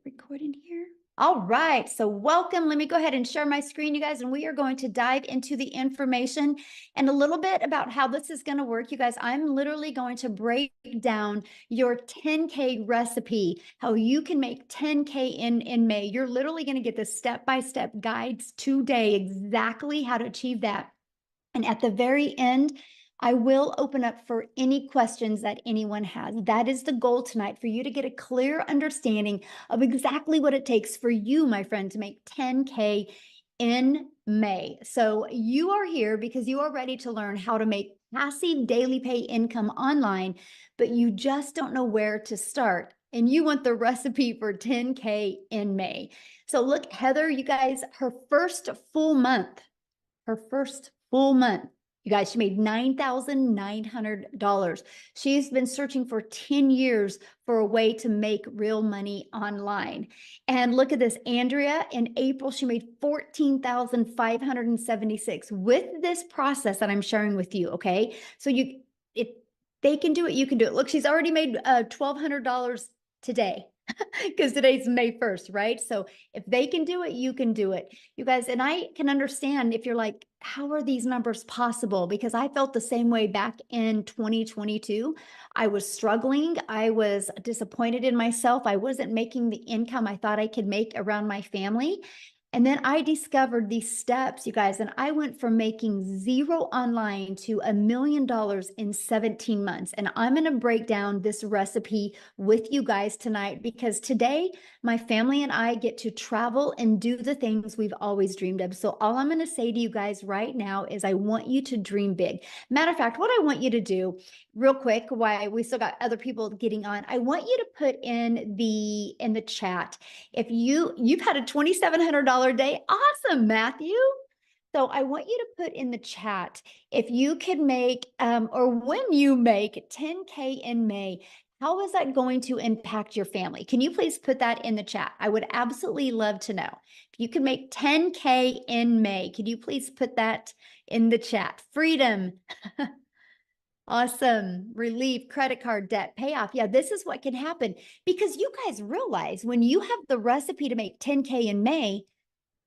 Recording here. All right, so welcome. Let me go ahead and share my screen, you guys, and we are going to dive into the information and a little bit about how this is going to work. You guys, I'm literally going to break down your 10K recipe, how you can make 10K in May. You're literally going to get the step-by-step guides today, exactly how to achieve that. And at the very end, I will open up for any questions that anyone has. That is the goal tonight, for you to get a clear understanding of exactly what it takes for you, my friend, to make 10K in May. So you are here because you are ready to learn how to make passive daily pay income online, but you just don't know where to start. And you want the recipe for 10K in May. So look, Heather, you guys, her first full month, you guys, she made $9,900. She's been searching for 10 years for a way to make real money online. And look at this, Andrea, in April, she made $14,576 with this process that I'm sharing with you, okay? So if they can do it, you can do it. Look, she's already made $1,200 today. Because today's May 1st, right? So if they can do it, you can do it. You guys, and I can understand if you're like, how are these numbers possible? Because I felt the same way back in 2022. I was struggling. I was disappointed in myself. I wasn't making the income I thought I could make around my family. And then I discovered these steps, you guys, and I went from making zero online to $1 million in 17 months. And I'm going to break down this recipe with you guys tonight, because today my family and I get to travel and do the things we've always dreamed of. So all I'm going to say to you guys right now is I want you to dream big. Matter of fact, what I want you to do real quick, while we still got other people getting on, I want you to put in the chat, if you've had a $2,700 day. Awesome, Matthew. So I want you to put in the chat, if you could make, or when you make 10K in May, how is that going to impact your family? Can you please put that in the chat? I would absolutely love to know. If you can make 10K in May, could you please put that in the chat? Freedom. Awesome. Relief, credit card debt, payoff. Yeah, this is what can happen, because you guys realize when you have the recipe to make 10K in May,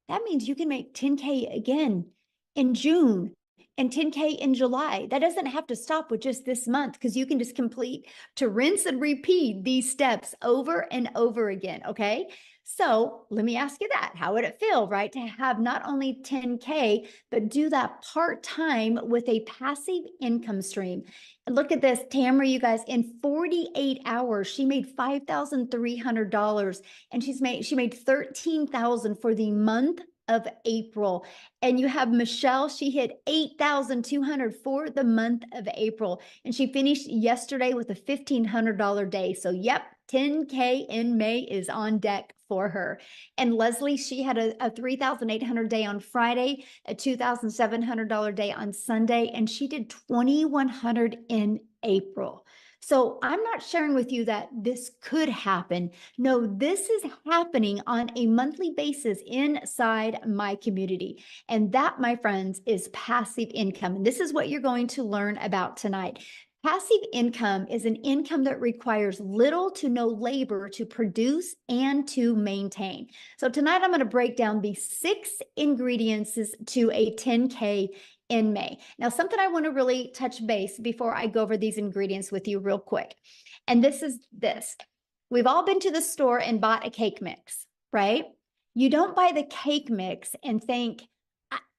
that means you can make 10K again in June and 10K in July. That doesn't have to stop with just this month, because you can just complete to rinse and repeat these steps over and over again. Okay. So let me ask you that. How would it feel, right, to have not only 10K, but do that part-time with a passive income stream? And look at this, Tamara, you guys, in 48 hours, she made $5,300, and she made 13,000 for the month of April. And you have Michelle, she hit 8,200 for the month of April. And she finished yesterday with a $1,500 day. So yep, 10K in May is on deck for her. And Leslie, she had a 3,800 day on Friday, a $2,700 day on Sunday, and she did 2,100 in April. So I'm not sharing with you that this could happen. No, this is happening on a monthly basis inside my community. And that, my friends, is passive income. And this is what you're going to learn about tonight. Passive income is an income that requires little to no labor to produce and to maintain. So tonight I'm going to break down the 6 ingredients to a 10K in May. Now, something I want to really touch base before I go over these ingredients with you real quick. And this is this. We've all been to the store and bought a cake mix, right? You don't buy the cake mix and think,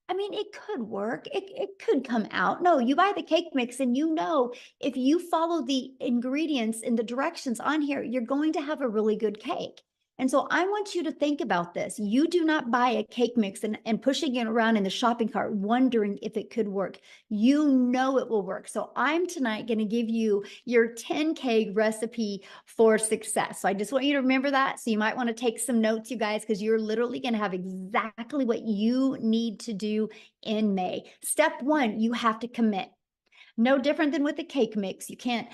I mean, it could work. It could come out. No, you buy the cake mix and you know, if you follow the ingredients and the directions on here, you're going to have a really good cake. And so I want you to think about this. You do not buy a cake mix and pushing it around in the shopping cart, wondering if it could work. You know it will work. So I'm tonight going to give you your 10K recipe for success. So I just want you to remember that. So you might want to take some notes, you guys, because you're literally going to have exactly what you need to do in May. Step 1, you have to commit. No different than with the cake mix. You can't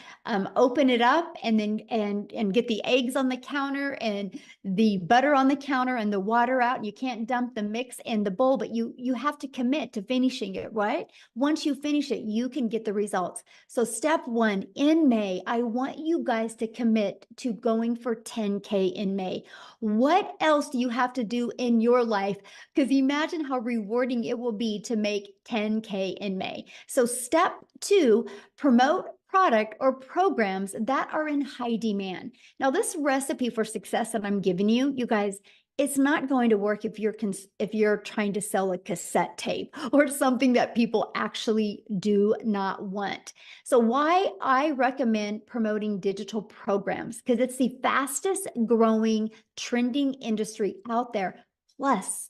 open it up and then and get the eggs on the counter and the butter on the counter and the water out. You can't dump the mix in the bowl, but you have to commit to finishing it, right? Once you finish it, you can get the results. So step one, in May, I want you guys to commit to going for 10K in May. What else do you have to do in your life? Because imagine how rewarding it will be to make 10K in May. So step two, promote product or programs that are in high demand. Now, this recipe for success that I'm giving you, you guys, it's not going to work if you're trying to sell a cassette tape or something that people actually do not want. So why I recommend promoting digital programs, because it's the fastest growing trending industry out there. Plus,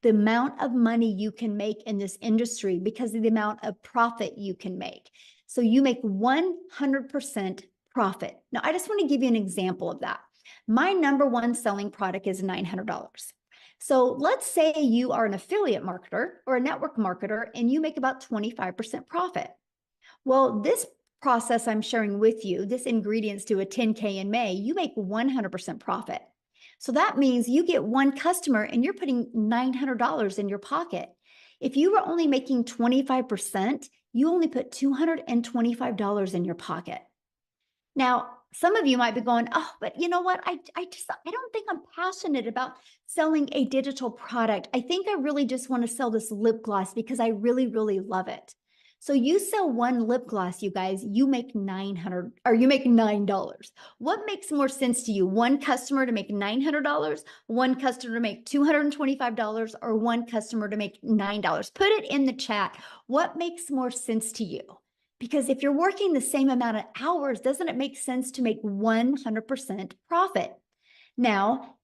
the amount of money you can make in this industry because of the amount of profit you can make. So you make 100% profit. Now, I just want to give you an example of that. My number one selling product is $900. So let's say you are an affiliate marketer or a network marketer and you make about 25% profit. Well, this process I'm sharing with you, this ingredients to a 10K in May, you make 100% profit. So that means you get one customer and you're putting $900 in your pocket. If you were only making 25%, you only put $225 in your pocket. Now, some of you might be going, oh, but you know what? I don't think I'm passionate about selling a digital product. I think I really just want to sell this lip gloss because I really, really love it. So you sell one lip gloss, you guys, you make $900 or you make $9. What makes more sense to you? One customer to make $900, one customer to make $225, or one customer to make $9? Put it in the chat. What makes more sense to you? Because if you're working the same amount of hours, doesn't it make sense to make 100% profit? Now,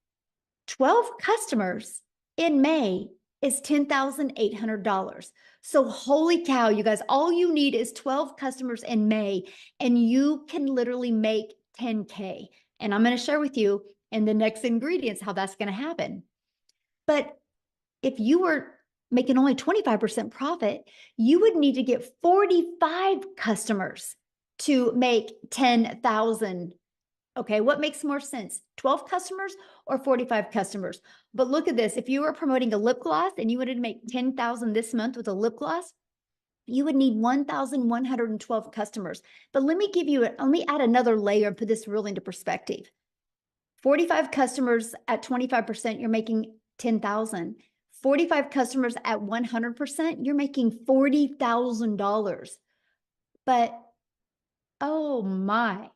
12 customers in May is $10,800. So holy cow, you guys, all you need is 12 customers in May and you can literally make 10K. And I'm going to share with you in the next ingredients how that's going to happen. But if you were making only 25% profit, you would need to get 45 customers to make 10,000. Okay, what makes more sense? 12 customers or 45 customers? But look at this. If you were promoting a lip gloss and you wanted to make 10,000 this month with a lip gloss, you would need 1,112 customers. But let me add another layer and put this really into perspective. 45 customers at 25%, you're making 10,000. 45 customers at 100%, you're making $40,000. But oh my,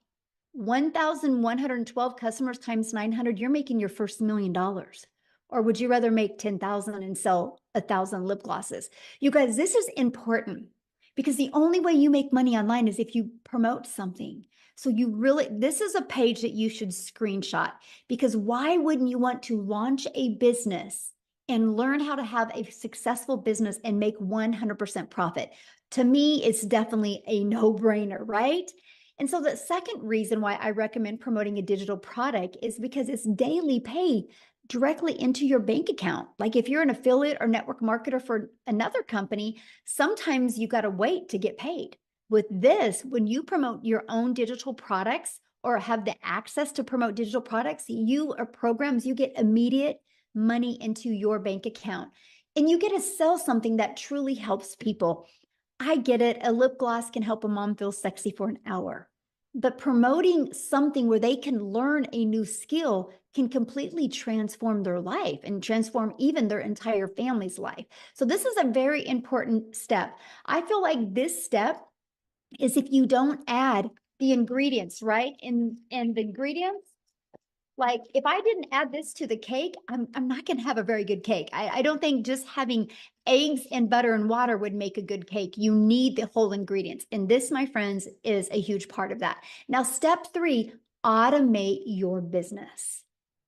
1,112 customers times 900, you're making your first $1 million. Or would you rather make 10,000 and sell 1,000 lip glosses? You guys, this is important because the only way you make money online is if you promote something. So this is a page that you should screenshot, because why wouldn't you want to launch a business and learn how to have a successful business and make 100% profit? To me, it's definitely a no-brainer, right? And so the second reason why I recommend promoting a digital product is because it's daily pay directly into your bank account. Like if you're an affiliate or network marketer for another company, sometimes you got to wait to get paid. With this, when you promote your own digital products or have the access to promote digital products, you or programs, you get immediate money into your bank account. And you get to sell something that truly helps people. I get it. A lip gloss can help a mom feel sexy for an hour. But promoting something where they can learn a new skill can completely transform their life and transform even their entire family's life. So this is a very important step. I feel like this step is if you don't add the ingredients, right? And the ingredients, like if I didn't add this to the cake, I'm not going to have a very good cake. I don't think just having eggs and butter and water would make a good cake. You need the whole ingredients. And this, my friends, is a huge part of that. Now, step 3, automate your business.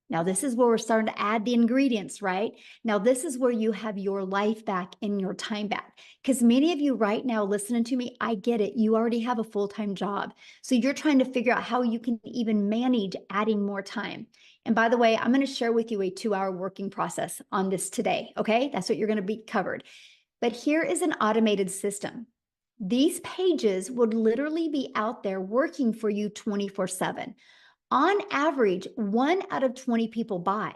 Now, this is where we're starting to add the ingredients, right? Now, this is where you have your life back and your time back. Because many of you right now listening to me, I get it. You already have a full-time job. So you're trying to figure out how you can even manage adding more time. And by the way, I'm going to share with you a 2-hour working process on this today, okay? That's what you're going to be covered. But here is an automated system. these pages would literally be out there working for you 24/7. On average, 1 out of 20 people buy.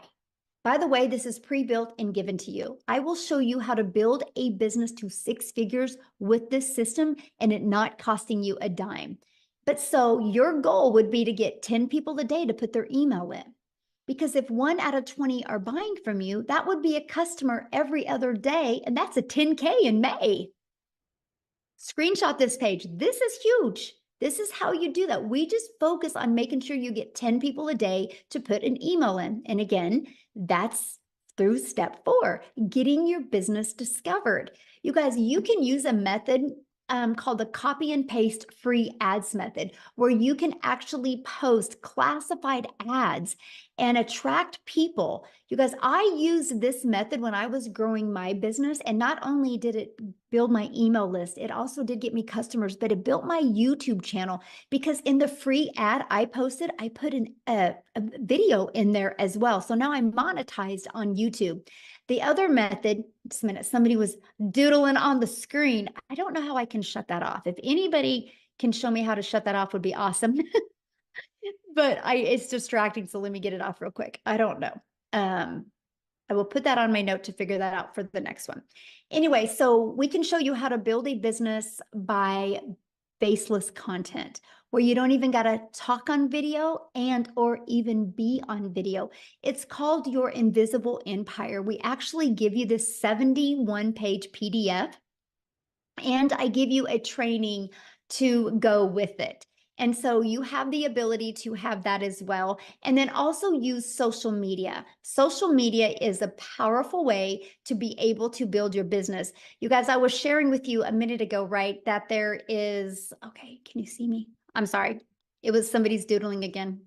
By the way, this is pre-built and given to you. I will show you how to build a business to 6 figures with this system and it not costing you a dime. But so your goal would be to get 10 people a day to put their email in. Because if 1 out of 20 are buying from you, that would be a customer every other day, and that's a 10K in May. Screenshot this page. This is huge. This is how you do that. We just focus on making sure you get 10 people a day to put an email in. And again, that's through step 4, getting your business discovered. You guys, you can use a method called the copy and paste free ads method, where you can actually post classified ads and attract people. You guys, I used this method when I was growing my business, and not only did it build my email list, it also did get me customers, but it built my YouTube channel, because in the free ad I posted, I put a video in there as well. So now I'm monetized on YouTube. The other method, just a minute, somebody was doodling on the screen. I don't know how I can shut that off. If anybody can show me how to shut that off, would be awesome. But it's distracting, so let me get it off real quick. I don't know. I will put that on my note to figure that out for the next one. Anyway, so we can show you how to build a business by faceless content, where you don't even got to talk on video and or even be on video. It's called your invisible empire. We actually give you this 71-page PDF, and I give you a training to go with it. And so you have the ability to have that as well. And then also use social media. Social media is a powerful way to be able to build your business. You guys, I was sharing with you a minute ago, right, that there is, okay, can you see me? I'm sorry. It was somebody's doodling again.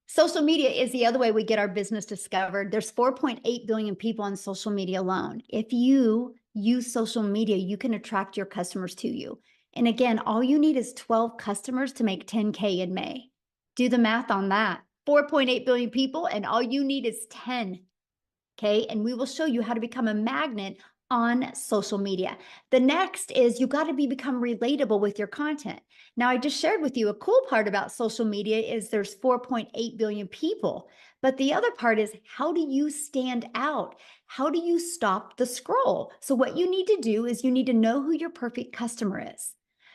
Social media is the other way we get our business discovered. There's 4.8 billion people on social media alone. If you use social media, you can attract your customers to you. And again, all you need is 12 customers to make 10K in May. Do the math on that. 4.8 billion people, and all you need is 10. Okay. And we will show you how to become a magnet on social media. The next is you got to become relatable with your content. Now, I just shared with you a cool part about social media is there's 4.8 billion people, but the other part is, how do you stand out? How do you stop the scroll? So what you need to do is you need to know who your perfect customer is.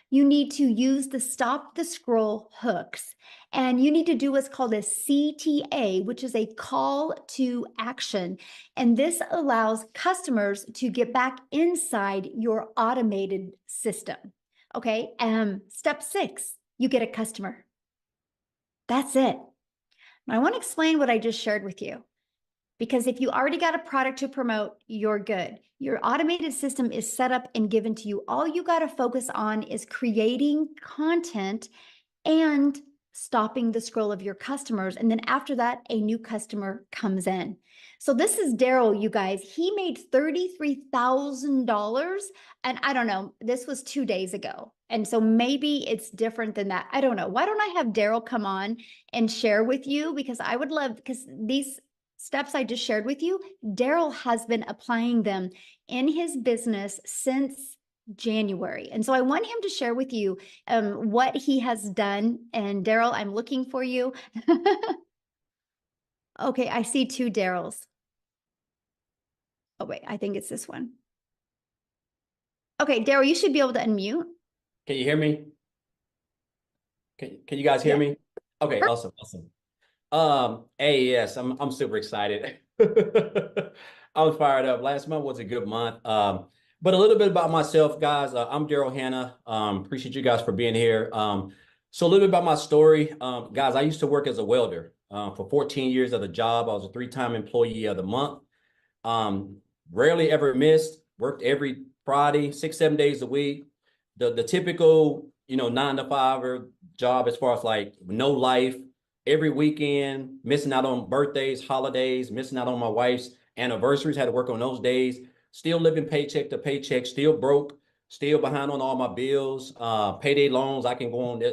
You need to use the stop the scroll hooks, and you need to do what's called a CTA, which is a call to action. And this allows customers to get back inside your automated system. Okay. Step 6, you get a customer. That's it. I want to explain what I just shared with you, because if you already got a product to promote, you're good. Your automated system is set up and given to you. All you got to focus on is creating content and stopping the scroll of your customers. And then after that, a new customer comes in. So this is Daryl, you guys. He made $33,000. And I don't know, this was 2 days ago. And so maybe it's different than that. I don't know. Why don't I have Daryl come on and share with you? Because I would love, because these steps I just shared with you, Daryl has been applying them in his business since January. And so I want him to share with you what he has done. And Daryl, I'm looking for you. Okay, I see 2 Daryls. Oh, wait, I think it's this one. Okay, Daryl, you should be able to unmute. Can you hear me? Can you guys hear me? Okay, awesome. Hey, yes, I'm super excited. I'm fired up. Last month was a good month. But a little bit about myself, guys. I'm Daryl Hanna. Appreciate you guys for being here. So a little bit about my story. Guys, I used to work as a welder for 14 years at a job. I was a 3-time employee of the month. Rarely ever missed, worked every Friday, 6-7 days a week. The typical, 9-to-5 job, as far as like no life, every weekend, missing out on birthdays, holidays, missing out on my wife's anniversaries, had to work on those days, still living paycheck to paycheck, still broke, still behind on all my bills, payday loans. I can go on,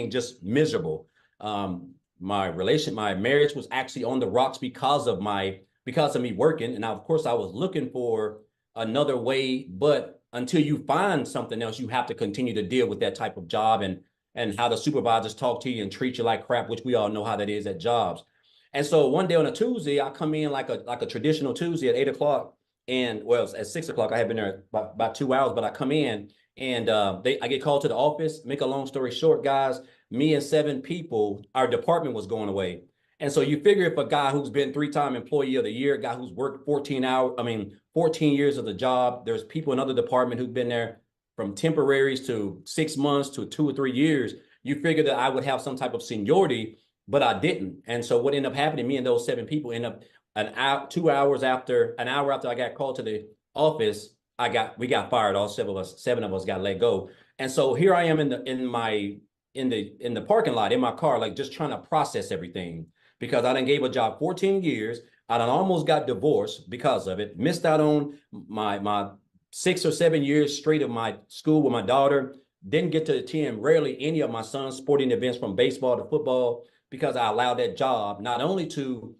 just miserable. My marriage was actually on the rocks because of me working. And of course I was looking for another way. But until you find something else, you have to continue to deal with that type of job and how the supervisors talk to you and treat you like crap, which we all know how that is at jobs. And so one day on a Tuesday, I come in like a traditional Tuesday at 8 o'clock. And well, at 6 o'clock, I had been there about 2 hours, but I come in and I get called to the office. Make a long story short, guys, me and 7 people, our department was going away. And so you figure if a guy who's been 3-time employee of the year, a guy who's worked 14 years of the job, there's people in other department who've been there from temporaries to 6 months to 2 or 3 years. You figure that I would have some type of seniority, but I didn't. And so what ended up happening, me and those 7 people end up an hour, 2 hours after, an hour after I got called to the office, we got fired. All 7 of us got let go. And so here I am in the parking lot in my car, like just trying to process everything because I done gave a job 14 years. I done almost got divorced because of it. Missed out on my 6 or 7 years straight of my school with my daughter. Didn't get to attend rarely any of my son's sporting events from baseball to football because I allowed that job not only to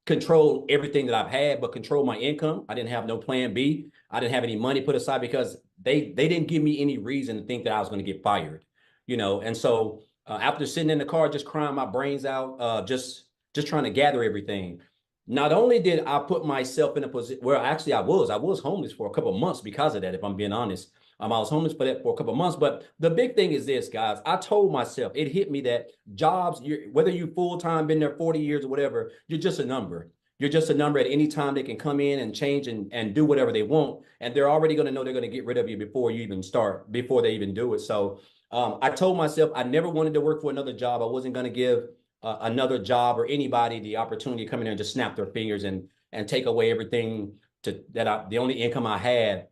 control everything that I've had, but control my income. I didn't have no plan B. I didn't have any money put aside because they didn't give me any reason to think that I was going to get fired, And so after sitting in the car, just crying my brains out, just trying to gather everything. Not only did I put myself in a position where actually I was homeless for a couple of months because of that, if I'm being honest. I was homeless for a couple of months. But the big thing is this, guys. I told myself, it hit me that jobs, whether you full-time, been there 40 years or whatever, you're just a number. You're just a number. At any time they can come in and change and do whatever they want. And they're already going to know they're going to get rid of you before you even start, before they even do it. So I told myself I never wanted to work for another job. I wasn't going to give another job or anybody the opportunity to come in there and just snap their fingers and take away everything the only income I had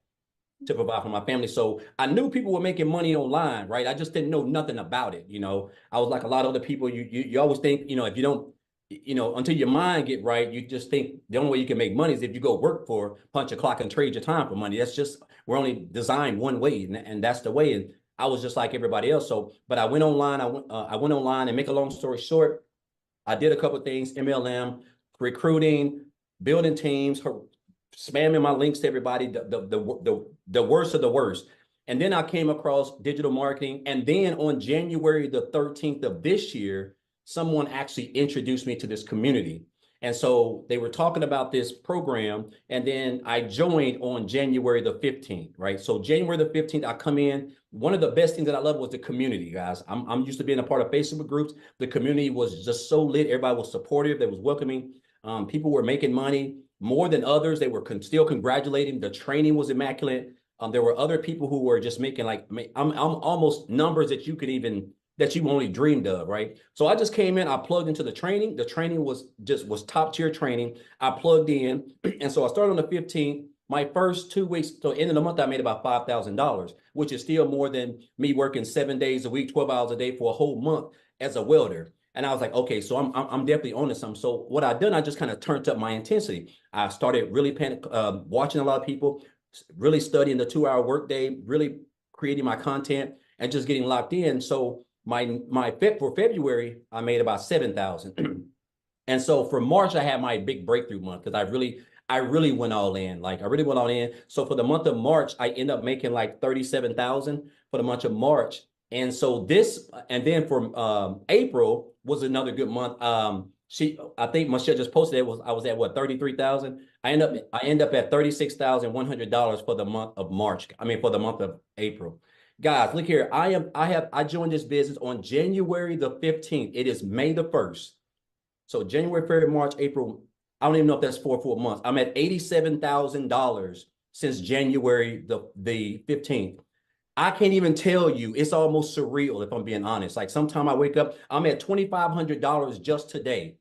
to provide for my family. So I knew people were making money online, right? I just didn't know nothing about it. I was like a lot of other people. You always think, if you don't, until your mind get right, you just think the only way you can make money is if you go work for, punch a clock and trade your time for money. We're only designed one way, and that's the way. And I was just like everybody else. So, but I went online. I went online, and make a long story short, I did a couple of things: MLM, recruiting, building teams, spamming my links to everybody, the worst of the worst. And then I came across digital marketing. And then on January the 13th of this year, someone actually introduced me to this community. And so they were talking about this program. And then I joined on January the 15th, right? So January the 15th, I come in. One of the best things that I love was the community, guys. I'm used to being a part of Facebook groups. The community was just so lit. Everybody was supportive. They was welcoming. People were making money more than others. They were still congratulating. The training was immaculate. There were other people who were just making I'm almost numbers that you only dreamed of, right? So I just came in, I plugged into the training. The training was top tier training. I plugged in. And so I started on the 15th. My first 2 weeks, so end of the month, I made about $5,000, which is still more than me working 7 days a week, 12 hours a day for a whole month as a welder. And I was like, okay, so I'm definitely on to something. So what I done, I just kind of turned up my intensity. I started really watching a lot of people, really studying the 2-hour workday, really creating my content, and just getting locked in. So for February, I made about 7,000. And so for March, I had my big breakthrough month because I really went all in. Like I really went all in. So for the month of March, I ended up making like 37,000 for the month of March. And so and then for April was another good month. I think Michelle just posted I was at what, 33,000. I end up at $36,100 for the month of March. I mean, for the month of April. Guys, look here. I joined this business on January the 15th. It is May the 1st. So January, February, March, April. I don't even know if that's 4 full months. I'm at $87,000 since January the 15th. I can't even tell you. It's almost surreal, if I'm being honest. Like sometime I wake up, I'm at $2,500 just today.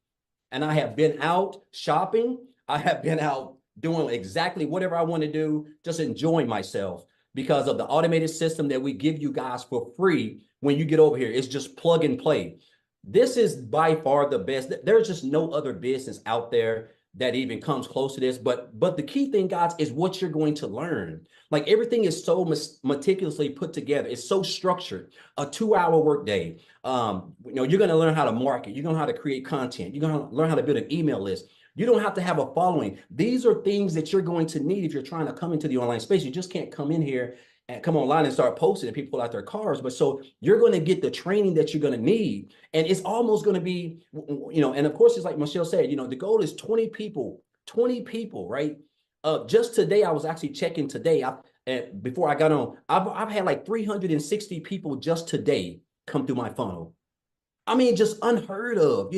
And I have been out shopping. I have been out doing exactly whatever I want to do, just enjoying myself because of the automated system that we give you guys for free when you get over here. It's just plug and play. This is by far the best. There's just no other business out there that even comes close to this. But the key thing, guys, is what you're going to learn. Like everything is so meticulously put together. It's so structured. A 2-hour workday. You're going to learn how to market. You're going to learn how to create content. You're going to learn how to build an email list. You don't have to have a following. These are things that you're going to need if you're trying to come into the online space. You just can't come in here and come online and start posting and people pull out their cars. But so you're going to get the training that you're going to need. And it's almost going to be, and of course, it's like Michelle said, the goal is 20 people, right? Just today, I was actually checking today. Before I got on, I've had like 360 people just today come through my funnel. I mean, just unheard of,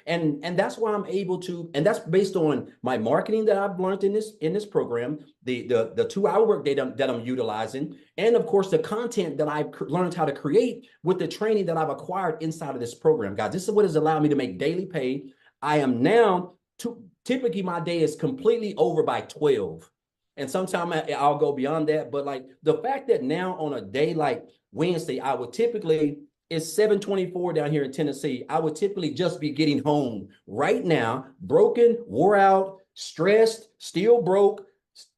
and that's why I'm able to, and that's based on my marketing that I've learned in this program, the 2 hour work day that I'm utilizing, and of course the content that I've learned how to create with the training that I've acquired inside of this program. Guys, this is what has allowed me to make daily pay. I am now typically my day is completely over by 12. And sometimes I'll go beyond that. But like the fact that now on a day like Wednesday, I would typically, it's 7:24 down here in Tennessee. I would typically just be getting home right now, broken, wore out, stressed, still broke,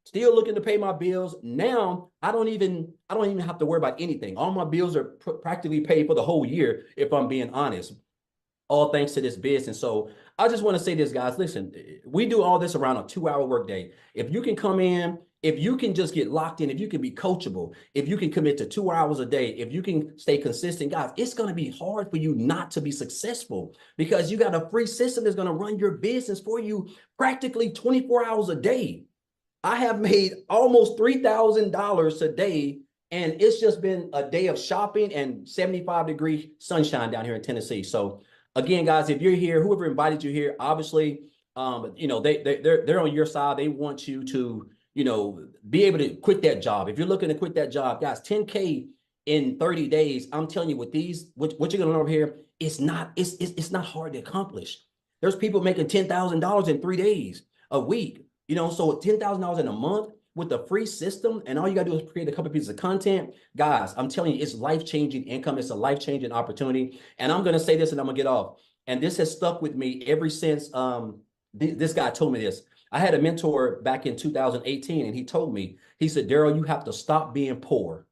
still looking to pay my bills. Now I don't even have to worry about anything. All my bills are practically paid for the whole year, if I'm being honest. All thanks to this business. So I just want to say this, guys. Listen, we do all this around a 2 hour workday. If you can come in, if you can just get locked in, if you can be coachable, if you can commit to 2 hours a day, if you can stay consistent, guys, it's going to be hard for you not to be successful because you got a free system that's going to run your business for you practically 24 hours a day. I have made almost $3,000 a day, and it's just been a day of shopping and 75-degree sunshine down here in Tennessee. So again, guys, if you're here, whoever invited you here, obviously, they're on your side. They want you to, be able to quit that job. If you're looking to quit that job, guys, 10K in 30 days, I'm telling you, with these, what you're gonna learn over here, it's not hard to accomplish. There's people making $10,000 in 3 days, a week, so $10,000 in a month with a free system, and all you gotta do is create a couple pieces of content. Guys, I'm telling you, it's life-changing income. It's a life-changing opportunity. And I'm gonna say this and I'm gonna get off. And this has stuck with me ever since this guy told me this. I had a mentor back in 2018, and he told me, he said, Daryl, you have to stop being poor.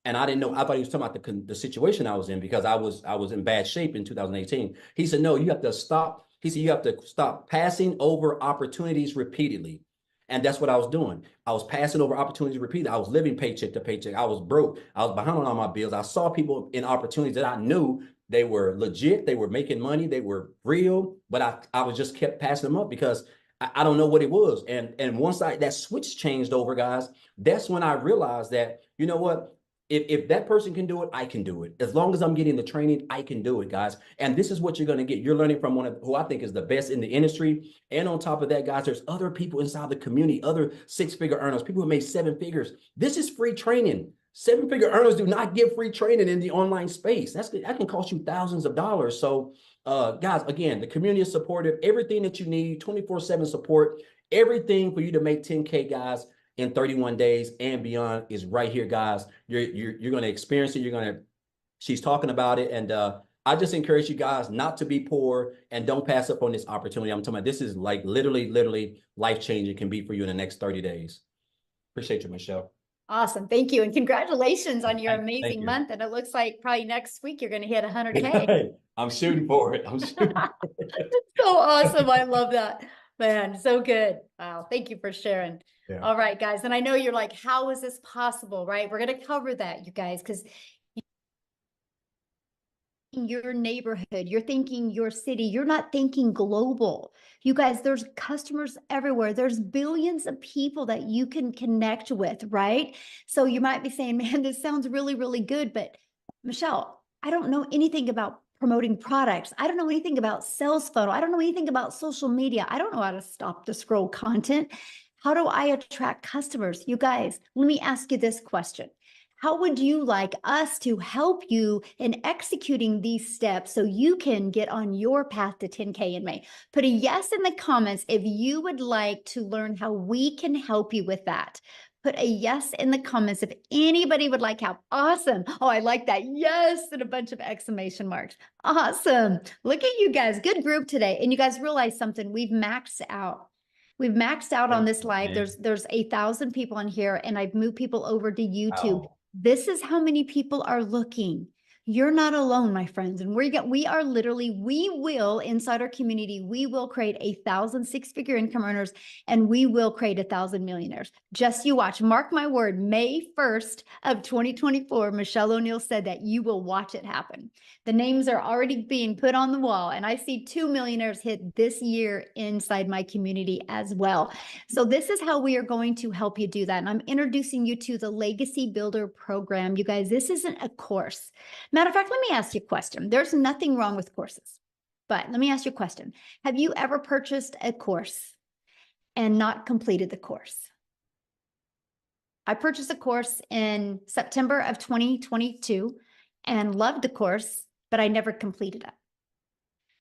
And I didn't know, I thought he was talking about the situation I was in because I was in bad shape in 2018. He said, no, you have to stop. He said, you have to stop passing over opportunities repeatedly. And that's what I was doing. I was passing over opportunities repeatedly. I was living paycheck to paycheck. I was broke. I was behind on all my bills. I saw people in opportunities that I knew they were legit. They were making money. They were real. But I was just kept passing them up because I don't know what it was. And once that switch changed over, guys, that's when I realized that, you know what? If that person can do it, I can do it. As long as I'm getting the training, I can do it, guys. And this is what you're going to get. You're learning from one of who I think is the best in the industry. And on top of that, guys, there's other people inside the community, other six-figure earners, people who made 7 figures. This is free training. 7-figure earners do not give free training in the online space. That can cost you thousands of dollars. So, guys, again, the community is supportive. Everything that you need, 24/7 support, everything for you to make 10K, guys, in 31 days and beyond is right here, guys. You're going to experience it. She's talking about it. And I just encourage you guys not to be poor and don't pass up on this opportunity. I'm talking about this is like literally life-changing can be for you in the next 30 days. Appreciate you, Michelle. Awesome. Thank you. And congratulations on your Thank amazing you. month. And it looks like probably next week you're going to hit 100K. I'm shooting for it. I'm shooting for it. So awesome. I love that, man. So good. Wow. Thank you for sharing. Yeah. All right, guys. And I know you're like, how is this possible? Right? We're going to cover that, you guys, because your neighborhood, you're thinking your city, you're not thinking global. You guys, there's customers everywhere. There's billions of people that you can connect with, right? So you might be saying, man, this sounds really, really good. But Michelle, I don't know anything about promoting products. I don't know anything about sales funnel. I don't know anything about social media. I don't know how to stop the scroll content. How do I attract customers? You guys, let me ask you this question. How would you like us to help you in executing these steps so you can get on your path to 10K in May? Put a yes in the comments if you would like to learn how we can help you with that. Put a yes in the comments if anybody would like help. Awesome. Oh, I like that. Yes, and a bunch of exclamation marks. Awesome. Look at you guys. Good group today. And you guys realize something. We've maxed out. We've maxed out on this live. There's 1,000 people in here, and I've moved people over to YouTube. Wow. This is how many people are looking. You're not alone, my friends. And we are literally, we will, inside our community, we will create 1,000 six-figure income earners, and we will create 1,000 millionaires. Just you watch. Mark my word, May 1st of 2024, Michelle O'Neill said that you will watch it happen. The names are already being put on the wall, and I see 2 millionaires hit this year inside my community as well. So this is how we are going to help you do that. And I'm introducing you to the Legacy Builder program. You guys, this isn't a course. Matter of fact, let me ask you a question. There's nothing wrong with courses, but let me ask you a question. Have you ever purchased a course and not completed the course? I purchased a course in September of 2022 and loved the course, but I never completed it.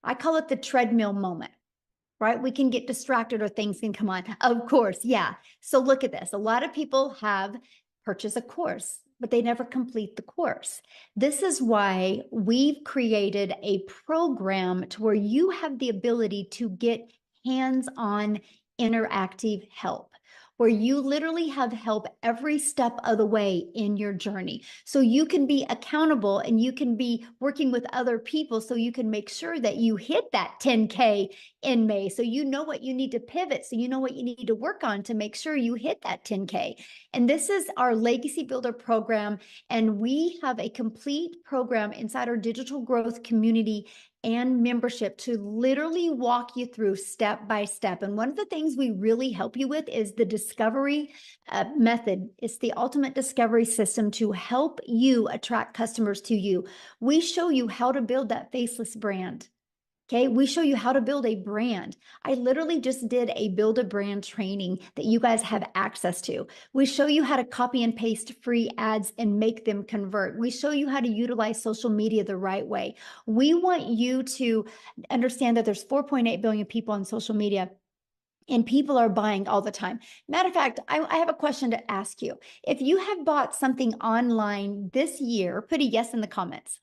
I call it the treadmill moment, right? We can get distracted or things can come on. Of course, yeah. So look at this. A lot of people have purchased a course, but they never complete the course. This is why we've created a program to where you have the ability to get hands-on interactive help, where you literally have help every step of the way in your journey. So you can be accountable and you can be working with other people so you can make sure that you hit that 10K in May. So you know what you need to pivot. So you know what you need to work on to make sure you hit that 10K. And this is our Legacy Builder program. And we have a complete program inside our digital growth community and membership to literally walk you through step by step. And one of the things we really help you with is the discovery method. It's the ultimate discovery system to help you attract customers to you. We show you how to build that faceless brand. Okay, we show you how to build a brand. I literally just did a build a brand training that you guys have access to. We show you how to copy and paste free ads and make them convert. We show you how to utilize social media the right way. We want you to understand that there's 4.8 billion people on social media, and people are buying all the time. Matter of fact, I have a question to ask you. If you have bought something online this year, put a yes in the comments.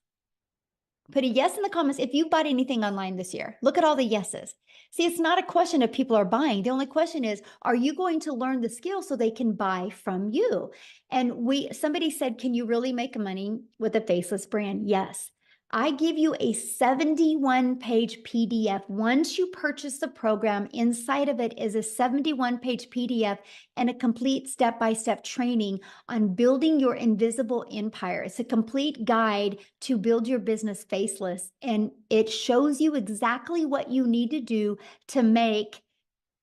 Put a yes in the comments if you bought anything online this year. Look at all the yeses. See, it's not a question of people are buying. The only question is, are you going to learn the skill so they can buy from you? And somebody said, can you really make money with a faceless brand? Yes. I give you a 71-page PDF. Once you purchase the program, inside of it is a 71-page PDF and a complete step-by-step training on building your invisible empire. It's a complete guide to build your business faceless, and it shows you exactly what you need to do to make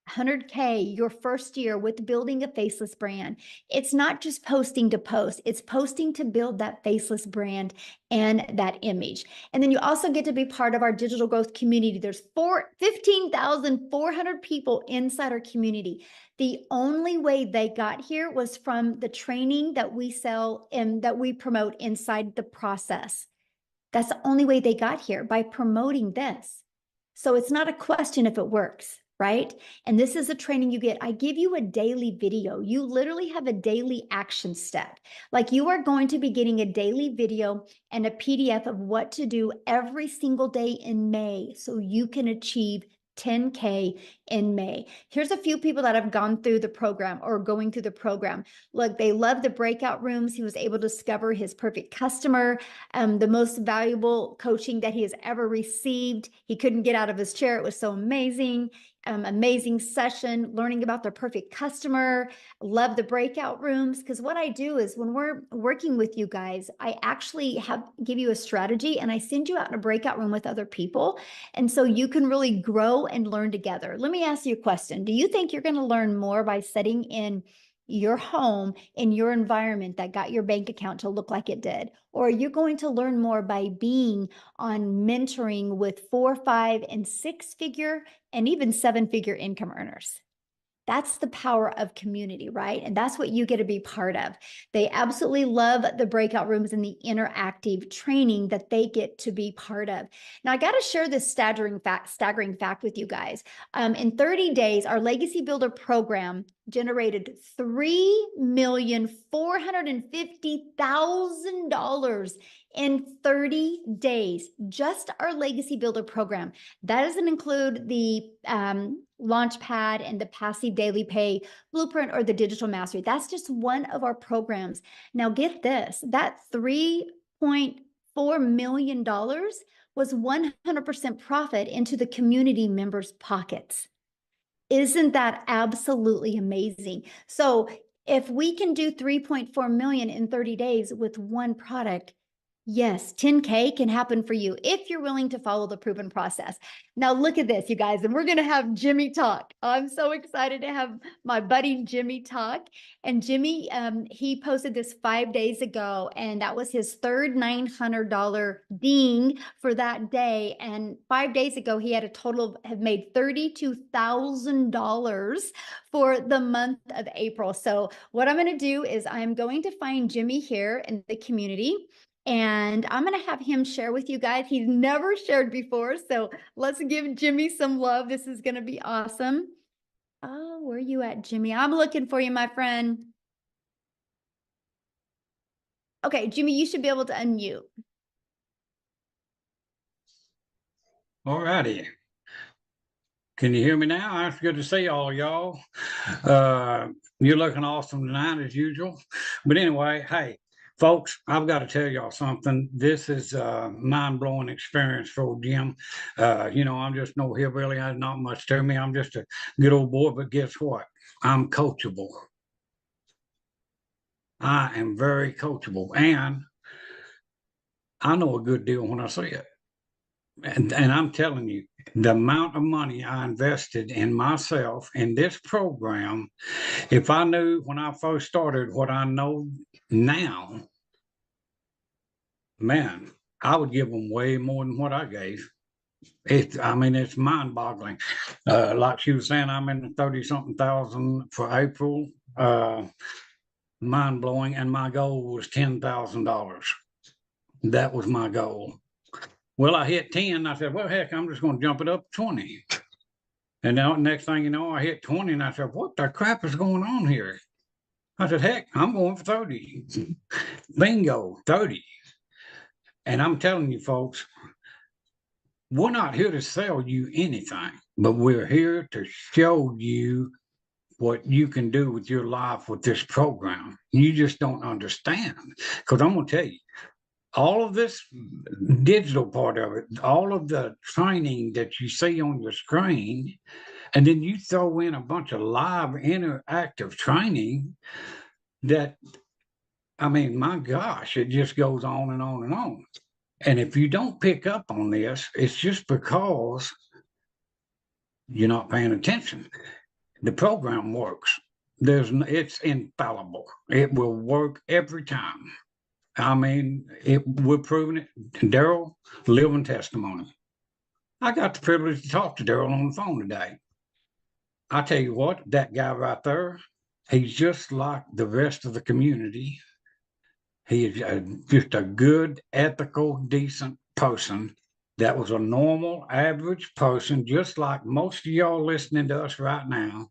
100K your first year with building a faceless brand. It's not just posting to post, it's posting to build that faceless brand and that image. And then you also get to be part of our digital growth community. There's 15,400 people inside our community. The only way they got here was from the training that we sell and that we promote inside the process. That's the only way they got here, by promoting this. So it's not a question if it works, right? And this is a training you get. I give you a daily video. You literally have a daily action step. Like, you are going to be getting a daily video and a PDF of what to do every single day in May so you can achieve 10K in May. Here's a few people that have gone through the program or going through the program. Look, they love the breakout rooms. He was able to discover his perfect customer, the most valuable coaching that he has ever received. He couldn't get out of his chair. It was so amazing. Amazing session, learning about their perfect customer. Love the breakout rooms, because what I do is when we're working with you guys, I actually give you a strategy and I send you out in a breakout room with other people. And so you can really grow and learn together. Let me ask you a question. Do you think you're going to learn more by sitting in your home, in your environment that got your bank account to look like it did? Or are you going to learn more by being on mentoring with 4, 5, and 6-figure and even 7-figure income earners? That's the power of community, right? And that's what you get to be part of. They absolutely love the breakout rooms and the interactive training that they get to be part of. Now, I got to share this staggering fact with you guys. In 30 days, our Legacy Builder program generated $3,450,000 in 30 days. Just our Legacy Builder program. That doesn't include the Launchpad and the Passive Daily Pay Blueprint or the Digital Mastery. That's just one of our programs. Now get this, that million was 100% profit into the community members' pockets. Isn't that absolutely amazing? So if we can do 3.4 million in 30 days with one product, yes, 10K can happen for you if you're willing to follow the proven process. Now look at this, you guys, and we're going to have Jimmy talk. I'm so excited to have my buddy Jimmy talk. And Jimmy, he posted this 5 days ago, and that was his third $900 ding for that day. And 5 days ago, he had a total have made $32,000 for the month of April. So what I'm going to do is I'm going to find Jimmy here in the community. And I'm going to have him share with you guys. He's never shared before. So let's give Jimmy some love. This is going to be awesome. Oh, where are you at, Jimmy? I'm looking for you, my friend. Okay, Jimmy, you should be able to unmute. All righty. Can you hear me now? It's good to see all y'all. You're looking awesome tonight as usual. But anyway, hey, folks, I've got to tell y'all something. This is a mind-blowing experience for Jim. I'm just no hillbilly. There's not much to me. I'm just a good old boy, but guess what? I'm coachable. I am very coachable, and I know a good deal when I see it. And I'm telling you, the amount of money I invested in myself in this program, if I knew when I first started what I know now, man, I would give them way more than what I gave. It's mind-boggling. Like she was saying, I'm in the 30-something thousand for April. Mind-blowing, and my goal was $10,000. That was my goal. Well, I hit 10. I said, well, heck, I'm just going to jump it up to 20. And now, next thing you know, I hit 20, and I said, what the crap is going on here? I said, heck, I'm going for 30. Bingo, 30. And I'm telling you, folks, we're not here to sell you anything, but we're here to show you what you can do with your life with this program. You just don't understand. Because I'm going to tell you, all of this digital part of it, all of the training that you see on your screen, and then you throw in a bunch of live interactive training that, my gosh, it just goes on and on and on. And if you don't pick up on this, it's just because you're not paying attention. The program works. It's infallible. It will work every time. We're proving it. Daryl, living testimony. I got the privilege to talk to Daryl on the phone today. I tell you what, that guy right there, he's just like the rest of the community. He is just a good, ethical, decent person that was a normal, average person, just like most of y'all listening to us right now.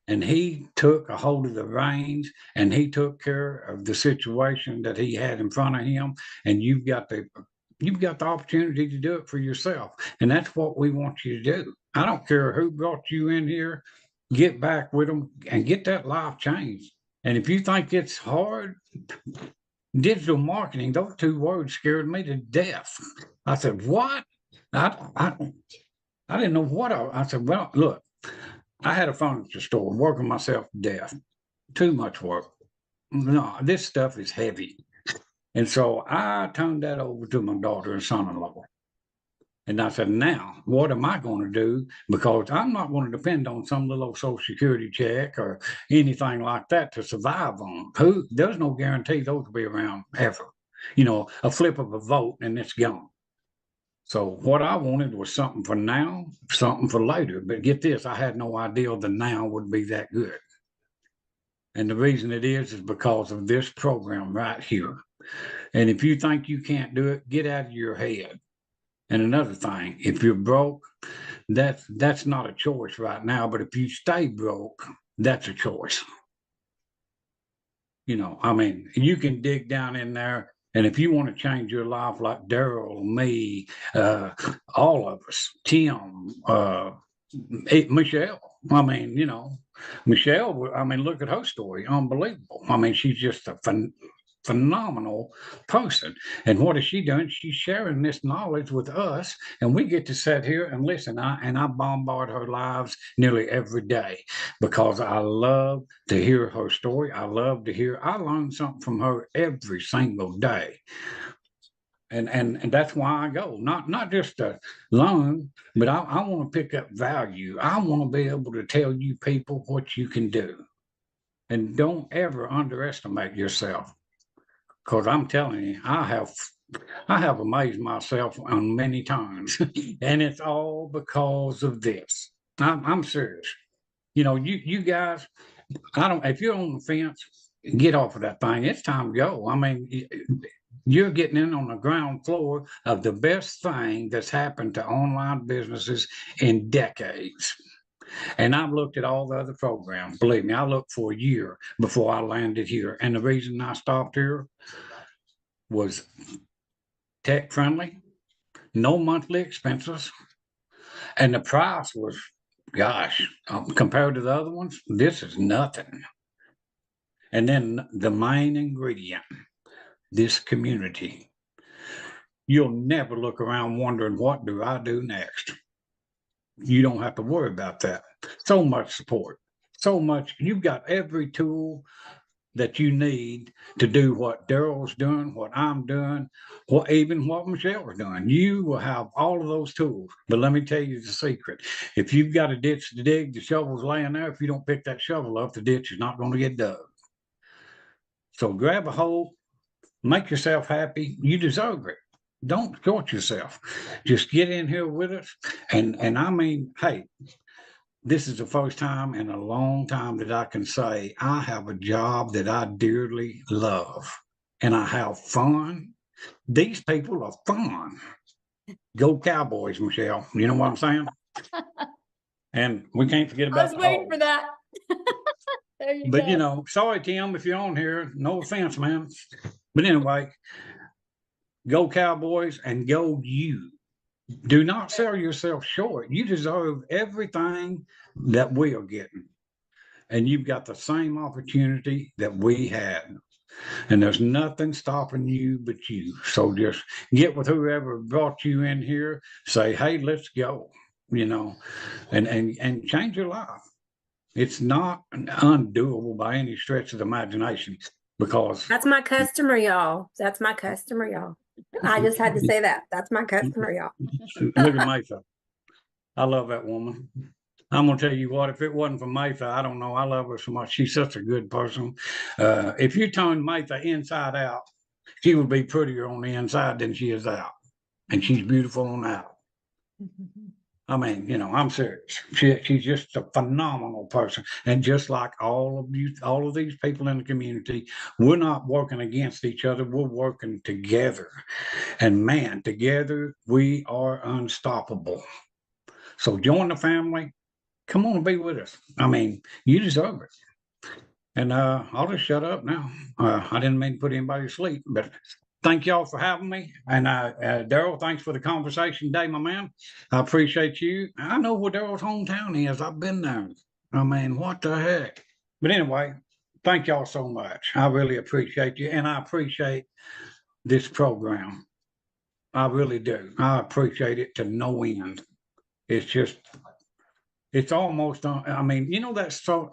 And he took a hold of the reins, and he took care of the situation that he had in front of him. And you've got the opportunity to do it for yourself. And that's what we want you to do. I don't care who brought you in here, get back with them and get that life changed. And if you think it's hard, digital marketing, those two words scared me to death. I said, what? I didn't know what I said, well, look, I had a furniture store working myself to death. Too much work. No, this stuff is heavy. And so I turned that over to my daughter and son-in-law. And I said, now, what am I going to do? Because I'm not going to depend on some little Social Security check or anything like that to survive on. There's no guarantee those will be around ever. A flip of a vote and it's gone. So what I wanted was something for now, something for later. But get this, I had no idea the now would be that good. And the reason it is because of this program right here. And if you think you can't do it, get out of your head. And another thing, if you're broke, that's not a choice right now. But if you stay broke, that's a choice. You can dig down in there. And if you want to change your life like Daryl, me, all of us, Tim, Michelle, Michelle, look at her story. Unbelievable. She's just a phenomenal person. And what is she doing? She's sharing this knowledge with us, and we get to sit here and listen. I bombard her lives nearly every day because I love to hear her story. I learn something from her every single day. And that's why I go, not just to learn, but I want to pick up value. I want to be able to tell you people what you can do. And don't ever underestimate yourself. Because I'm telling you, I have amazed myself on many times. And it's all because of this. I'm serious. You know, you guys, if you're on the fence, get off of that thing. It's time to go. I mean, you're getting in on the ground floor of the best thing that's happened to online businesses in decades. And I've looked at all the other programs. Believe me, I looked for a year before I landed here. And the reason I stopped here was tech friendly, no monthly expenses, and the price was, gosh, compared to the other ones, this is nothing. And then the main ingredient, this community. You'll never look around wondering, what do I do next? You don't have to worry about that. So much support, so much. You've got every tool that you need to do what Daryl's doing, what I'm doing, even what Michelle's doing. You will have all of those tools. But let me tell you the secret. If you've got a ditch to dig, the shovel's laying there. If you don't pick that shovel up, the ditch is not going to get dug. So grab a hold, make yourself happy. You deserve it. Don't short yourself. Just get in here with us. And I mean, hey, this is the first time in a long time that I can say I have a job that I dearly love and I have fun. These people are fun. Go Cowboys, Michelle. You know what I'm saying? And we can't forget about I was waiting for that. There you But go. you know, sorry, Tim, if you're on here, no offense, man. But anyway, go Cowboys and go you. Do not sell yourself short. You deserve everything that we are getting. And you've got the same opportunity that we had. And there's nothing stopping you but you. So just get with whoever brought you in here, say, hey, let's go, you know, and change your life. It's not undoable by any stretch of the imagination because That's my customer, y'all. That's my customer, y'all. I just had to say that. That's my customer, y'all. look at Mayfa. I love that woman. I'm gonna tell you what, if it wasn't for Mayfa, I don't know. I love her so much. She's such a good person. If you turn Mayfa inside out, she would be prettier on the inside than she is out. And she's beautiful on out. I mean, you know, I'm serious. She's just a phenomenal person. And just like all of you, all of these people in the community, we're not working against each other. We're working together. And man, together we are unstoppable. So join the family. Come on and be with us. I mean, you deserve it. And I'll just shut up now. I didn't mean to put anybody to sleep, but thank y'all for having me. And Daryl, thanks for the conversation today, my man. I appreciate you. I know where Daryl's hometown is. I've been there. I mean, what the heck? But anyway, thank y'all so much. I really appreciate you. And I appreciate this program. I really do. I appreciate it to no end. It's just, it's almost, I mean, you know, that's so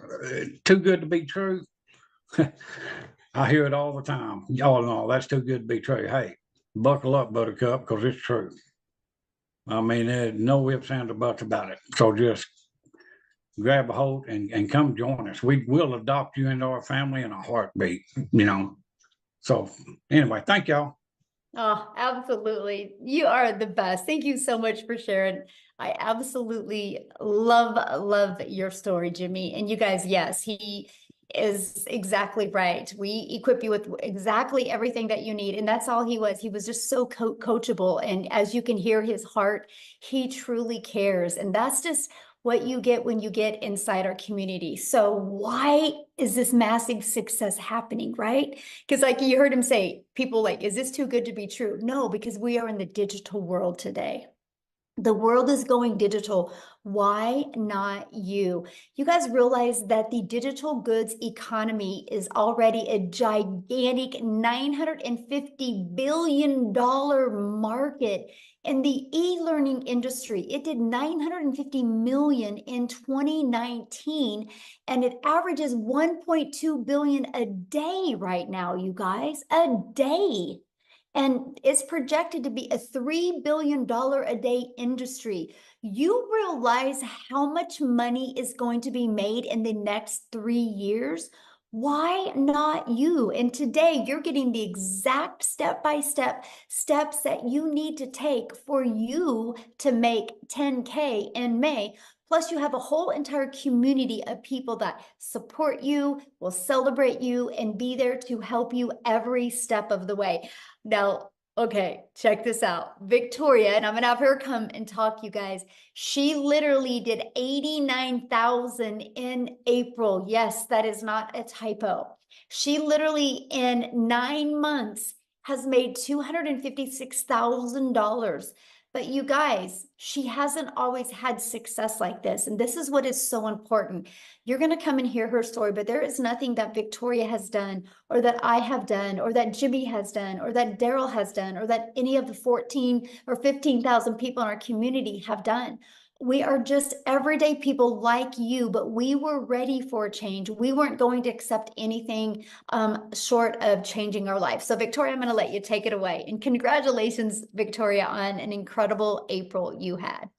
too good to be true. I hear it all the time. Oh, no, that's too good to be true. Hey, buckle up, Buttercup, because it's true. I mean, there's no ifs, ands, or buts about it. So just grab a hold and come join us. We will adopt you into our family in a heartbeat, you know. So anyway, thank y'all. Oh, absolutely. You are the best. Thank you so much for sharing. I absolutely love your story, Jimmy. And you guys, yes, he is exactly right. We equip you with exactly everything that you need. And that's all he was. He was just so coachable. And as you can hear his heart, he truly cares. And that's just what you get when you get inside our community. So why is this massive success happening, right? Because like you heard him say, people like, is this too good to be true? No, because we are in the digital world today. The world is going digital. Why not you? You guys realize that the digital goods economy is already a gigantic $950 billion market in the e-learning industry. It did 950 million in 2019, and it averages 1.2 billion a day right now, you guys, a day. And it's projected to be a $3 billion a day industry. You realize how much money is going to be made in the next 3 years? Why not you? And today you're getting the exact step-by-step steps that you need to take for you to make 10K in May. Plus, you have a whole entire community of people that support you, will celebrate you, and be there to help you every step of the way. Now, okay, check this out. Victoria, and I'm gonna have her come and talk, you guys. She literally did 89,000 in April. Yes, that is not a typo. She literally in 9 months has made $256,000. But you guys, she hasn't always had success like this. And this is what is so important. You're going to come and hear her story, but there is nothing that Victoria has done, or that I have done, or that Jimmy has done, or that Daryl has done, or that any of the 14 or 15,000 people in our community have done. We are just everyday people like you, but we were ready for a change. We weren't going to accept anything short of changing our life. So Victoria, I'm going to let you take it away. And congratulations, Victoria, on an incredible April you had.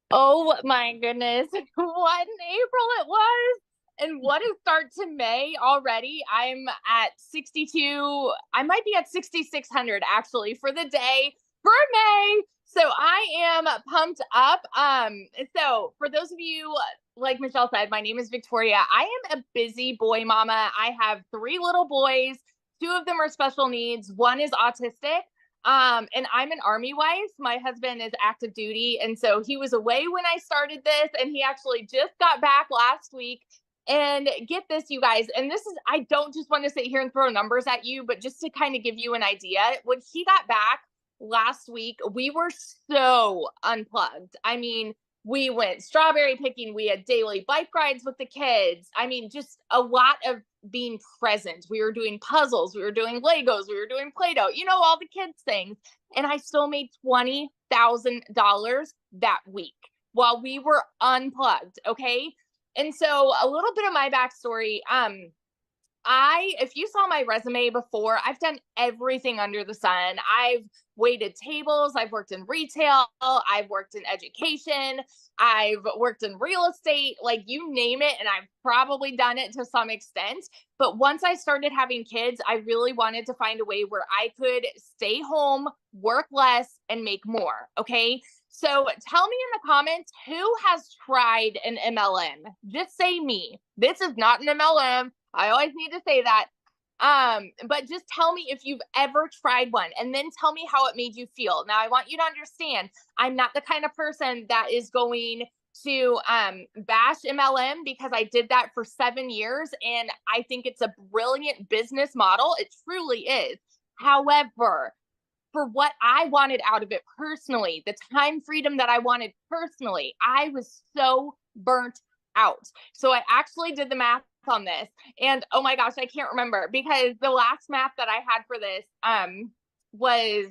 Oh my goodness, what an April it was. And what a start to May already. I'm at 62, I might be at 6,600 actually for the day for May. So I am pumped up. So for those of you, like Michelle said, my name is Victoria. I am a busy boy mama. I have 3 little boys. 2 of them are special needs. 1 is autistic. And I'm an Army wife. My husband is active duty. And so he was away when I started this, and he actually just got back last week. And get this, you guys, and this is, I don't just want to sit here and throw numbers at you, but just to kind of give you an idea, when he got back last week, we were so unplugged. I mean, we went strawberry picking. We had daily bike rides with the kids. I mean, just a lot of being present. We were doing puzzles. We were doing Legos. We were doing Play-Doh, you know, all the kids things. And I still made $20,000 that week while we were unplugged. Okay. And so a little bit of my backstory, if you saw my resume before, I've done everything under the sun. I've waited tables. I've worked in retail. I've worked in education. I've worked in real estate, like you name it. And I've probably done it to some extent. But once I started having kids, I really wanted to find a way where I could stay home, work less, and make more. Okay. So tell me in the comments, who has tried an MLM? Just say me. This is not an MLM. I always need to say that. But just tell me if you've ever tried one, and then tell me how it made you feel. Now, I want you to understand, I'm not the kind of person that is going to bash MLM, because I did that for 7 years, and I think it's a brilliant business model. It truly is. However, for what I wanted out of it personally, the time freedom that I wanted personally, I was so burnt out. So I actually did the math on this, and oh my gosh, I can't remember, because the last math that I had for this was,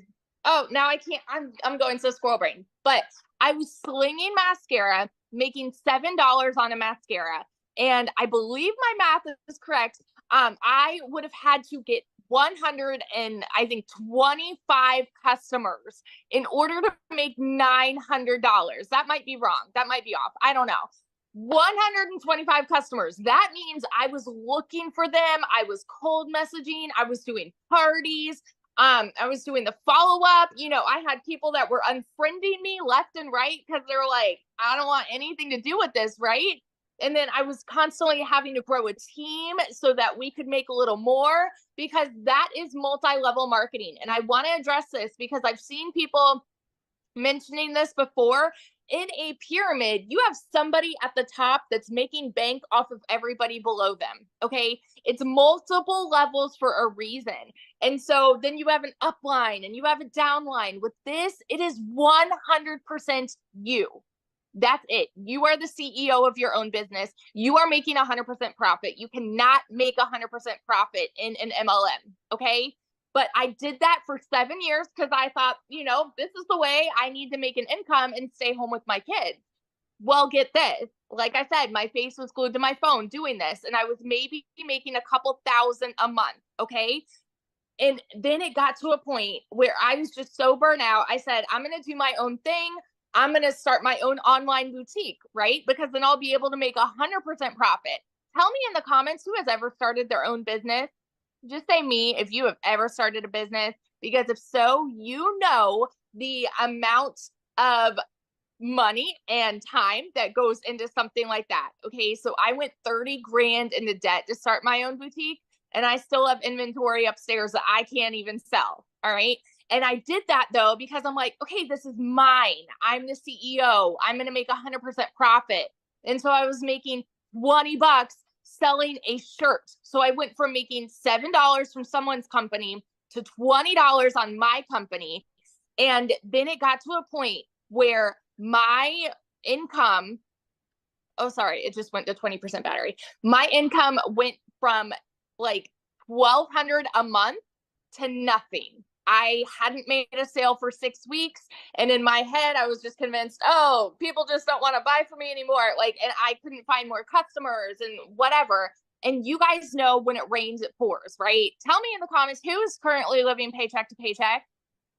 oh, now I can't, I'm going so squirrel brain, but I was slinging mascara, making $7 on a mascara, and I believe my math is correct. I would have had to get 125 customers in order to make $900. That might be wrong. That might be off. I don't know. 125 customers. That means I was looking for them. I was cold messaging. I was doing parties. I was doing the follow-up. You know, I had people that were unfriending me left and right because they were like, I don't want anything to do with this, right? And then I was constantly having to grow a team so that we could make a little more, because that is multi-level marketing. And I want to address this because I've seen people mentioning this before, in a pyramid, you have somebody at the top that's making bank off of everybody below them. Okay. It's multiple levels for a reason. And so then you have an upline and you have a downline. With this, it is 100% you. That's it. You are the CEO of your own business. You are making 100% profit. You cannot make 100% profit in an MLM. Okay. But I did that for 7 years because I thought, this is the way I need to make an income and stay home with my kids. Well, get this. Like I said, my face was glued to my phone doing this, and I was maybe making a couple thousand a month. Okay. And then it got to a point where I was just so burnt out. I said, I'm going to do my own thing. I'm going to start my own online boutique, right? Because then I'll be able to make 100% profit. Tell me in the comments who has ever started their own business. Just say me if you have ever started a business, because if so, the amount of money and time that goes into something like that. Okay. So I went 30 grand into debt to start my own boutique, and I still have inventory upstairs that I can't even sell. All right. And I did that though, because I'm like, okay, this is mine. I'm the CEO. I'm going to make 100% profit. And so I was making $20 selling a shirt. So I went from making $7 from someone's company to $20 on my company. And then it got to a point where my income, it just went to 20% battery. My income went from like $1,200 a month to nothing. I hadn't made a sale for 6 weeks. And in my head, I was just convinced, people just don't want to buy from me anymore. And I couldn't find more customers and whatever. And you guys know when it rains, it pours, right? Tell me in the comments who is currently living paycheck to paycheck,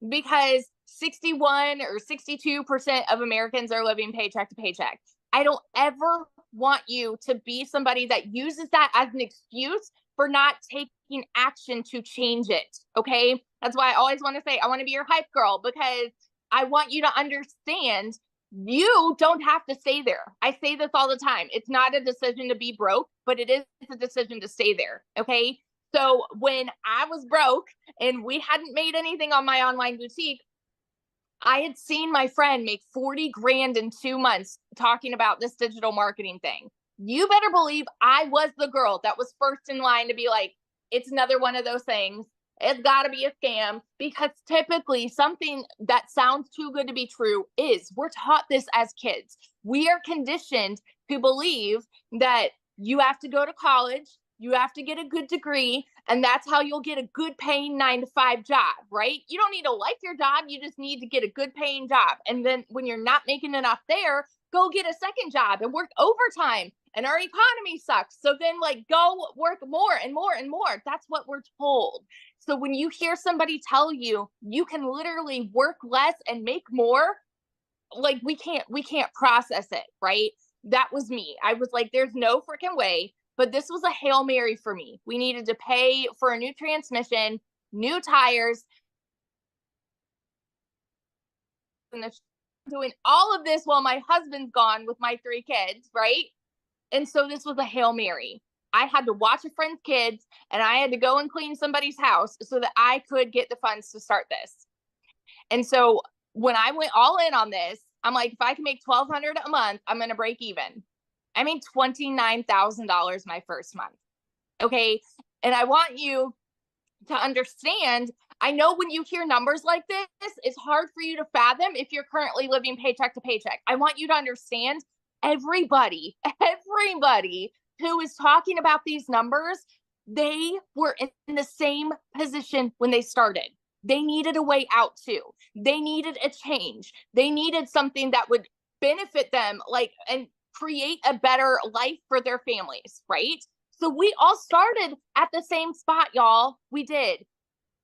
because 61 or 62% of Americans are living paycheck to paycheck. I don't ever want you to be somebody that uses that as an excuse for not taking action to change it. Okay. That's why I always want to say, I want to be your hype girl, because I want you to understand you don't have to stay there. I say this all the time. It's not a decision to be broke, but it is a decision to stay there. Okay. So when I was broke and we hadn't made anything on my online boutique, I had seen my friend make 40 grand in 2 months talking about this digital marketing thing. You better believe I was the girl that was first in line to be like, it's another one of those things. It's got to be a scam, because typically something that sounds too good to be true is. We're taught this as kids. We are conditioned to believe that you have to go to college, you have to get a good degree, and that's how you'll get a good paying 9-to-5 job, right? You don't need to like your job. You just need to get a good paying job. And then when you're not making enough there, go get a second job and work overtime. And our economy sucks. So then go work more and more and more. That's what we're told. So when you hear somebody tell you, you can literally work less and make more, we can't process it, right? That was me. I was like, there's no freaking way. But this was a Hail Mary for me. We needed to pay for a new transmission, new tires, and doing all of this while my husband's gone with my 3 kids, right? And so this was a Hail Mary. I had to watch a friend's kids, and I had to go and clean somebody's house so that I could get the funds to start this. And so when I went all in on this, I'm like, if I can make $1,200 a month, I'm going to break even. I made $29,000 my first month. Okay. And I want you to understand, I know when you hear numbers like this, it's hard for you to fathom if you're currently living paycheck to paycheck. I want you to understand everybody who is talking about these numbers, they were in the same position when they started. They needed a way out too. They needed a change. They needed something that would benefit them, and create a better life for their families, right? So we all started at the same spot, y'all. We did.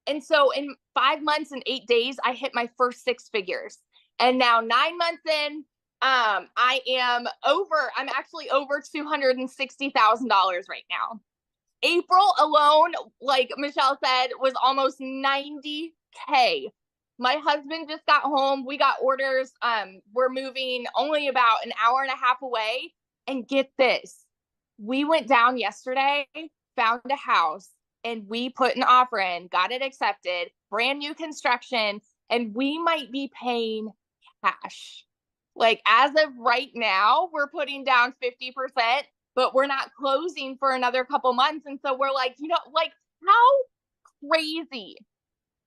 And so in 5 months and 8 days, I hit my first 6 figures. And now 9 months in, I'm actually over $260,000 right now. April alone, like Michelle said, was almost 90K. My husband just got home. We got orders. We're moving only about an hour and a half away. And get this, we went down yesterday, found a house, and we put an offer in, got it accepted, brand new construction, and we might be paying cash. Like as of right now, we're putting down 50%, but we're not closing for another couple months. And so we're like, like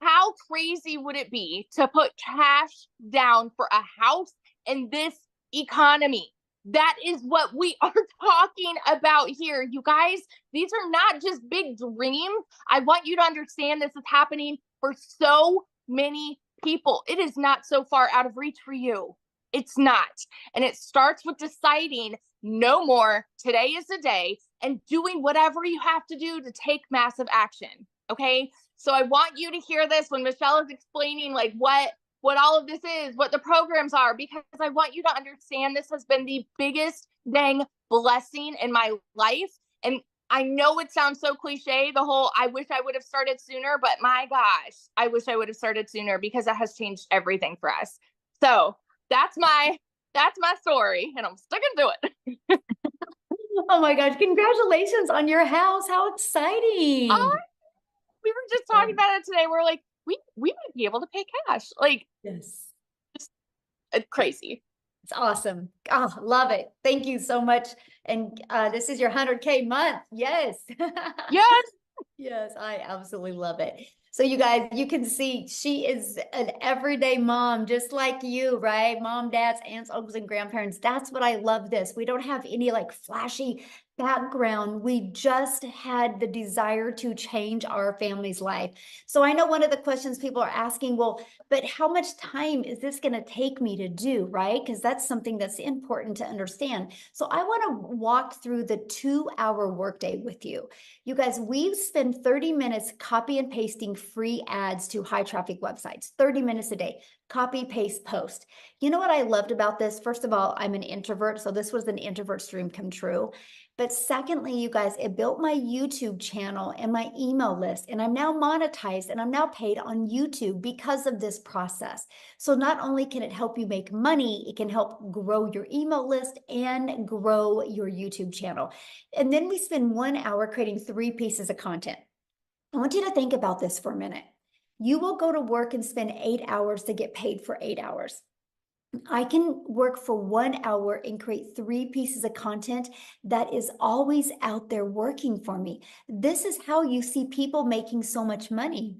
how crazy would it be to put cash down for a house in this economy? That is what we are talking about here. You guys, these are not just big dreams. I want you to understand this is happening for so many people. It is not so far out of reach for you. It's not. And it starts with deciding no more. Today is the day, and doing whatever you have to do to take massive action. Okay. So I want you to hear this when Michelle is explaining like what all of this is, what the programs are, because I want you to understand this has been the biggest dang blessing in my life. And I know it sounds so cliche, the whole I wish I would have started sooner, but my gosh, I wish I would have started sooner because it has changed everything for us. So that's my story, and I'm sticking to it. Oh my gosh, congratulations on your house. How exciting. We were just talking about it today. We're like, we might be able to pay cash. Like, Yes. just crazy. It's awesome. Oh, love it. Thank you so much. And this is your 100K month. Yes. Yes. Yes, I absolutely love it. So you guys, you can see she is an everyday mom, just like you, right? Mom, dads, aunts, uncles, and grandparents. That's what I love this. We don't have any like flashy background. We just had the desire to change our family's life. So I know one of the questions people are asking, well, but how much time is this going to take me to do, right? Because that's something that's important to understand. So I want to walk through the 2-hour workday with you. You guys, we spend 30 minutes copy and pasting free ads to high traffic websites, 30 minutes a day, copy, paste, post. You know what I loved about this? First of all, I'm an introvert, so this was an introvert's dream come true. But secondly, you guys, it built my YouTube channel and my email list, and I'm now monetized and I'm now paid on YouTube because of this process. So not only can it help you make money, it can help grow your email list and grow your YouTube channel. And then we spend 1 hour creating 3 pieces of content. I want you to think about this for a minute. You will go to work and spend 8 hours to get paid for 8 hours. I can work for 1 hour and create 3 pieces of content that is always out there working for me. This is how you see people making so much money,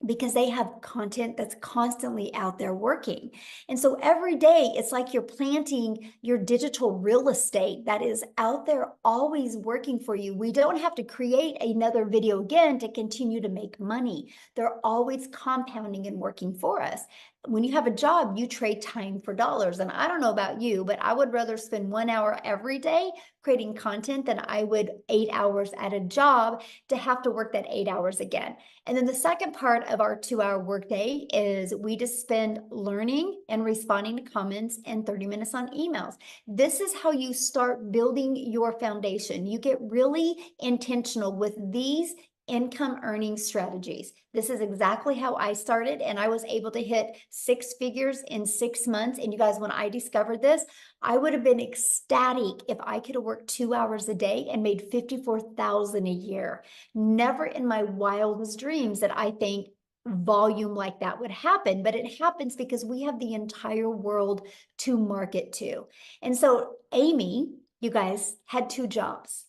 because they have content that's constantly out there working. And so every day it's like you're planting your digital real estate that is out there always working for you. We don't have to create another video again to continue to make money. They're always compounding and working for us. When you have a job, you trade time for dollars. And I don't know about you, but I would rather spend 1 hour every day creating content than I would 8 hours at a job to have to work that 8 hours again. And then the second part of our 2-hour workday is we just spend learning and responding to comments and 30 minutes on emails. This is how you start building your foundation. You get really intentional with these income earning strategies. This is exactly how I started, and I was able to hit 6 figures in 6 months. And you guys, when I discovered this, I would have been ecstatic if I could have worked 2 hours a day and made $54,000 a year. Never in my wildest dreams that I think volume like that would happen, but it happens because we have the entire world to market to. And so Amy, you guys, had 2 jobs.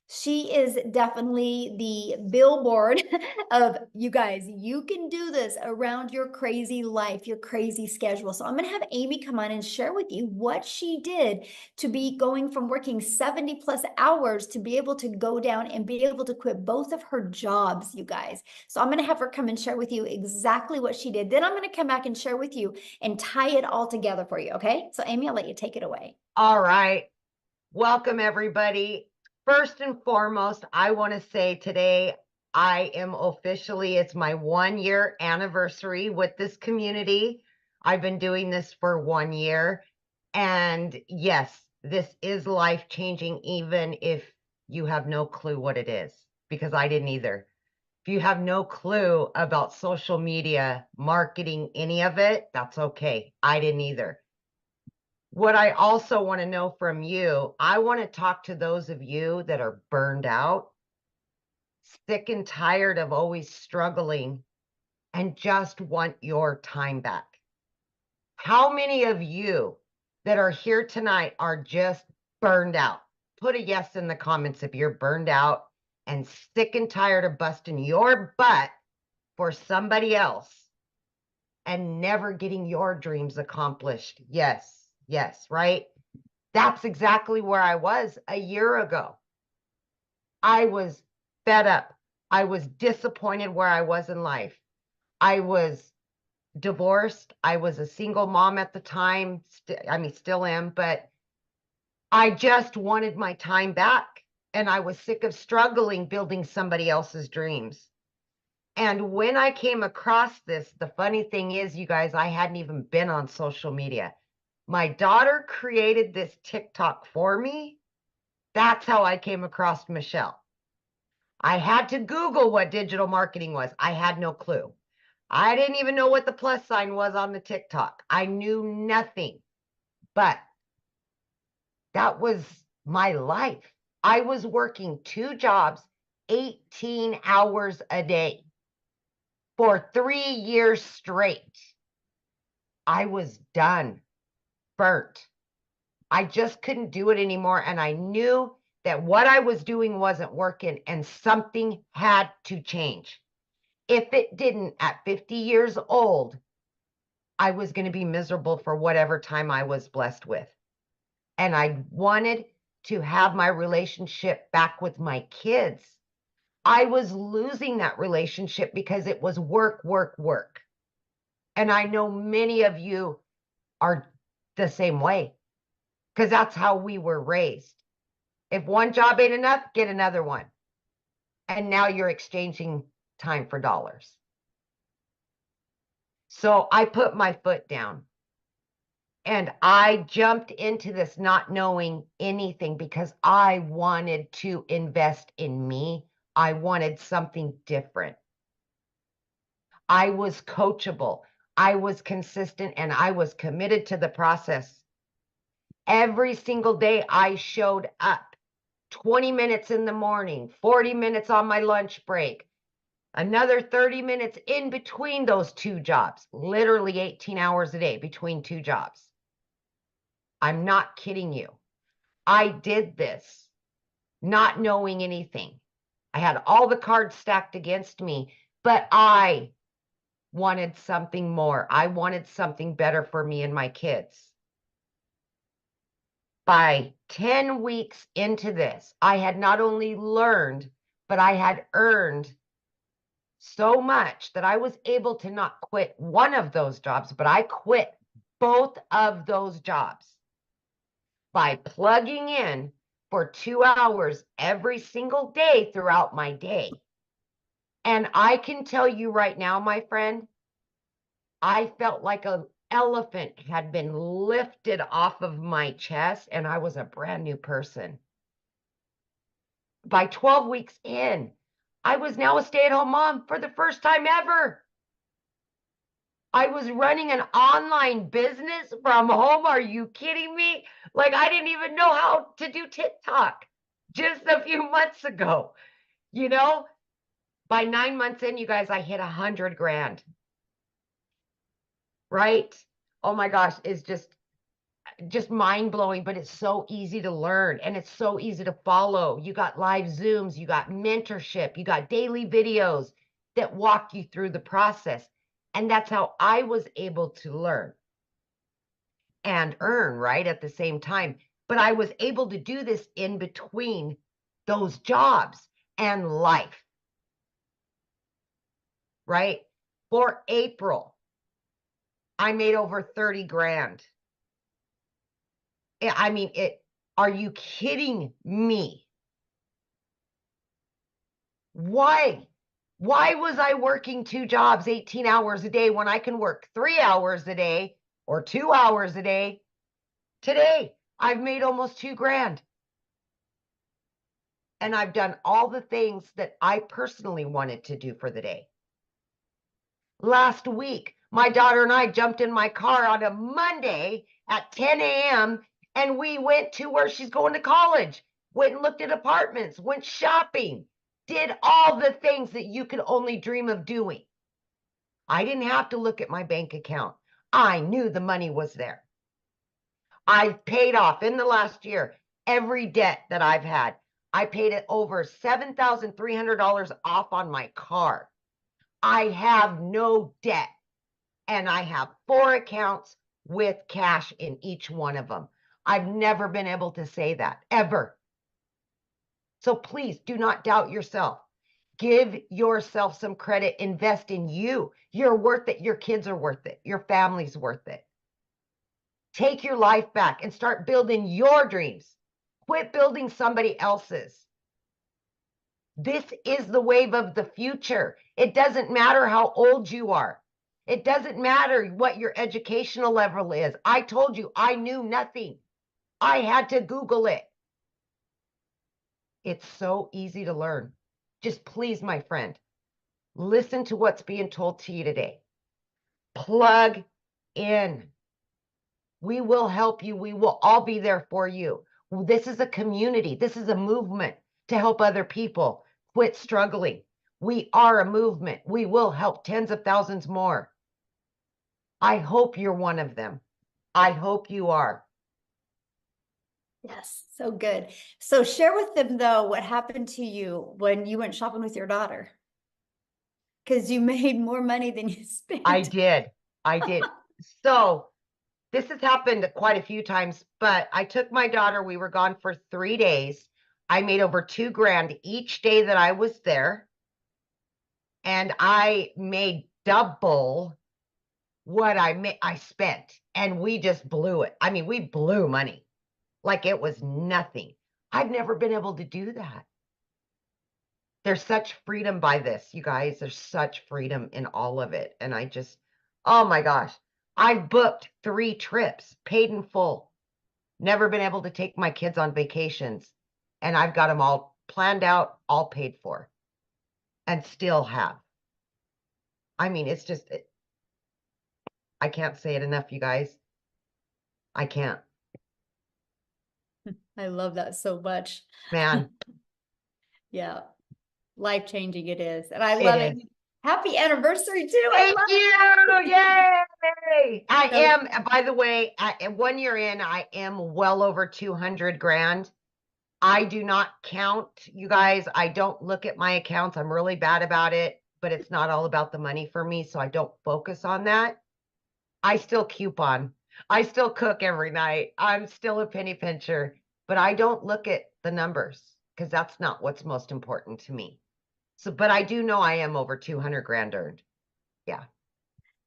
She is definitely the billboard of, you guys, you can do this around your crazy life, your crazy schedule. So I'm going to have Amy come on and share with you what she did to be going from working 70 plus hours to be able to go down and be able to quit both of her jobs, you guys. So I'm going to have her come and share with you exactly what she did. Then I'm going to come back and share with you and tie it all together for you. Okay. So Amy, I'll let you take it away. All right. Welcome, everybody. First and foremost, I want to say today I am officially, it's my 1-year anniversary with this community. I've been doing this for 1 year. And yes, this is life-changing, even if you have no clue what it is, because I didn't either. If you have no clue about social media, marketing, any of it, that's okay. I didn't either. What I also want to know from you, I want to talk to those of you that are burned out, sick and tired of always struggling, and just want your time back. How many of you that are here tonight are just burned out. Put a yes in the comments if you're burned out and sick and tired of busting your butt for somebody else and never getting your dreams accomplished. Yes, yes, right? That's exactly where I was a year ago. I was fed up. I was disappointed where I was in life. I was divorced. I was a single mom at the time. Still am, but I just wanted my time back. And I was sick of struggling building somebody else's dreams. And when I came across this, the funny thing is, you guys, I hadn't even been on social media. My daughter created this TikTok for me. That's how I came across Michelle. I had to Google what digital marketing was. I had no clue. I didn't even know what the plus sign was on the TikTok. I knew nothing, but that was my life. I was working 2 jobs, 18 hours a day for 3 years straight. I was done, burnt. I just couldn't do it anymore. And I knew that what I was doing wasn't working and something had to change. If it didn't, at 50 years old, I was going to be miserable for whatever time I was blessed with. And I wanted to have my relationship back with my kids. I was losing that relationship because it was work, work, work. And I know many of you are the same way because that's how we were raised. If one job ain't enough, get another one. And now you're exchanging time for dollars. So I put my foot down and I jumped into this not knowing anything because I wanted to invest in me. I wanted something different. I was coachable. I was consistent and I was committed to the process. Every single day I showed up 20 minutes in the morning, 40 minutes on my lunch break, another 30 minutes in between those 2 jobs, literally 18 hours a day between 2 jobs. I'm not kidding you. I did this not knowing anything. I had all the cards stacked against me, but I wanted something more. I wanted something better for me and my kids. By 10 weeks into this, I had not only learned, but I had earned so much that I was able to not quit one of those jobs, but I quit both of those jobs by plugging in for 2 hours every single day throughout my day. And I can tell you right now, my friend, I felt like an elephant had been lifted off of my chest and I was a brand new person. By 12 weeks in, I was now a stay-at-home mom for the first time ever. I was running an online business from home. Are you kidding me? Like, I didn't even know how to do TikTok just a few months ago. You know, by 9 months in, you guys, I hit 100 grand. Right? Oh my gosh, it's just mind-blowing, but it's so easy to learn and it's so easy to follow. You got live Zooms, you got mentorship, you got daily videos that walk you through the process. And that's how I was able to learn and earn, right, at the same time. But I was able to do this in between those jobs and life, right? For April, I made over 30 grand. I mean, are you kidding me? Why? Why was I working 2 jobs, 18 hours a day when I can work 3 hours a day or 2 hours a day? Today, I've made almost 2 grand. And I've done all the things that I personally wanted to do for the day. Last week, my daughter and I jumped in my car on a Monday at 10 a.m. and we went to where she's going to college, went and looked at apartments, went shopping, did all the things that you could only dream of doing. I didn't have to look at my bank account. I knew the money was there. I paid off in the last year every debt that I've had. I paid it over $7,300 off on my car. I have no debt, and I have 4 accounts with cash in each one of them. I've never been able to say that, ever. So please do not doubt yourself. Give yourself some credit. Invest in you. You're worth it. Your kids are worth it. Your family's worth it. Take your life back and start building your dreams. Quit building somebody else's. This is the wave of the future. It doesn't matter how old you are. It doesn't matter what your educational level is. I told you I knew nothing. I had to Google it. It's so easy to learn. Just please, my friend, listen to what's being told to you today. Plug in. We will help you. We will all be there for you. This is a community. This is a movement to help other people quit struggling. We are a movement. We will help tens of thousands more. I hope you're one of them. I hope you are. Yes, so good. So share with them though what happened to you when you went shopping with your daughter. Because you made more money than you spent. I did. So this has happened quite a few times, but I took my daughter. We were gone for 3 days. I made over $2 grand each day that I was there. And I made double what I spent. And we just blew it. I mean, we blew money like it was nothing. I've never been able to do that. There's such freedom by this, you guys. There's such freedom in all of it. And I just, oh my gosh, I've booked 3 trips, paid in full. Never been able to take my kids on vacations. And I've got them all planned out, all paid for, and still have. I mean, it's just, I can't say it enough, you guys. I can't. I love that so much. Man. Yeah. Life-changing it is. And I It love is. it. Happy anniversary too. I Thank love you. Yay. I So- am, by the way, 1 year in, I am well over 200 grand. I do not count, you guys. I don't look at my accounts. I'm really bad about it, but it's not all about the money for me. So I don't focus on that. I still coupon. I still cook every night. I'm still a penny pincher, but I don't look at the numbers because that's not what's most important to me. So, but I do know I am over 200 grand earned. Yeah.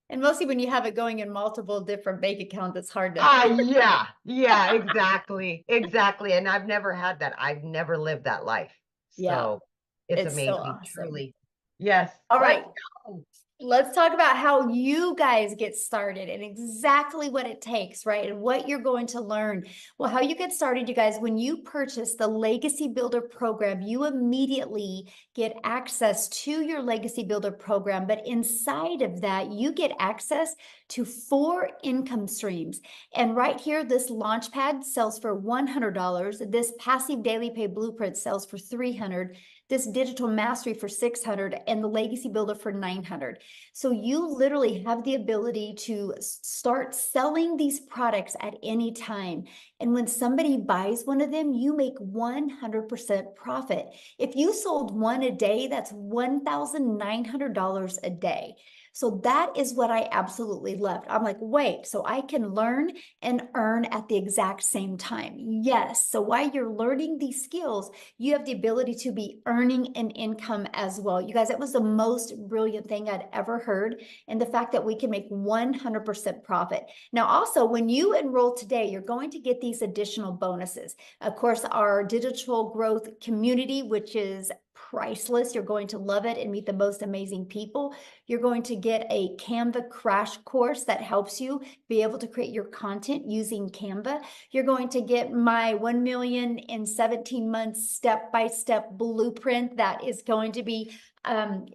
And mostly when you have it going in multiple different bank accounts, it's hard to. Yeah, exactly. Exactly. And I've never had that. I've never lived that life. Yeah. So it's so amazing, awesome. truly. Yes. All right. Let's go. Let's talk about how you guys get started and exactly what it takes, right? And what you're going to learn. Well, how you get started, you guys, when you purchase the Legacy Builder program, you immediately get access to your Legacy Builder program. But inside of that, you get access to 4 income streams. And right here, this Launchpad sells for $100. This Passive Daily Pay Blueprint sells for $300. This Digital Mastery for $600 and the Legacy Builder for $900. So you literally have the ability to start selling these products at any time. And when somebody buys one of them, you make 100% profit. If you sold one a day, that's $1,900 a day. So that is what I absolutely loved. I'm like, wait, so I can learn and earn at the exact same time. Yes. So while you're learning these skills, you have the ability to be earning an income as well. You guys, that was the most brilliant thing I'd ever heard. And the fact that we can make 100% profit. Now, also, when you enroll today, you're going to get these additional bonuses. Of course, our digital growth community, which is priceless. You're going to love it and meet the most amazing people. You're going to get a Canva crash course that helps you be able to create your content using Canva. You're going to get my 1 million in 17 months step-by-step blueprint that is going to be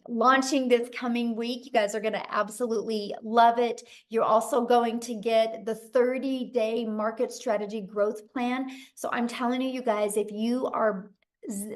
launching this coming week. You guys are going to absolutely love it. You're also going to get the 30-day market strategy growth plan. So I'm telling you guys, if you are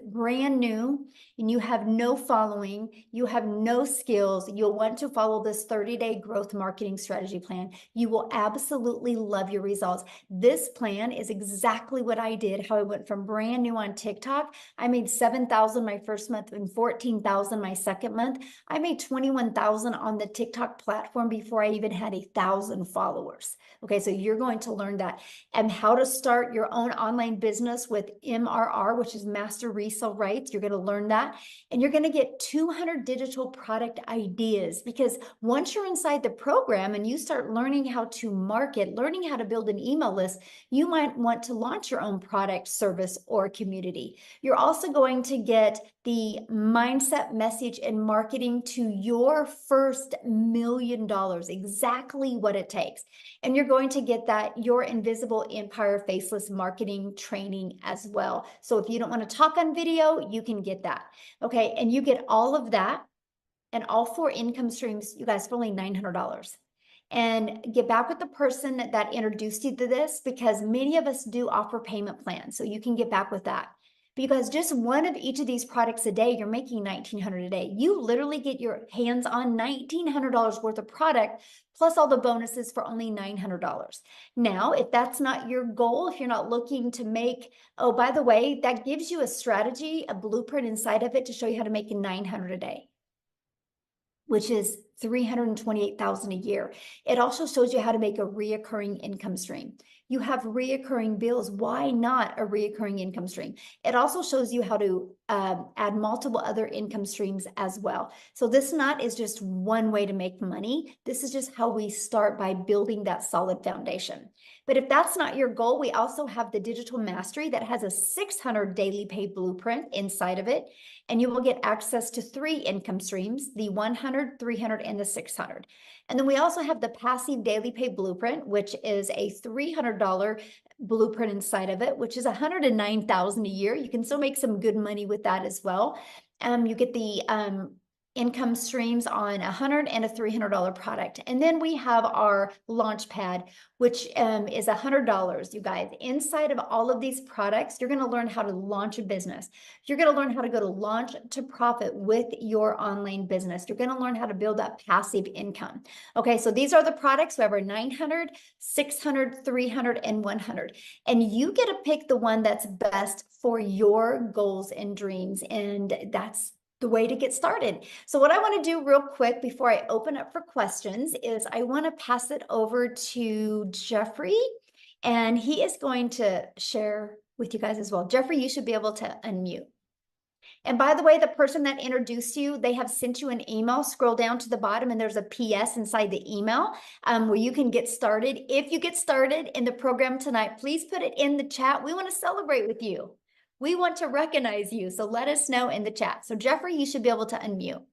brand new and you have no following, you have no skills, you'll want to follow this 30-day growth marketing strategy plan. You will absolutely love your results. This plan is exactly what I did, how I went from brand new on TikTok. I made 7,000 my first month and 14,000 my second month. I made 21,000 on the TikTok platform before I even had 1,000 followers. Okay, so you're going to learn that, and how to start your own online business with MRR, which is master resale rights. You're going to learn that, and you're going to get 200 digital product ideas, because once you're inside the program and you start learning how to market, learning how to build an email list, you might want to launch your own product, service, or community. You're also going to get the mindset, message, and marketing to your first $1 million, exactly what it takes. And you're going to get that Your Invisible Empire Faceless Marketing training as well. So if you don't want to talk on video, you can get that. Okay, and you get all of that and all 4 income streams, you guys, for only $900. And get back with the person that introduced you to this, because many of us do offer payment plans, so you can get back with that. Because just one of each of these products a day, you're making $1,900 a day. You literally get your hands on $1,900 worth of product, plus all the bonuses for only $900. Now, if that's not your goal, if you're not looking to make, oh, by the way, that gives you a strategy, a blueprint inside of it to show you how to make $900 a day, which is $328,000 a year. It also shows you how to make a reoccurring income stream. You have reoccurring bills. Why not a reoccurring income stream? It also shows you how to add multiple other income streams as well. So this not is just one way to make money. This is just how we start, by building that solid foundation. But if that's not your goal, we also have the Digital Mastery that has a 600 daily pay blueprint inside of it. And you will get access to 3 income streams, the 100, 300, and the 600. And then we also have the Passive Daily Pay Blueprint, which is a $300 blueprint inside of it, which is $109,000 a year. You can still make some good money with that as well. You get the income streams on $100 and a $300 product. And then we have our launch pad, which is $100, you guys. Inside of all of these products, you're going to learn how to launch a business. You're going to learn how to go to launch to profit with your online business. You're going to learn how to build that passive income. Okay, so these are the products. We have our 900, 600, 300, and 100. And you get to pick the one that's best for your goals and dreams. And that's the way to get started. So what I want to do real quick before I open up for questions is I want to pass it over to Jeffrey, and he is going to share with you guys as well. Jeffrey, you should be able to unmute. And by the way, the person that introduced you, they have sent you an email. Scroll down to the bottom and there's a PS inside the email where you can get started. If you get started in the program tonight, please put it in the chat. We want to celebrate with you. We want to recognize you, so let us know in the chat. So Jeffrey, you should be able to unmute.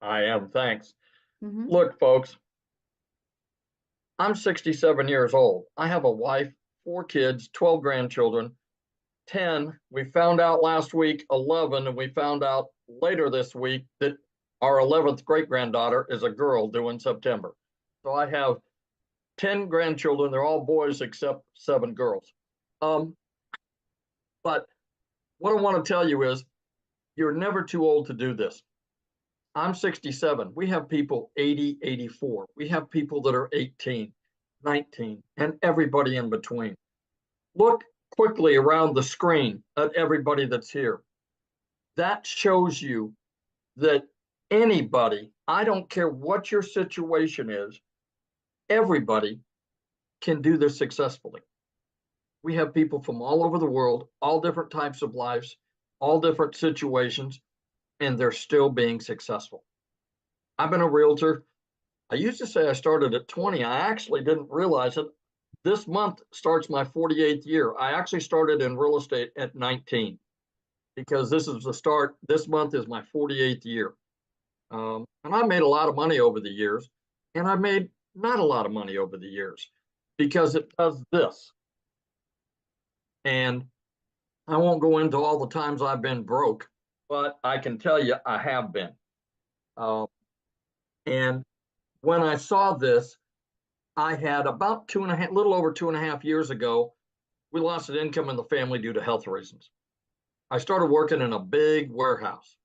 I am, thanks. Look, folks, I'm 67 years old. I have a wife, 4 kids, 12 grandchildren, 10. We found out last week, 11, and we found out later this week that our 11th great-granddaughter is a girl due in September. So I have 10 grandchildren. They're all boys except 7 girls. But what I want to tell you is you're never too old to do this. I'm 67. We have people 80, 84. We have people that are 18, 19, and everybody in between. Look quickly around the screen at everybody that's here. That shows you that anybody, I don't care what your situation is, everybody can do this successfully. We have people from all over the world, all different types of lives, all different situations, and they're still being successful. I've been a realtor. I used to say I started at 20. I actually didn't realize it. This month starts my 48th year. I actually started in real estate at 19 because this is the start. This month is my 48th year. And I made a lot of money over the years, and I made not a lot of money over the years because it does this. And I won't go into all the times I've been broke, but I can tell you I have been. And when I saw this, I had about little over 2.5 years ago, we lost an income in the family due to health reasons. I started working in a big warehouse.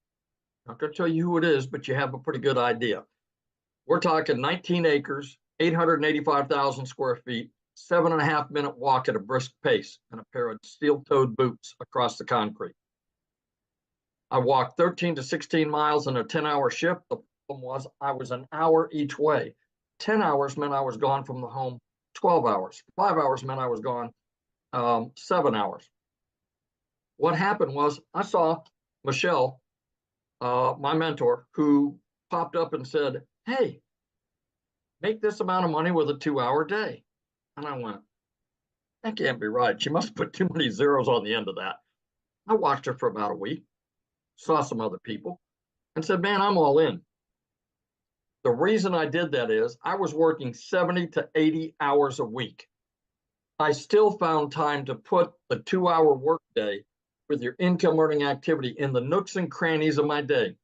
Not going to tell you who it is, but you have a pretty good idea. We're talking 19 acres, 885,000 square feet, 7.5 minute walk at a brisk pace, and a pair of steel-toed boots across the concrete. I walked 13 to 16 miles in a 10-hour shift. The problem was I was an hour each way. 10 hours meant I was gone from the home 12 hours. 5 hours meant I was gone 7 hours. What happened was I saw Michelle, my mentor, who popped up and said, hey, make this amount of money with a 2-hour day. And I went, that can't be right. She must put too many zeros on the end of that. I watched her for about a week, saw some other people, and said, man, I'm all in. The reason I did that is I was working 70 to 80 hours a week. I still found time to put the 2-hour workday with your income earning activity in the nooks and crannies of my day.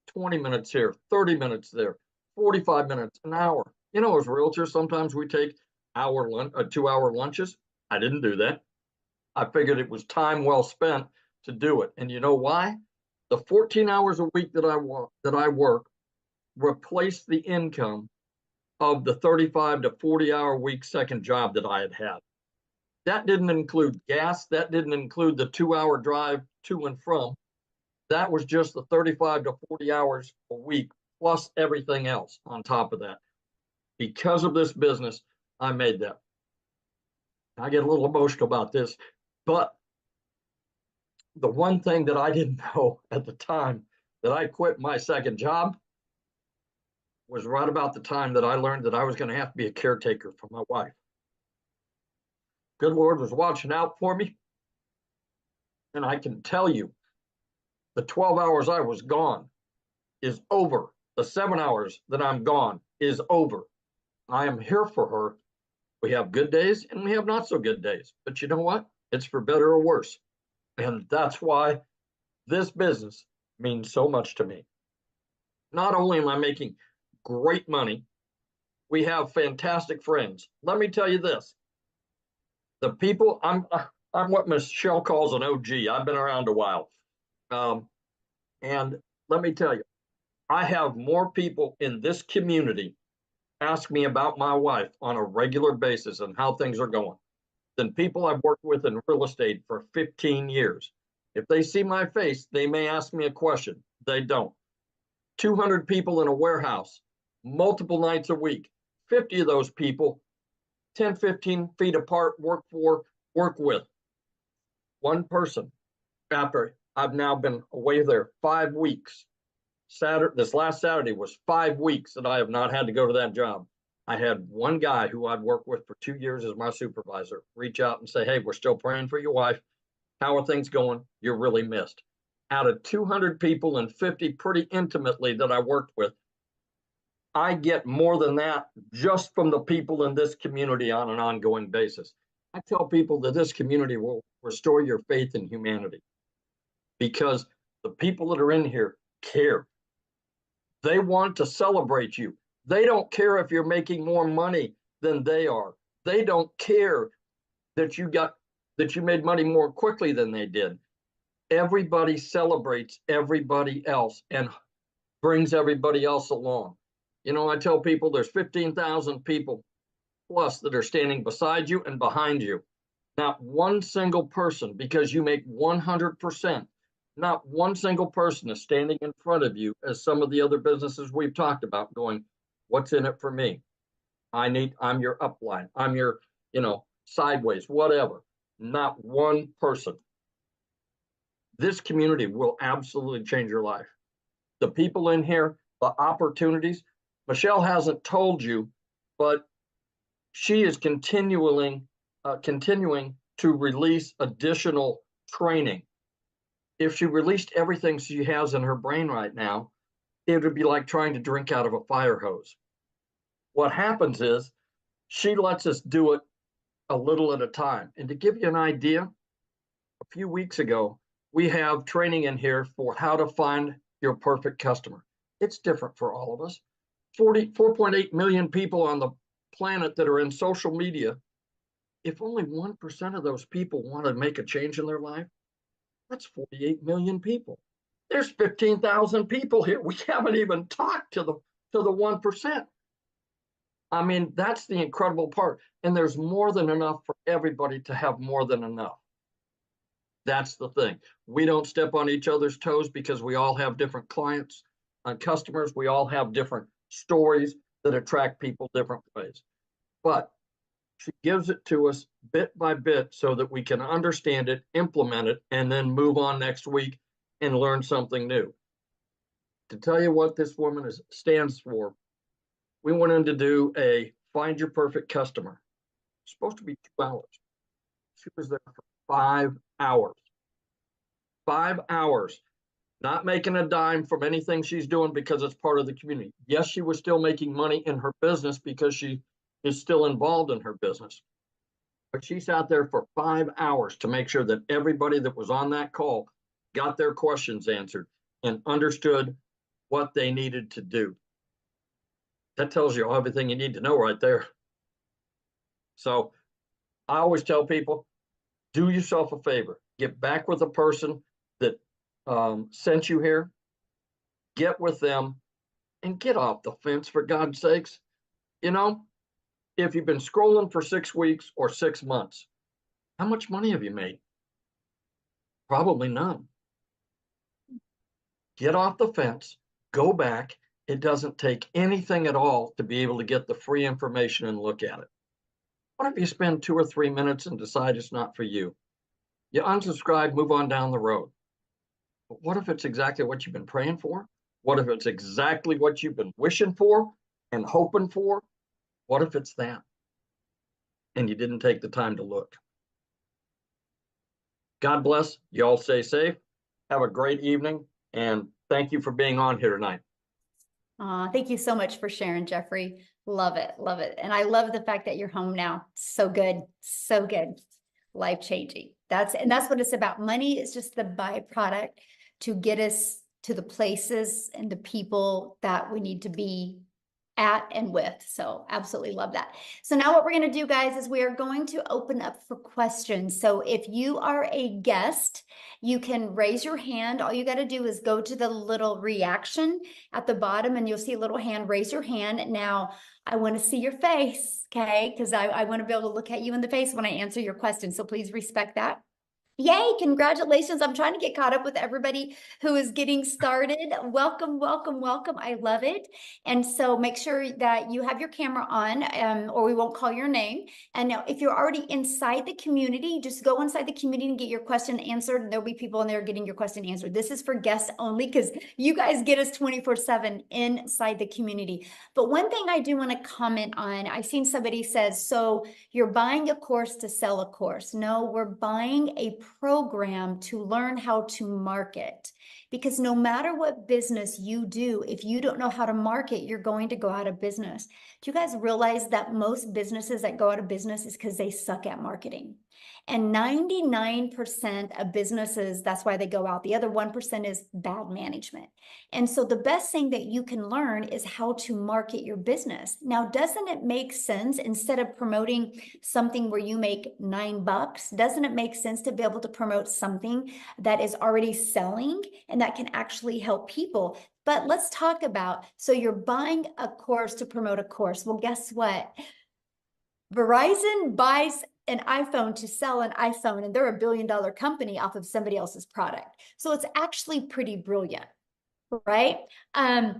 20 minutes here, 30 minutes there, 45 minutes, an hour. You know, as realtors, sometimes we take 2-hour lunches. I didn't do that. I figured it was time well spent to do it. And you know why? The 14 hours a week that I work replaced the income of the 35 to 40-hour week second job that I had had. That didn't include gas. That didn't include the 2-hour drive to and from. That was just the 35 to 40 hours a week, plus everything else on top of that. Because of this business, I made that. I get a little emotional about this, but the one thing that I didn't know at the time that I quit my second job was right about the time that I learned that I was going to have to be a caretaker for my wife. Good Lord was watching out for me. And I can tell you, the 12 hours I was gone is over. The 7 hours that I'm gone is over. I am here for her. We have good days and we have not so good days. But you know what? It's for better or worse. And that's why this business means so much to me. Not only am I making great money, we have fantastic friends. Let me tell you this. The people, I'm what Michelle calls an OG. I've been around a while. And let me tell you, I have more people in this community ask me about my wife on a regular basis and how things are going than people I've worked with in real estate for 15 years. If they see my face, they may ask me a question. They don't. 200 people in a warehouse, multiple nights a week, 50 of those people, 10, 15 feet apart, work with. One person, after I've now been away there 5 weeks. This last Saturday was 5 weeks that I have not had to go to that job. I had one guy who I'd worked with for 2 years as my supervisor reach out and say, hey, we're still praying for your wife. How are things going? You're really missed. Out of 200 people and 50 pretty intimately that I worked with, I get more than that just from the people in this community on an ongoing basis. I tell people that this community will restore your faith in humanity because the people that are in here care. They want to celebrate you. They don't care if you're making more money than they are. They don't care that you made money more quickly than they did. Everybody celebrates everybody else and brings everybody else along. You know, I tell people there's 15,000 people plus that are standing beside you and behind you. Not one single person, because you make 100%, not one single person is standing in front of you as some of the other businesses we've talked about going, what's in it for me? I'm your upline. I'm your, sideways, whatever. Not one person. This community will absolutely change your life. The people in here, the opportunities, Michelle hasn't told you, but she is continuing to release additional training. If she released everything she has in her brain right now, it would be like trying to drink out of a fire hose. What happens is she lets us do it a little at a time. And to give you an idea, a few weeks ago, we have training in here for how to find your perfect customer. It's different for all of us. 4.8 million people on the planet that are in social media. If only 1% of those people want to make a change in their life, That's 48 million people. There's 15,000 people here. We haven't even talked to the 1%. I mean, that's the incredible part. And there's more than enough for everybody to have more than enough. That's the thing. We don't step on each other's toes because we all have different clients and customers. We all have different stories that attract people different ways. But she gives it to us bit by bit so that we can understand it, implement it, and then move on next week and learn something new. To tell you what this woman stands for, we went in to do a Find Your Perfect Customer. It's supposed to be 2 hours. She was there for 5 hours. 5 hours, not making a dime from anything she's doing because it's part of the community. Yes, she was still making money in her business because she is still involved in her business. But she sat there for 5 hours to make sure that everybody that was on that call got their questions answered and understood what they needed to do. That tells you everything you need to know right there. So I always tell people, do yourself a favor. Get back with the person that sent you here. Get with them and get off the fence, for God's sakes. You know, if you've been scrolling for 6 weeks or 6 months, how much money have you made? Probably none. Get off the fence, go back. It doesn't take anything at all to be able to get the free information and look at it. What if you spend 2 or 3 minutes and decide it's not for you? You unsubscribe, move on down the road. But what if it's exactly what you've been praying for? What if it's exactly what you've been wishing for and hoping for? What if it's that? And you didn't take the time to look. God bless. You all stay safe. Have a great evening. And thank you for being on here tonight. Thank you so much for sharing, Jeffrey. Love it. Love it. And I love the fact that you're home now. So good. So good. Life-changing. That's what it's about. Money is just the byproduct to get us to the places and the people that we need to be at and with. So absolutely love that. So now what we're going to do, guys, is we are going to open up for questions. So if you are a guest, you can raise your hand. All you got to do is go to the little reaction at the bottom and you'll see a little hand. Raise your hand. Now I want to see your face, okay? Because I want to be able to look at you in the face when I answer your question. So please respect that. Yay, congratulations. I'm trying to get caught up with everybody who is getting started. Welcome, welcome, welcome. I love it. And so make sure that you have your camera on or we won't call your name. And now if you're already inside the community, just go inside the community and get your question answered. And there'll be people in there getting your question answered. This is for guests only because you guys get us 24/7 inside the community. But one thing I do want to comment on, I've seen somebody says, so you're buying a course to sell a course. No, we're buying a program to learn how to market, because no matter what business you do, if you don't know how to market, you're going to go out of business. Do you guys realize that most businesses that go out of business is because they suck at marketing? And 99% of businesses, that's why they go out. The other 1% is bad management. And so the best thing that you can learn is how to market your business. Now, doesn't it make sense, instead of promoting something where you make $9, doesn't it make sense to be able to promote something that is already selling and that can actually help people? But let's talk about, so you're buying a course to promote a course. Well, guess what? Verizon buys an iPhone to sell an iPhone, and they're $1 billion company off of somebody else's product. So it's actually pretty brilliant, right? I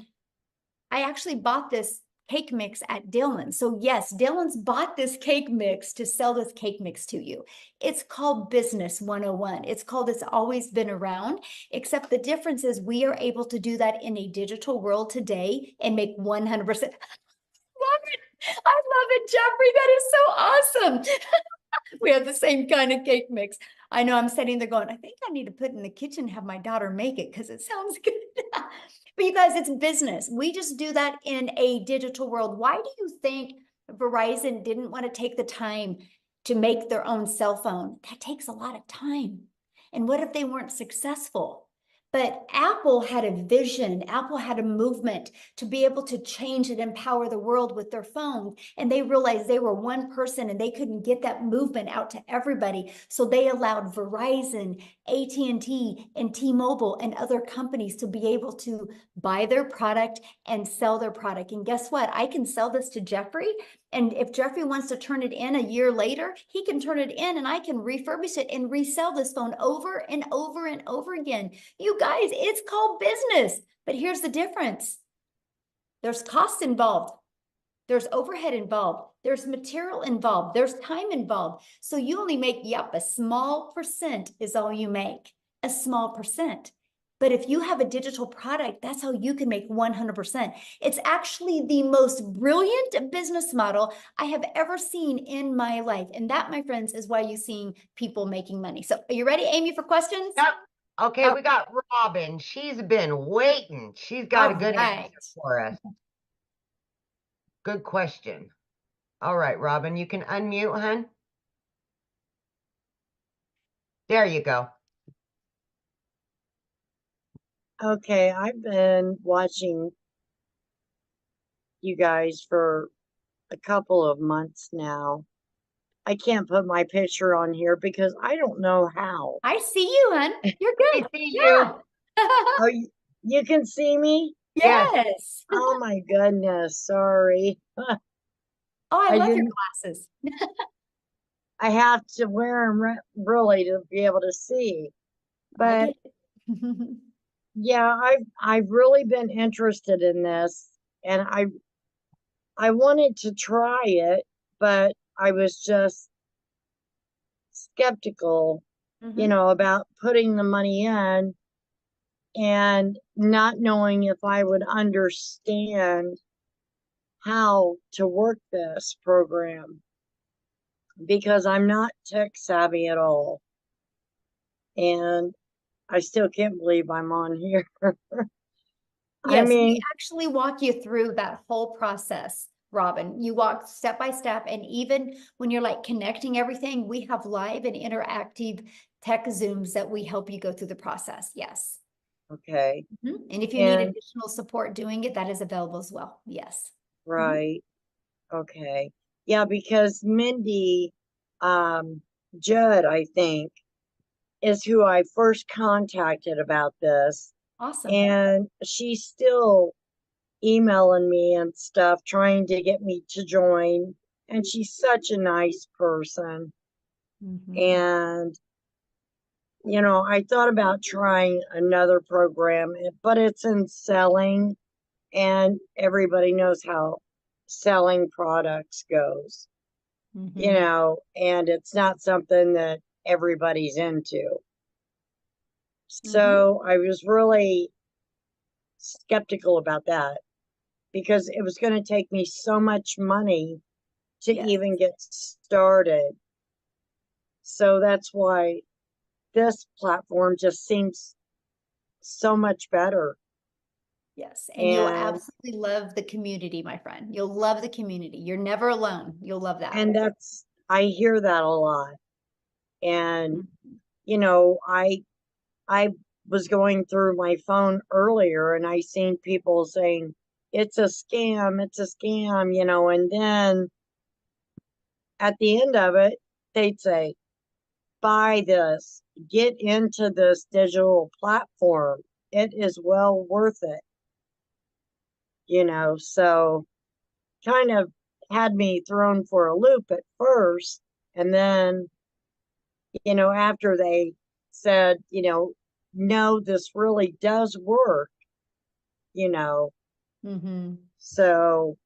actually bought this cake mix at Dillon's. So yes, Dillon's bought this cake mix to sell this cake mix to you. It's called Business 101. It's called It's Always Been Around, except the difference is we are able to do that in a digital world today and make 100%. Love it. I love it, Jeffrey. That is so awesome. We have the same kind of cake mix. I know I'm sitting there going, I think I need to put it in the kitchen and have my daughter make it because it sounds good. But you guys, it's business. We just do that in a digital world. Why do you think Verizon didn't want to take the time to make their own cell phone? That takes a lot of time. And what if they weren't successful? But Apple had a vision. Apple had a movement to be able to change and empower the world with their phone. And they realized they were one person and they couldn't get that movement out to everybody. So they allowed Verizon AT&T and T-Mobile and other companies to be able to buy their product and sell their product. And guess what? I can sell this to Jeffrey. And if Jeffrey wants to turn it in a year later, he can turn it in and I can refurbish it and resell this phone over and over and over again. You guys, it's called business. But here's the difference. There's costs involved. There's overhead involved. There's material involved. There's time involved. So you only make, yep, a small percent is all you make, a small percent. But if you have a digital product, that's how you can make 100%. It's actually the most brilliant business model I have ever seen in my life. And that, my friends, is why you're seeing people making money. So are you ready, Amy, for questions? Yep. Okay, Oh. we got Robin. She's been waiting. She's got a good answer for us. Good question. All right, Robin, you can unmute, hun. There you go. Okay, I've been watching you guys for a couple of months now. I can't put my picture on here because I don't know how. I see you, hun. You're I good. see Yeah. you. Oh, you can see me? Yes. Oh my goodness, sorry. Oh, I I love your didn't- glasses. I have to wear them really to be able to see. I But get it. yeah, I've really been interested in this, and I wanted to try it, but I was just skeptical, Mhm. about putting the money in and not knowing if I would understand how to work this program because I'm not tech savvy at all. And I still can't believe I'm on here. I Yes, we mean, actually walk you through that whole process, Robin. You walk step by step, and even when you're like connecting everything, we have live and interactive tech Zooms that we help you go through the process. Yes. okay, And if you need And- additional support doing it, that is available as well. Yes. right. Okay. Yeah, because Mindy Judd, I think, is who I first contacted about this. Awesome. And she's still emailing me and stuff, trying to get me to join. And she's such a nice person. Mhm. And, I thought about trying another program, but it's in selling, and everybody knows how selling products goes, Mhm. and it's not something that everybody's into. Mm-hmm. So I was really skeptical about that because it was going to take me so much money to Yes. even get started. So that's why this platform just seems so much better. Yes. And you'll And absolutely love the community, my friend. You'll love the community. You're never alone. You'll love that. and I hear that a lot. And I was going through my phone earlier and I seen people saying it's a scam, and then at the end of it, they'd say, buy this, get into this digital platform. It is well worth it. So kind of had me thrown for a loop at first. And then, after they said, no, this really does work, Mm-hmm. so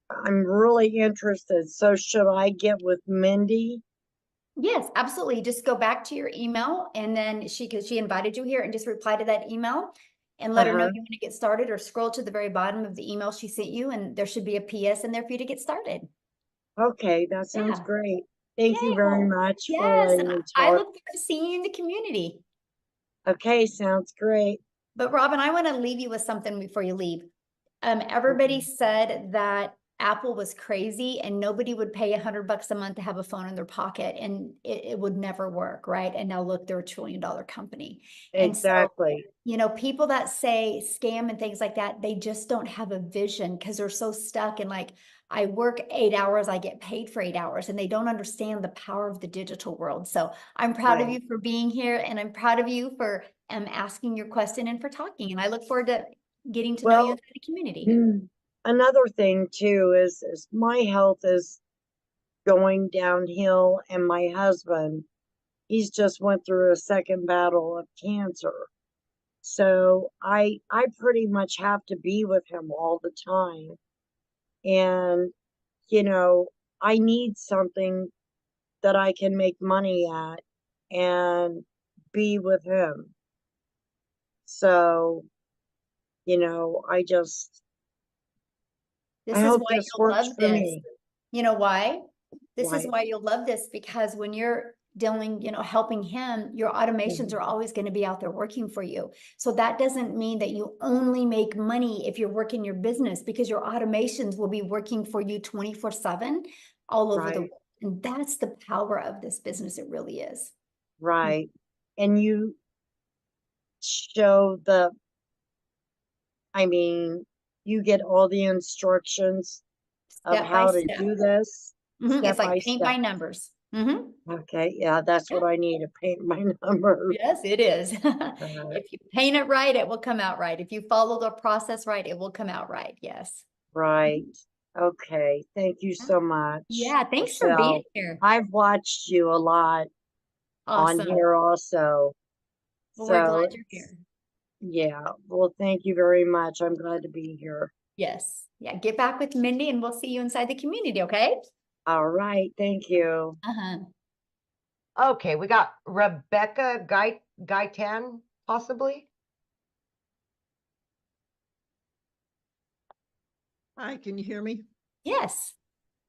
I'm really interested. So should I get with Mindy? Yes, absolutely. Just go back to your email and then because she invited you here, and just reply to that email and let her know Uh-huh. you want to get started, or scroll to the very bottom of the email she sent you, and there should be a PS in there for you to get started. Okay, that sounds Yeah. great. Thank you Yay. very Well, much for yes, letting and me I talk. look forward to seeing you in the community. Okay, sounds great. But Robin, I want to leave you with something before you leave. Everybody said that Apple was crazy and nobody would pay $100 a month to have a phone in their pocket, and it would never work, right? And now look, they're a $1 trillion company. And so, Exactly. you know, people that say scam and things like that, they just don't have a vision because they're so stuck in like, I work 8 hours, I get paid for 8 hours, and they don't understand the power of the digital world. So I'm proud of Right. you for being here, and I'm proud of you for asking your question and for talking. And I look forward to getting to know you Well, inside the community. another thing too is my health is going downhill, and my husband, he's just went through a second battle of cancer. So I pretty much have to be with him all the time. And, you know, I need something that I can make money at and be with him. So, you know, I This is hope why this you'll works love for this. me. You know why? This is Why? why you'll love this, because when you're dealing, you know, helping him, your automations are always going to be out there working for you. So that doesn't mean that you only make money if you're working your business, because your automations will be working for you 24/7 all over the Right. world. And that's the power of this business. It really is. Right. And you show I mean, you get all the instructions of Step by how to step. do this It's step by like paint by step. numbers. Okay, yeah, that's what I need, to paint my numbers. Yes, it is. If you paint it right, it will come out right. If you follow the process right, it will come out right. Yes. Right. Okay. Thank you so much. Yeah, thanks for being Michelle. here. I've watched you a lot on Awesome. here also. Well, we're So glad you're here. yeah. Well, thank you very much. I'm glad to be here. Yes. Yeah, get back with Mindy and we'll see you inside the community, okay? All right. Thank you. Okay, we got Rebecca Gaitan, possibly. Hi, can you hear me? Yes.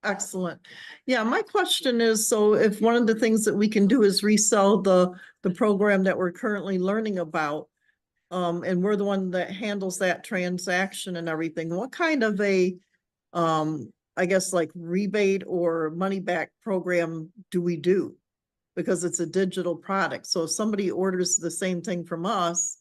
Excellent. Yeah, my question is, so if one of the things that we can do is resell the program that we're currently learning about, and we're the one that handles that transaction and everything, what kind of a, I guess like rebate or money back program do we do? Because it's a digital product. So if somebody orders the same thing from us,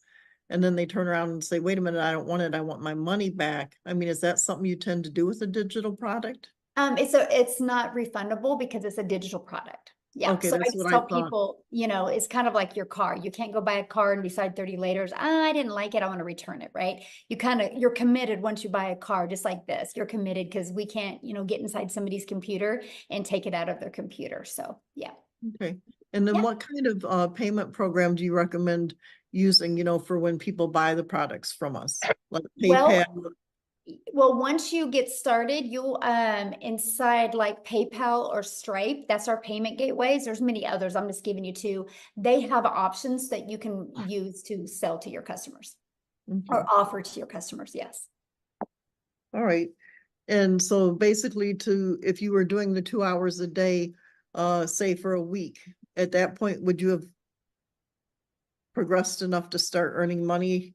and then they turn around and say, wait a minute, I don't want it, I want my money back. I mean, is that something you tend to do with a digital product? It's not refundable because it's a digital product. Yeah. Okay, So I that's just what I tell thought. people, you know, it's kind of like your car. You can't go buy a car and decide 30 later, I didn't like it, I want to return it, right? You're committed once you buy a car, just like this. You're committed because we can't, you know, get inside somebody's computer and take it out of their computer. So yeah. Okay. And then Yeah. what kind of payment program do you recommend using, you know, for when people buy the products from us? Like PayPal? Well, once you get started, you'll inside like PayPal or Stripe, that's our payment gateways. There's many others. I'm just giving you two. They have options that you can use to sell to your customers or offer to your customers. Yes. All right. And so basically if you were doing the 2 hours a day, say for a week, at that point, would you have progressed enough to start earning money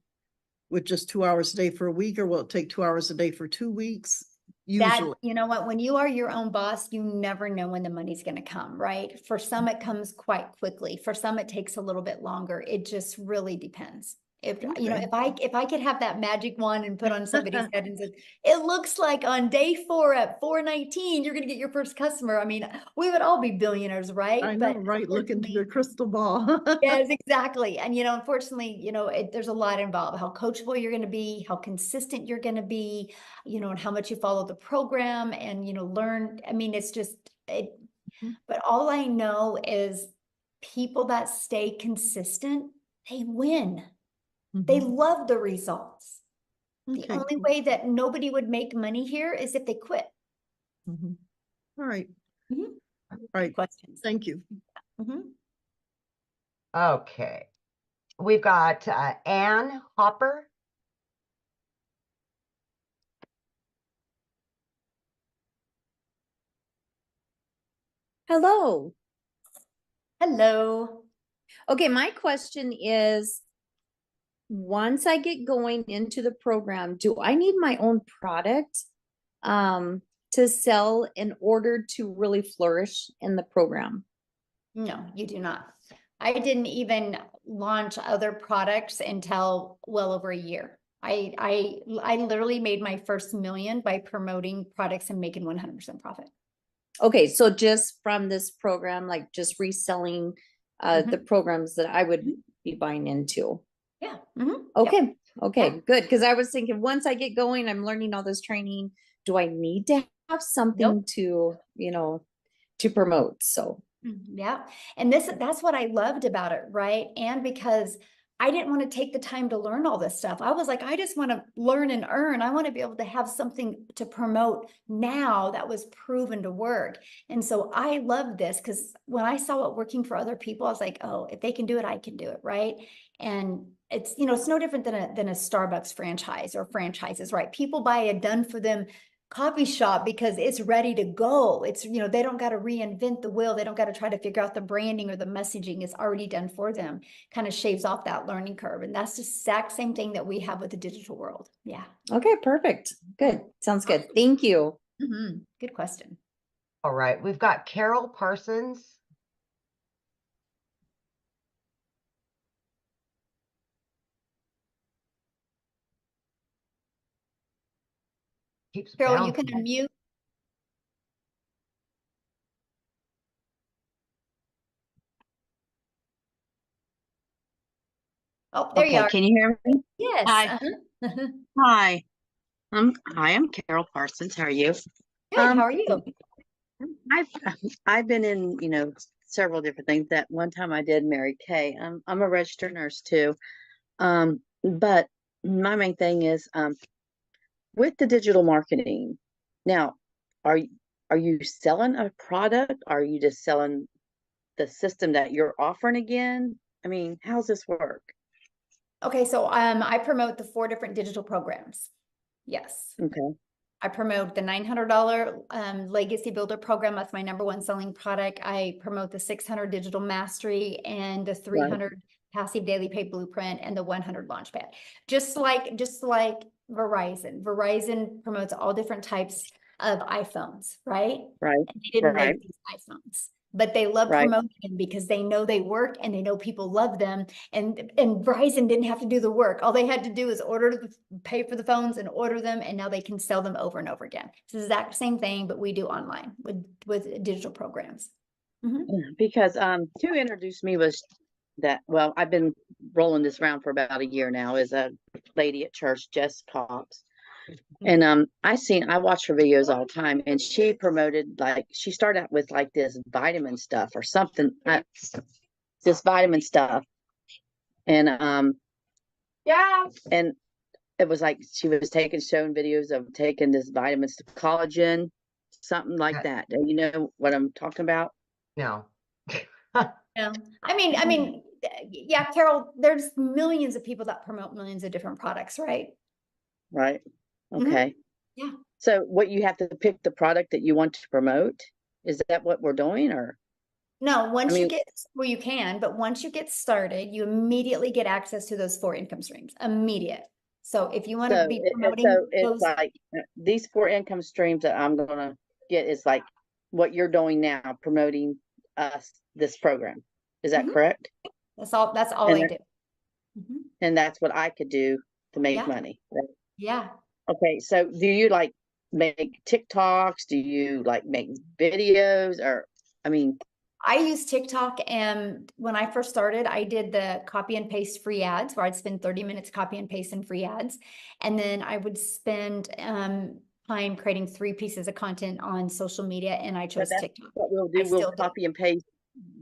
with just 2 hours a day for a week, or will it take 2 hours a day for 2 weeks? Usually. You know what, when you are your own boss, you never know when the money's going to come, right? For some, it comes quite quickly. For some, it takes a little bit longer. It just really depends. If you know, if I could have that magic wand and put on somebody's head and said, it looks like on day 4 at 4:19, you're going to get your first customer. I mean, we would all be billionaires, right? I know, right? Look into your crystal ball. Yes, exactly. And, you know, unfortunately, you know, there's a lot involved, how coachable you're going to be, how consistent you're going to be, you know, and how much you follow the program and, you know, learn. I mean, it's just, but all I know is people that stay consistent, they win. They love the results. The only way that nobody would make money here is if they quit. All right. All right. Questions. Thank you. Okay. We've got Ann Hopper. Hello. Hello. Okay, my question is, once I get going into the program, do I need my own product? to sell in order to really flourish in the program? No, you do not. I didn't even launch other products until well over a year. I literally made my first million by promoting products and making 100% profit. Okay, so just from this program, like just reselling Mhm. the programs that I would be buying into. Yeah. Mhm. Yep. Okay, okay, Yeah. good. Because I was thinking once I get going, I'm learning all this training. Do I need to have something to, to promote? So Yeah. And that's what I loved about it, right? And because I didn't want to take the time to learn all this stuff. I was like, I just want to learn and earn. I want to be able to have something to promote now that was proven to work. And so I love this because when I saw it working for other people, I was like, oh, if they can do it, I can do it, right? And it's, it's no different than a Starbucks franchise or franchises, right? People buy a done for them coffee shop because it's ready to go. It's, they don't got to reinvent the wheel. They don't got to try to figure out the branding or the messaging. It's already done for them. Kind of shaves off that learning curve. And that's the exact same thing that we have with the digital world. Yeah. okay, perfect. Good. Sounds good. Thank you. Good question. All right, we've got Carol Parsons. Keeps Carol, you can bouncing. unmute. Oh, there you Okay, are. can you hear me? Yes. Hi. Hi. I'm Carol Parsons. How are you? Good. How are you? I've I've been in, several different things. That one time I did Mary Kay. I'm a registered nurse too. But my main thing is with the digital marketing. Now, are are you selling a product? Are you just selling the system that you're offering again? I mean, how's this work? Okay, so I promote the 4 different digital programs. Yes. Okay. I promote the $900 Legacy Builder program. That's my #1 selling product. I promote the 600 Digital Mastery and the 300 Passive Daily Pay Blueprint and the 100 Launchpad. Just like Verizon. Verizon promotes all different types of iPhones, right? Right. And they didn't Right. make these iPhones, but they love Right. promoting them because they know they work and they know people love them. And Verizon didn't have to do the work. All they had to do is pay for the phones and order them, and now they can sell them over and over again. It's the exact same thing, but we do online with digital programs. Because who introduced me was that, well, I've been rolling this around for about a year now, is a lady at church, Jess Cox. And I watch her videos all the time, and she promoted, like, she started out with like this vitamin stuff or something, this vitamin stuff. And and it was like she was showing videos of taking this vitamins to collagen, something like that. Do you know what I'm talking about? No. Yeah. I mean, yeah, Carol, there's millions of people that promote millions of different products, right? Right. Okay. Yeah. So what, you have to pick the product that you want to promote? Is that what we're doing, or? No, once you mean- get, well, you can, but once you get started, you immediately get access to those 4 income streams, immediate. So if you want to be promoting So it's those, like these 4 income streams that I'm gonna get is like what you're doing now, promoting this program. Is that correct? that's all And I that- do. Mhm. And that's what I could do to make Yeah. money. Right? Yeah. Okay, so do you like make TikToks? Do you like make videos, or I mean, I use TikTok, and when I first started, I did the copy and paste free ads where I'd spend 30 minutes copy and paste in free ads. And then I would spend time creating 3 pieces of content on social media, and I but chose that's TikTok. what we'll I do. We'll still do. copy and paste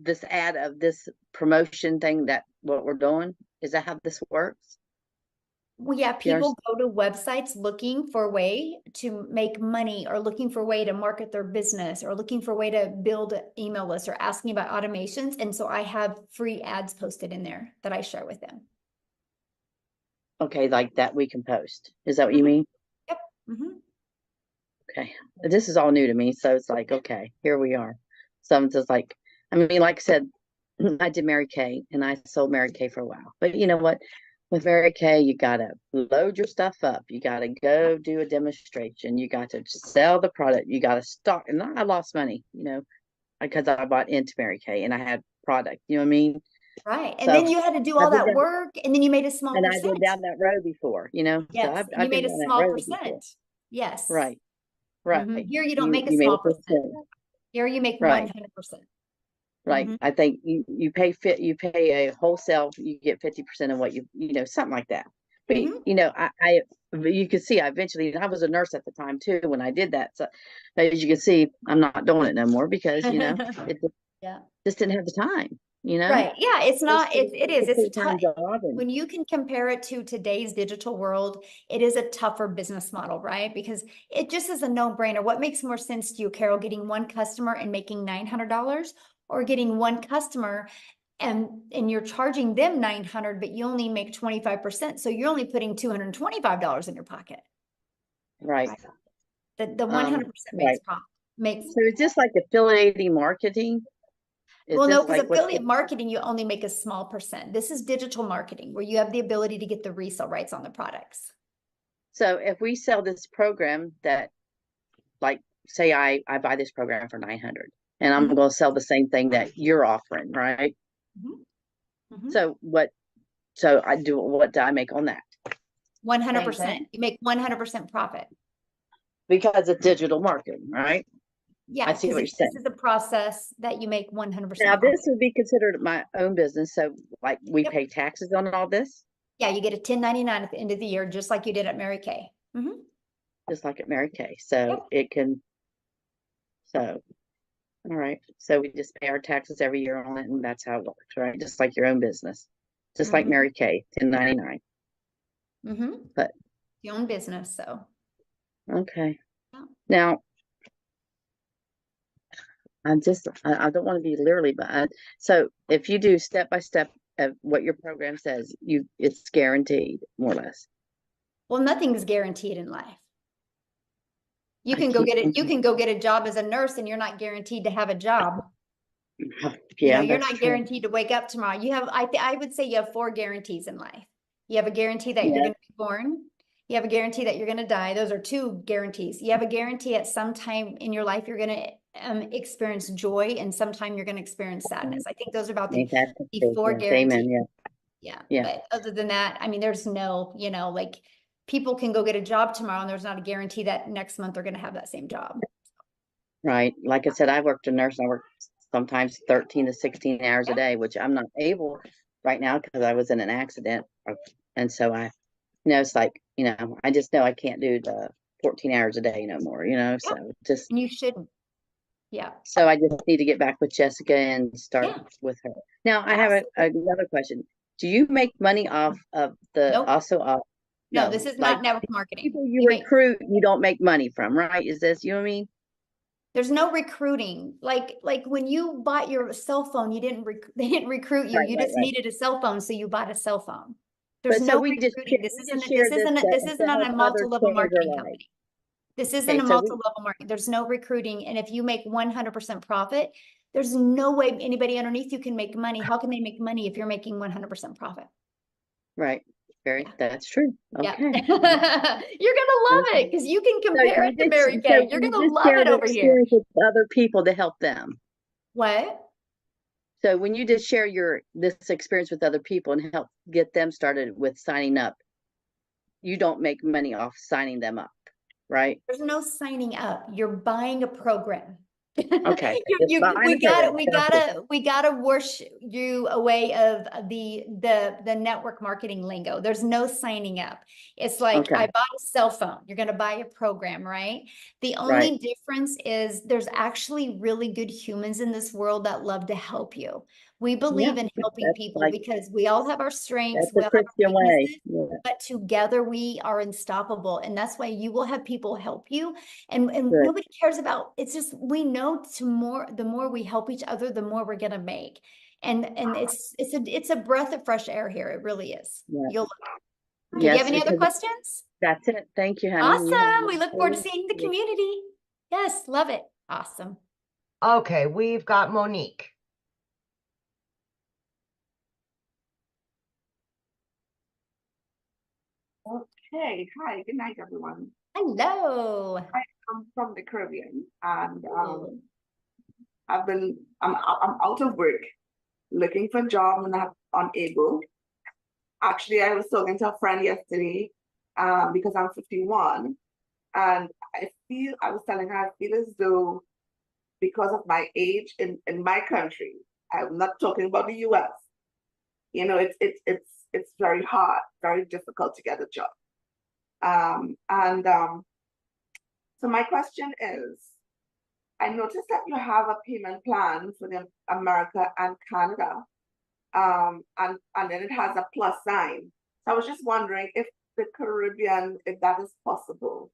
this ad of this promotion thing, that what we're doing. Is that how this works? Well, yeah, You people go to websites looking for a way to make money or looking for a way to market their business or looking for a way to build an email list or asking about automations. And so I have free ads posted in there that I share with them. Okay, like that we can post. Is that what you mean? Yep. Mm-hmm. Okay. This is all new to me, so it's like, okay, here we are. So I'm just like, I mean, like I said, I did Mary Kay and I sold Mary Kay for a while. But you know what? with Mary Kay, you gotta load your stuff up. You gotta go do a demonstration. You got to sell the product. You gotta stock. And I lost money, because I bought into Mary Kay and I had product. You know what I mean? Right. And So then you had to do I've all been that down, work, and then you made a small and I've been percent. down that road before. So Yes, and you I've been made a down that small road before. percent. Yes. Right. Mhm. Right. Here you don't make a you made small a percent. percent. Here you make Right. 100%. Right. Mhm. I think you pay a wholesale, you get 50% of what something like that. But Mhm. you can see I was a nurse at the time too when I did that. So as you can see, I'm not doing it no more because it Yeah. just didn't have the time, Right. Yeah, it's not, it is, it's a full-time tough, job and when you can compare it to today's digital world, it is a tougher business model, right? Because it just is a no-brainer. What makes more sense to you, Carol, getting one customer and making $900, or getting one customer and you're charging them 900, but you only make 25%. So you're only putting $225 in your pocket. right. The 100% makes Right. profit. Makes, So it's just like affiliating marketing. Is well, no, this because like what affiliate marketing, you only make a small percent. This is digital marketing where you have the ability to get the resale rights on the products. So if we sell this program that, like, say I buy this program for 900 and I'm Mhm. going to sell the same thing that you're offering, right? Mhm. Mhm. So what do I make on that? 100%. You make 100% profit. Because it's digital marketing, right? Yeah, I see because what you're this saying. is a process that you make 100% Now profit. this would be considered my own business. So like we Yep. pay taxes on all this, Yeah, you get a 1099 at the end of the year, just like you did at Mary Kay. Mhm. just like at Mary Kay. So Yep. it can, so, all right. So we just pay our taxes every year on it and that's how it works, right? Just like your own business, just like Mhm. Mary Kay, 1099. Mhm. But Your own business, so. okay. Yeah. Now I don't want to be literally, but so if you do step by step of what your program says, it's guaranteed more or less. Well, nothing's guaranteed in life. You I can go keep get it. You thinking, can go get a job as a nurse and you're not guaranteed to have a job. yeah, You're that's not true. guaranteed to wake up tomorrow. You have, I would say you have 4 guarantees in life. You have a guarantee that you're Yeah, going to be born. You have a guarantee that you're going to die. Those are 2 guarantees. You have a guarantee at some time in your life, you're going to experience joy, and sometime you're going to experience sadness. I think those are about ain't that the the truth? 4 Yes, guarantees. amen. Yeah, Yeah. yeah, But other than that, I mean, there's no, like people can go get a job tomorrow and there's not a guarantee that next month they're going to have that same job. right. Like I said, I worked a nurse. I worked sometimes 13 to 16 hours a Yeah. day, which I'm not able right now because I was in an accident, and so it's like I just know I can't do the 14 hours a day no more. So just. And you shouldn't. Yeah. So I just need to get back with Jessica and start Yeah. with her. Now I have another question. Do you make money off of Nope. No, this is like not network marketing. people you You make, recruit, you don't make money from, right? Is this, you know what I mean? there's no recruiting. Like when you bought your cell phone, they didn't recruit you. Right, You right, just right. needed a cell phone, so you bought a cell phone. There's But so no we just recruiting. we just share this This isn't to on a help others multi-level change their marketing lives. company. This isn't Okay, a so multi-level marketing. There's no recruiting. And if you make 100% profit, there's no way anybody underneath you can make money. How can they make money if you're making 100% profit? right. Yeah. That's true. Yeah. Okay. You're gonna love it because you can compare it to Mary Kay. You're gonna love share it the over here. experience with other people to help them. What? So when you just share this experience with other people and help get them started with signing up, you don't make money off signing them up, right? There's no signing up. You're buying a program. Okay. Just buying we a program. we gotta wash you away of the network marketing lingo. There's no signing up. It's like Okay. I bought a cell phone. You're gonna buy a program, right? The only Right. difference is there's actually really good humans in this world that love to help you. We believe in helping That's people like, because we all have our strengths, that's we the all have our Christian way. weaknesses, Yeah. but together we are unstoppable. And that's why you will have people help you. And Good. nobody cares about, it's just, we know the more we help each other, the more we're gonna make. And it's a breath of fresh air here. It really is. Yeah. You'll, do you Yes, have any other because questions? that's it. Thank you, honey. You have Awesome. We look forward to a- seeing the community. Yes, love it. Awesome. Okay, we've got Monique. Hey, hi, good night, everyone. Hello. I'm from the Caribbean, and Ooh. I'm out of work, looking for a job, and I'm unable. Actually, I was talking to a friend yesterday, because I'm 51, and I was telling her I feel as though because of my age in my country, I'm not talking about the US. You know, it's very hard, very difficult to get a job. And So my question is, I noticed that you have a payment plan for the America and Canada, and then it has a plus sign. So I was just wondering if the Caribbean, if that is possible,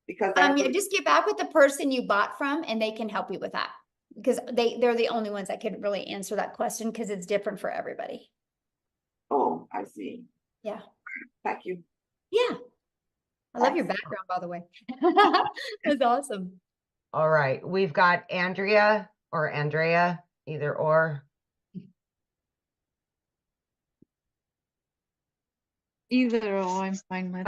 because I Yeah, just get back with the person you bought from and they can help you with that. Because they're the only ones that could really answer that question because it's different for everybody. Oh, I see. Yeah. Thank you. Yeah. I love your background, by the way. That's awesome. All right, we've got Andrea or Andrea, either or. Either or, I'm fine with.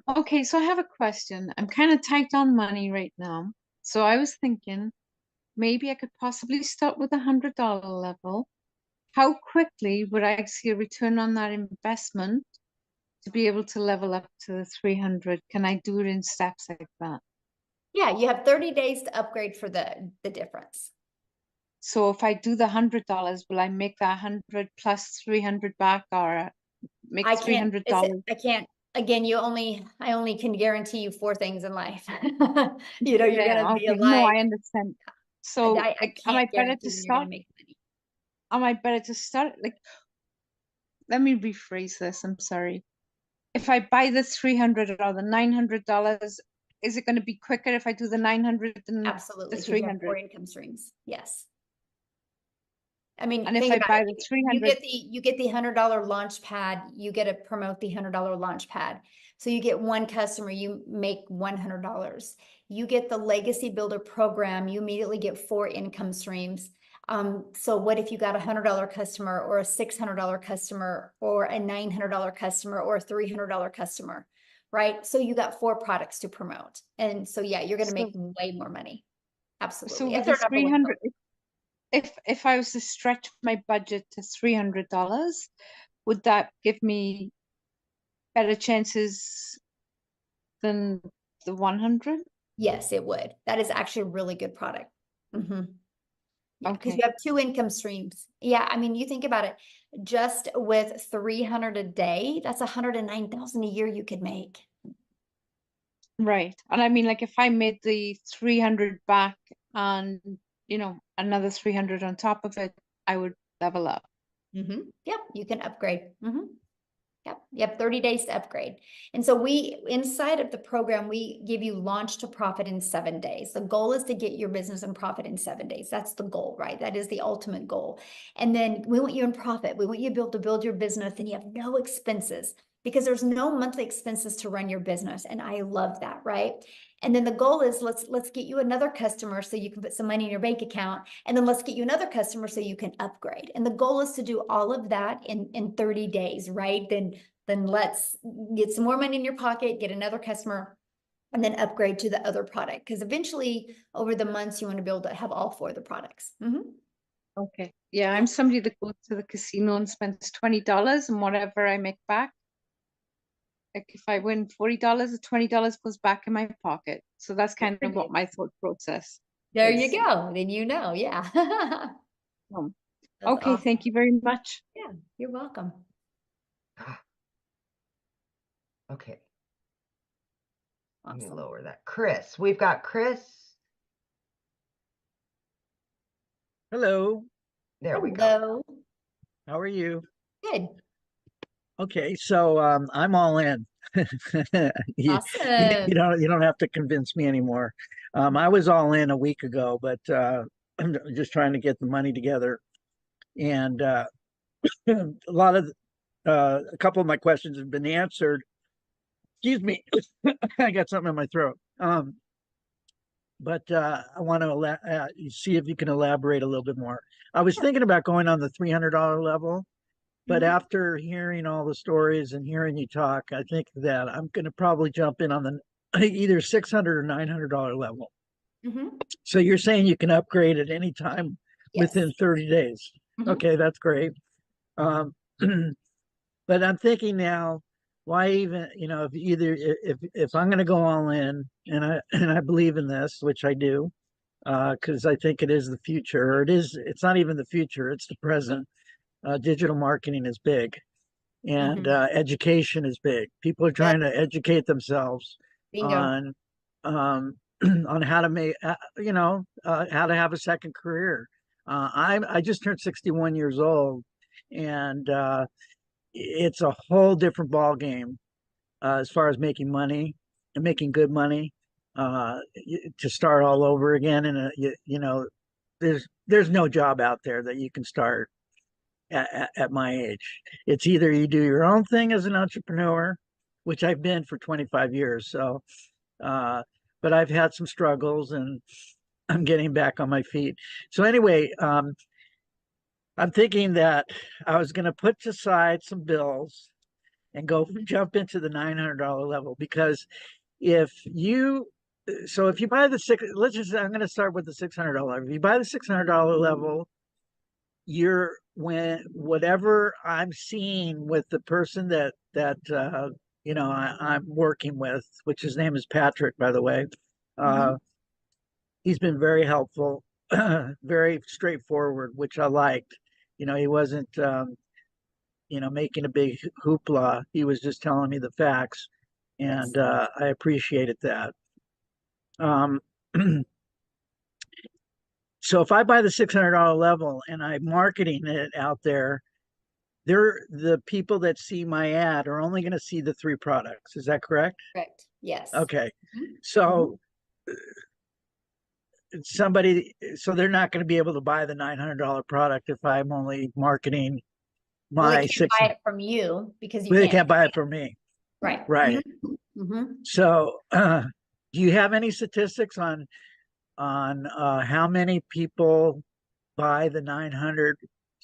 Okay, so I have a question. I'm kind of tight on money right now. So I was thinking maybe I could possibly start with $100 level. How quickly would I see a return on that investment to be able to level up to the 300? Can I do it in steps like that? Yeah, you have 30 days to upgrade for the difference. So if I do the $100, will I make that 100 plus 300 back, or make I can't, $300? I can't, again, I only can guarantee you 4 things in life. You know, you're gonna be Okay. No, alive. I understand. So I like, am I can't better guarantee to when you're gonna start? make money. Am I better to start? Like, let me rephrase this. I'm sorry. If I buy the 300 or the $900, is it going to be quicker if I do the 900 than the Absolutely, because you have 4 300? income streams. Yes. I mean, And if think I about buy it. the You 300, get the $100 launch pad. You get to promote the $100 launch pad. So you get 1 customer, you make $100. You get the legacy builder program. You immediately get 4 income streams. So what if you got a $100 customer or a $600 customer or a $900 customer or a $300 customer, right? So you got 4 products to promote. And so, yeah, you're going to make way more money. Absolutely. so If with the they're number 1 300, if I was to stretch my budget to $300, would that give me better chances than the 100? Yes, it would. That is actually a really good product. Yeah, because Okay. you have 2 income streams. Yeah, I mean, you think about it, just with 300 a day, that's 109,000 a year you could make. Right. And I mean, like, if I made the 300 back and, another 300 on top of it, I would level up. Yep, you can upgrade. Yep, you have 30 days to upgrade. And so inside of the program, we give you launch to profit in 7 days. The goal is to get your business in profit in 7 days. That's the goal, right? That is the ultimate goal. And then we want you in profit. We want you to be able to build your business and you have no expenses because there's no monthly expenses to run your business. And I love that, right? And then the goal is let's get you another customer so you can put some money in your bank account. And then let's get you another customer so you can upgrade. And the goal is to do all of that in 30 days, right? Then let's get some more money in your pocket, get another customer, and then upgrade to the other product. Because eventually over the months, you want to be able to have all 4 of the products. Okay. Yeah, I'm somebody that goes to the casino and spends $20 and whatever I make back. Like if I win $40, the $20 goes back in my pocket. So that's kind of what my thought process There is. you go. Then yeah. Okay, awesome. thank you very much. Yeah, you're welcome. Okay. Let me lower that. Chris, we've got Chris. Hello. There we go. How are you? Good. Okay, so I'm all in. you, Awesome. you don't have to convince me anymore. I was all in a week ago, but I'm just trying to get the money together. And a couple of my questions have been answered. Excuse me, I got something in my throat. But I want to see if you can elaborate a little bit more. I was thinking about going on the $300 level, But Mhm. after hearing all the stories and hearing you talk, I think that I'm going to probably jump in on the either $600 or $900 level. Mhm. So you're saying you can upgrade at any time within Yes. 30 days. Mhm. Okay, that's great. Um, but I'm thinking now, why even, if either if I'm going to go all in, and I believe in this, which I do, because I think it is the future, or it's not even the future, it's the present. Digital marketing is big, and Mhm. education is big. People are Yep. trying to educate themselves Bingo. on on how to make how to have a second career. I just turned 61 years old, and it's a whole different ball game as far as making money and making good money, to start all over again. And there's no job out there that you can start at my age. It's either you do your own thing as an entrepreneur, which I've been for 25 years. So, but I've had some struggles, and I'm getting back on my feet. So anyway, I'm thinking that I was going to put aside some bills and go jump into the $900 level, because if you if you buy the I'm going to start with the $600. If you buy the $600 level, whatever I'm seeing with the person that I'm working with, which his name is Patrick, by the way. He's been very helpful, very straightforward, which I liked. He wasn't making a big hoopla. He was just telling me the facts, and I appreciated that. So if I buy the $600 level and I'm marketing it out there, the people that see my ad are only going to see the 3 products. Is that correct? Correct. Yes. Okay. Mhm. So they're not going to be able to buy the $900 product if I'm only marketing Well, they my can't buy it from you because you Well, they can't. can't buy it from me. Right. Right. Mhm. So, do you have any statistics on how many people buy the 900?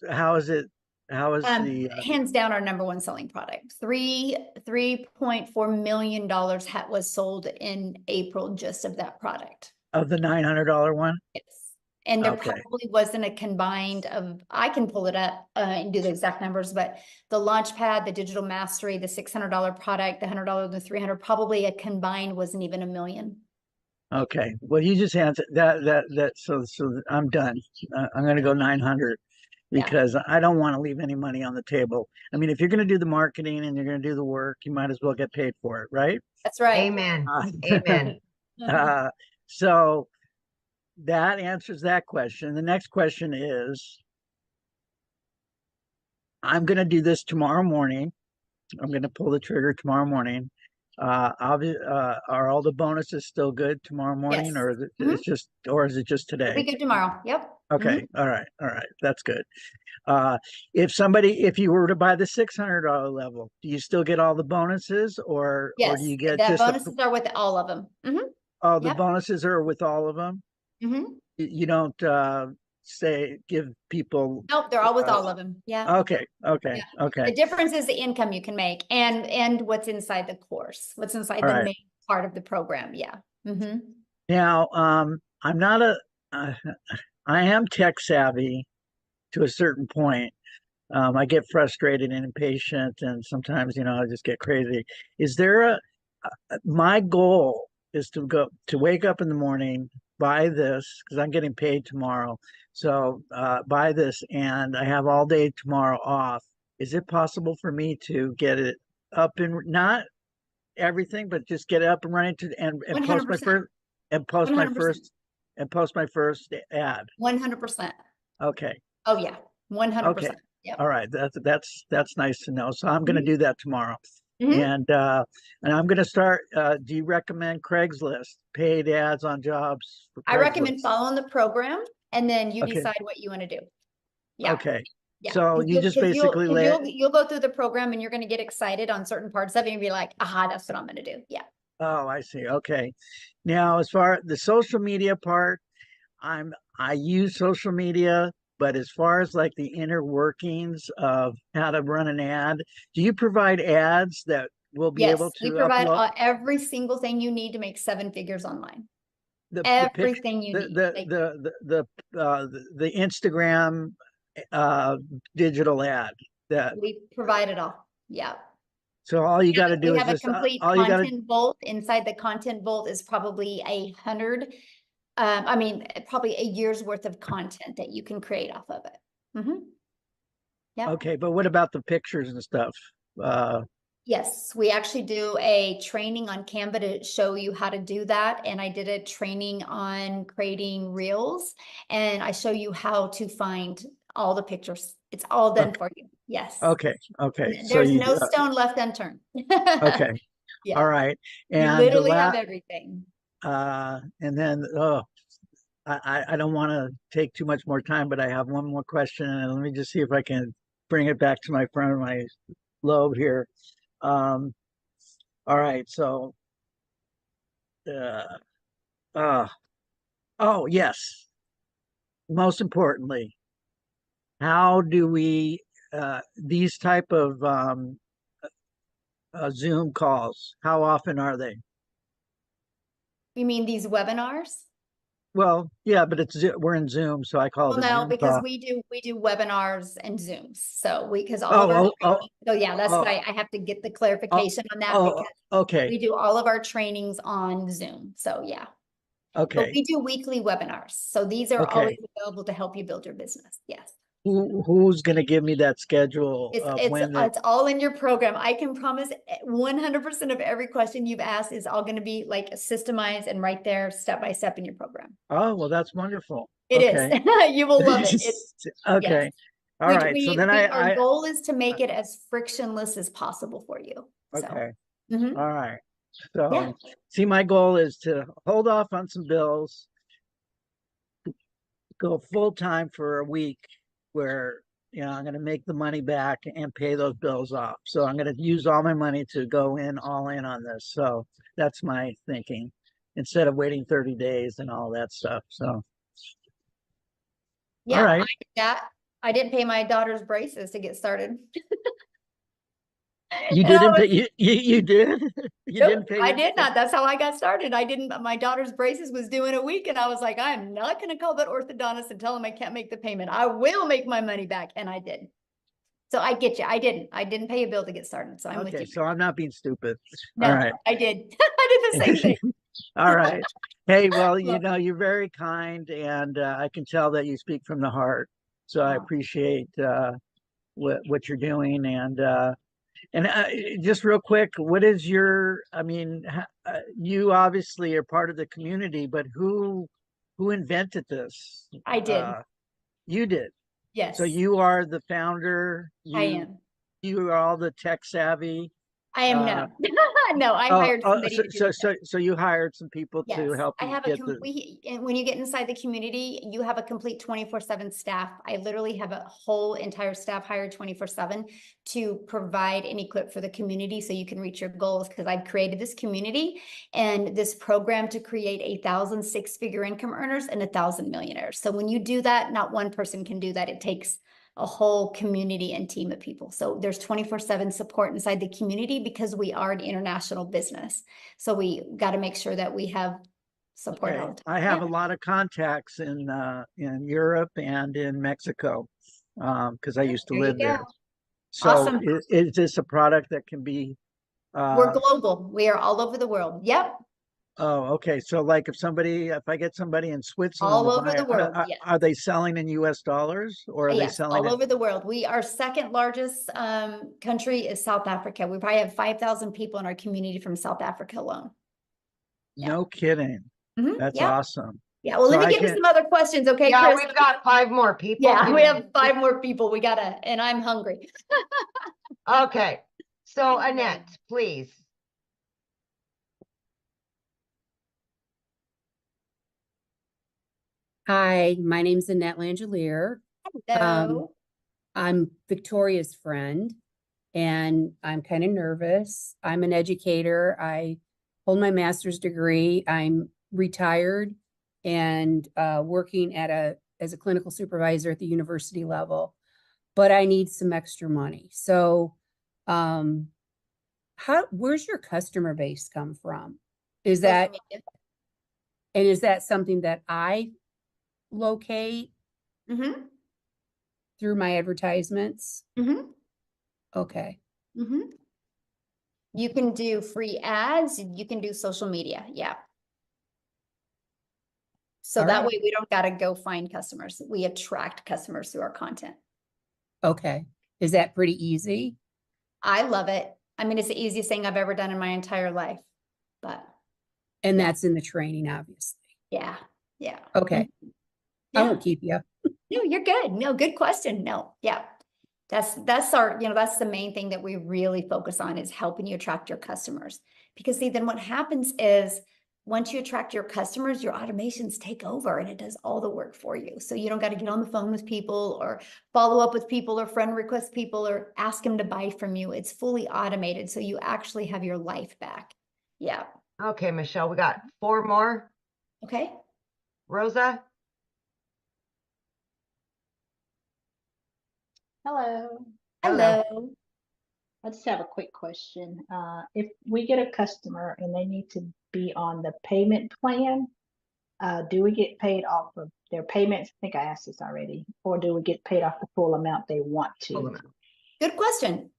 How is it? How is the Hands down our number one selling product. $3.4 million was sold in April just of that product. of the $900 one? Yes. And there Okay. probably wasn't a combined of, I can pull it up and do the exact numbers, but the Launchpad, the Digital Mastery, the $600 product, the $100, the 300, probably a combined wasn't even $1 million. Okay. Well, you just answered that. So I'm done. I'm going to go 900 because I don't want to leave any money on the table. I mean, if you're going to do the marketing and you're going to do the work, you might as well get paid for it, right? That's right. Amen. Amen. So that answers that question. The next question is, I'm going to do this tomorrow morning. I'm going to pull the trigger tomorrow morning. Are all the bonuses still good tomorrow morning, Yes. or is it just It'll today? be good tomorrow. Yep. Okay. All right. That's good. If you were to buy the $600 level, do you still get all the bonuses, or do Yes. you get The just bonuses are with all of them. oh, the Yep. bonuses are with all of them? You don't give people. Nope, they're all with all of them. Yeah. Okay. Yeah. The difference is the income you can make and what's inside the course, what's inside All the right. main part of the program. Yeah. Now, I'm not I am tech savvy to a certain point. I get frustrated and impatient, and sometimes, I just get crazy. Is there my goal is to wake up in the morning, buy this, because I'm getting paid tomorrow. So, buy this, and I have all day tomorrow off. Is it possible for me to get it up and not everything, but just get it up and running and post my 100%. first and post my 100%. first ad? 100%. Okay. Oh yeah. 100%. Okay. Yep. All right. That's nice to know. So I'm going to do that tomorrow. Mhm. And I'm going to start. Do you recommend Craigslist, paid ads on jobs for I recommend Craigslist? following the program and then you Okay. decide what you want to do. Yeah. Okay. Yeah. So you just basically you'll go through the program and you're going to get excited on certain parts of it and be like, aha, that's what I'm going to do. Yeah. Oh, I see. Okay. Now, as far as the social media part, I use social media, but as far as like the inner workings of how to run an ad, do you provide ads that will be able Yes, we to provide upload every single thing you need to make 7 figures online. the Everything you the need. the Like, the Instagram digital ad that we provide it all. Yeah. so all you got to do We is have a just complete all you got to content vault. Inside the content vault is probably 100. I mean, probably a year's worth of content that you can create off of it. Yeah. okay, but what about the pictures and stuff? Yes, we actually do a training on Canva to show you how to do that. And I did a training on creating reels, and I show you how to find all the pictures. It's all done for you. Yes. Okay. So There's you no stone left unturned. okay. Yeah. All right. You And literally have everything. and then I don't want to take too much more time, but I have one more question, and let me just see if I can bring it back to my front of my lobe here. All right, so oh yes, most importantly, how do we these type of Zoom calls, how often are they? You mean these webinars? Well, yeah, but we're in Zoom, so I call Well, it a no, Zoom because call. we do webinars and Zooms. So because all of our training, so yeah, that's why I have to get the clarification on that, because okay. we do all of our trainings on Zoom. So yeah. But Okay. we do weekly webinars. So these are Okay. always available to help you build your business. Yes. Who's going to give me that schedule of when It's all in your program. I can promise 100% of every question you've asked is all going to be like systemized and right there step by step in your program. Oh, well, that's wonderful. It Okay. is. You will love it. Okay. Yes. All right. So then our goal is to make it as frictionless as possible for you. Okay. So. All right. So Yeah. see, my goal is to hold off on some bills, go full time for a week where, I'm going to make the money back and pay those bills off. So I'm going to use all my money to go all in on this. So that's my thinking, instead of waiting 30 days and all that stuff. So. Yeah, all right. I didn't pay my daughter's braces to get started. You didn't pay, you did? You didn't pay? I did not. That's how I got started. I didn't, my daughter's braces was due in a week, and I was like, I'm not going to call that orthodontist and tell him I can't make the payment. I will make my money back. And I did. So I get you. I didn't pay a bill to get started. So I'm with you. So I'm not being stupid. No, all right. I did. I did the same thing. All right. Hey, well, you're very kind, and I can tell that you speak from the heart. So I appreciate what you're doing. And just real quick, what is you obviously are part of the community, but who invented this? I did. You did. Yes. So you are the founder. I am. You are all the tech savvy. I am no. No, I hired somebody to do so you hired some people to help you I have get and when you get inside the community, you have a complete 24/7 staff. I literally have a whole entire staff hired 24/7 to provide and equip for the community so you can reach your goals, because I've created this community and this program to create 1,000 six-figure income earners and 1,000 millionaires. So when you do that, not one person can do that. It takes a whole community and team of people. So there's 24/7 support inside the community because we are an international business. So we got to make sure that we have support all the time. I have a lot of contacts in Europe and in Mexico, because I used to live there. So awesome. is this a product that can be we're global. We are all over the world. Yep. Oh, okay. So like if I get somebody in Switzerland, all over the world, yes. Are they selling in US dollars, or are they selling all over the world? Our second largest country is South Africa. We probably have 5,000 people in our community from South Africa alone. No kidding. That's awesome. Yeah, well, let me get to some other questions, okay, yeah, Chris? We've got 5 more people. Yeah, we have 5 more people. And I'm hungry. Okay, so Annette, please. Hi, my name's Annette Langelier. Hello. I'm Victoria's friend, and I'm kind of nervous. I'm an educator. I hold my master's degree. I'm retired and working at as a clinical supervisor at the university level, but I need some extra money. So, where's your customer base come from? Is that, and is that something that I locate Mm-hmm. through my advertisements? Mm-hmm. Okay. Mm-hmm. You can do free ads, you can do social media. Yeah. So All that right. way we don't got to go find customers. We attract customers through our content. Okay. Is that pretty easy? I love it. I mean, it's the easiest thing I've ever done in my entire life, but. And yeah. that's in the training, obviously. Yeah. Yeah. Okay. Yeah. I won't keep you. No, you're good. No, good question. No. Yeah. That's our, that's the main thing that we really focus on is helping you attract your customers. Because see, then what happens is once you attract your customers, your automations take over and it does all the work for you. So you don't got to get on the phone with people or follow up with people or friend request people or ask them to buy from you. It's fully automated. So you actually have your life back. Yeah. Okay, Michelle, we got 4 more. Okay. Rosa? Hello. Hello. I just have a quick question. If we get a customer and they need to be on the payment plan, do we get paid off of their payments? I think I asked this already. Or do we get paid off the full amount they want to? Full amount. Good question.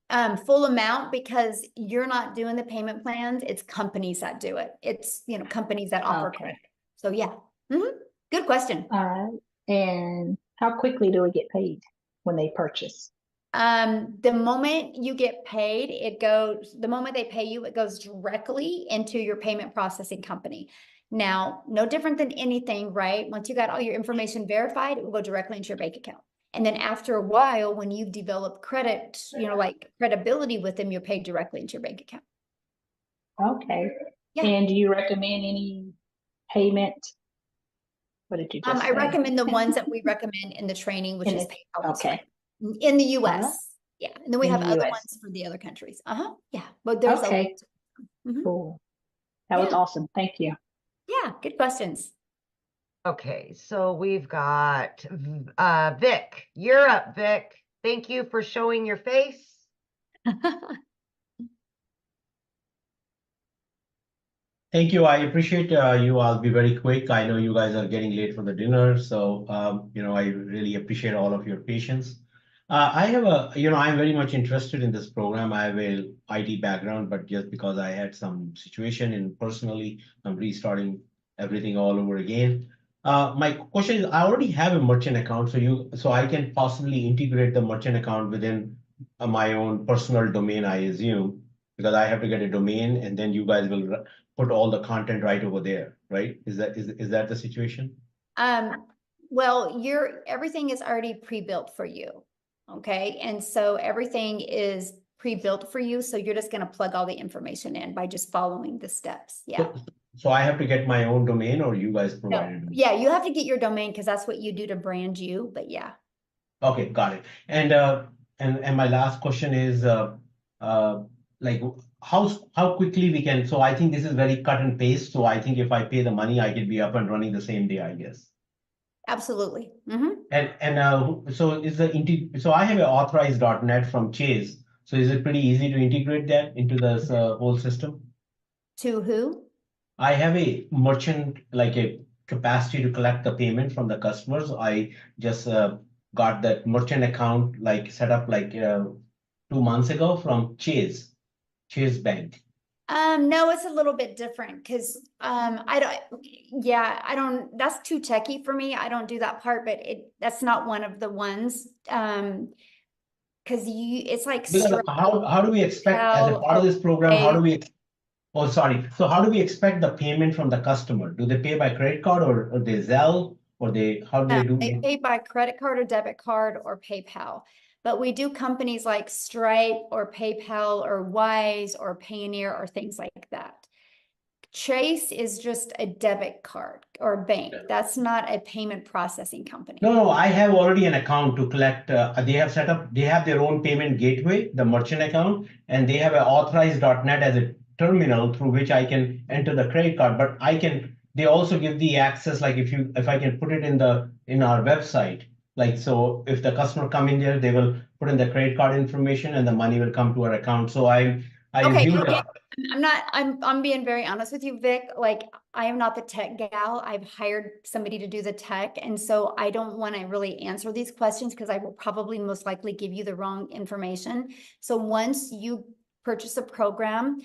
Full amount because you're not doing the payment plans. It's companies that do it. It's, companies that offer credit. So yeah. Mm-hmm. Good question. All right. And how quickly do we get paid when they purchase? The moment you get paid, the moment they pay you, it goes directly into your payment processing company. Now, no different than anything, right? Once you got all your information verified, it will go directly into your bank account. And then after a while, when you've developed credit, like credibility with them, you're paid directly into your bank account. Okay. Yeah. And do you recommend any payment? What did you just say? I recommend the ones that we recommend in the training, which is PayPal. Okay. In the US. Uh-huh. Yeah. And then we In have the other US. ones for the other countries. Yeah. But there's Okay. Mhm. Cool. That was Yeah. awesome. Thank you. Yeah. Good questions. Okay, so we've got Vic. You're up, Vic. Thank you for showing your face. Thank you. I appreciate you. I'll be very quick. I know you guys are getting late for the dinner, so I really appreciate all of your patience. I have I'm very much interested in this program. I have a IT background, but just because I had some situation and personally, I'm restarting everything all over again. My question is, I already have a merchant account, so I can possibly integrate the merchant account within my own personal domain, I assume, because I have to get a domain, and then you guys will put all the content right over there, right? Is that the situation? Well, everything is already pre-built for you. Okay. And so everything is pre-built for you. So you're just going to plug all the information in by just following the steps. Yeah. So I have to get my own domain, or you guys provide it? Yeah, you have to get your domain because that's what you do to brand you. But yeah. Okay, got it. And my last question is like how quickly we can. So I think this is very cut and paste. So I think if I pay the money, I can be up and running the same day, I guess. Absolutely. Mm-hmm. So I have an authorized.net from Chase. So is it pretty easy to integrate that into this whole system? To who? I have a merchant, like a capacity to collect the payment from the customers. I just got that merchant account set up 2 months ago from Chase Bank. No, it's a little bit different because I don't, that's too techy for me. I don't do that part, but that's not one of the ones. Because it's like how do we expect as a part of this program, so how do we expect the payment from the customer? Do they pay by credit card or they Zelle how do they do? They pay by credit card or debit card or PayPal. But we do companies like Stripe or PayPal or Wise or Payoneer or things like that. Chase is just a debit card or bank. That's not a payment processing company. No, I have already an account to collect. They have their own payment gateway, the merchant account, and they have an authorized.net as a terminal through which I can enter the credit card, but I can they also give the access, like if I can put it in our website, like, so if the customer come in there, they will put in the credit card information and the money will come to our account. So I Okay, assume okay. that. I'm being very honest with you, Vic. Like, I am not the tech gal. I've hired somebody to do the tech. And so I don't want to really answer these questions because I will probably most likely give you the wrong information. So once you purchase a program,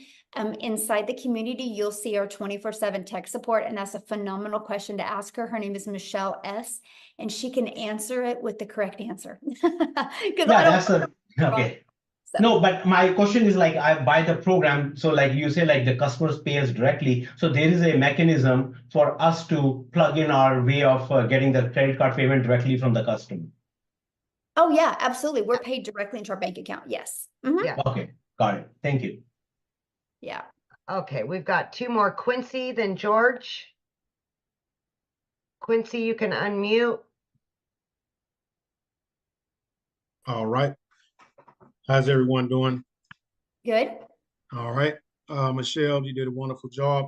inside the community, you'll see our 24/7 tech support. And that's a phenomenal question to ask her. Her name is Michelle S. And she can answer it with the correct answer. Because Yeah, I don't that's a, okay. So- No, but my question is, like, I buy the program. So like you say, like the customers pay us directly. So there is a mechanism for us to plug in our way of getting the credit card payment directly from the customer. Oh yeah, absolutely. We're paid directly into our bank account. Yes. Mhm. Yeah. Okay, got it. Thank you. Yeah. Okay, we've got two more. Quincy, then George. Quincy, you can unmute. All right. How's everyone doing? Good. All right. Michelle, you did a wonderful job.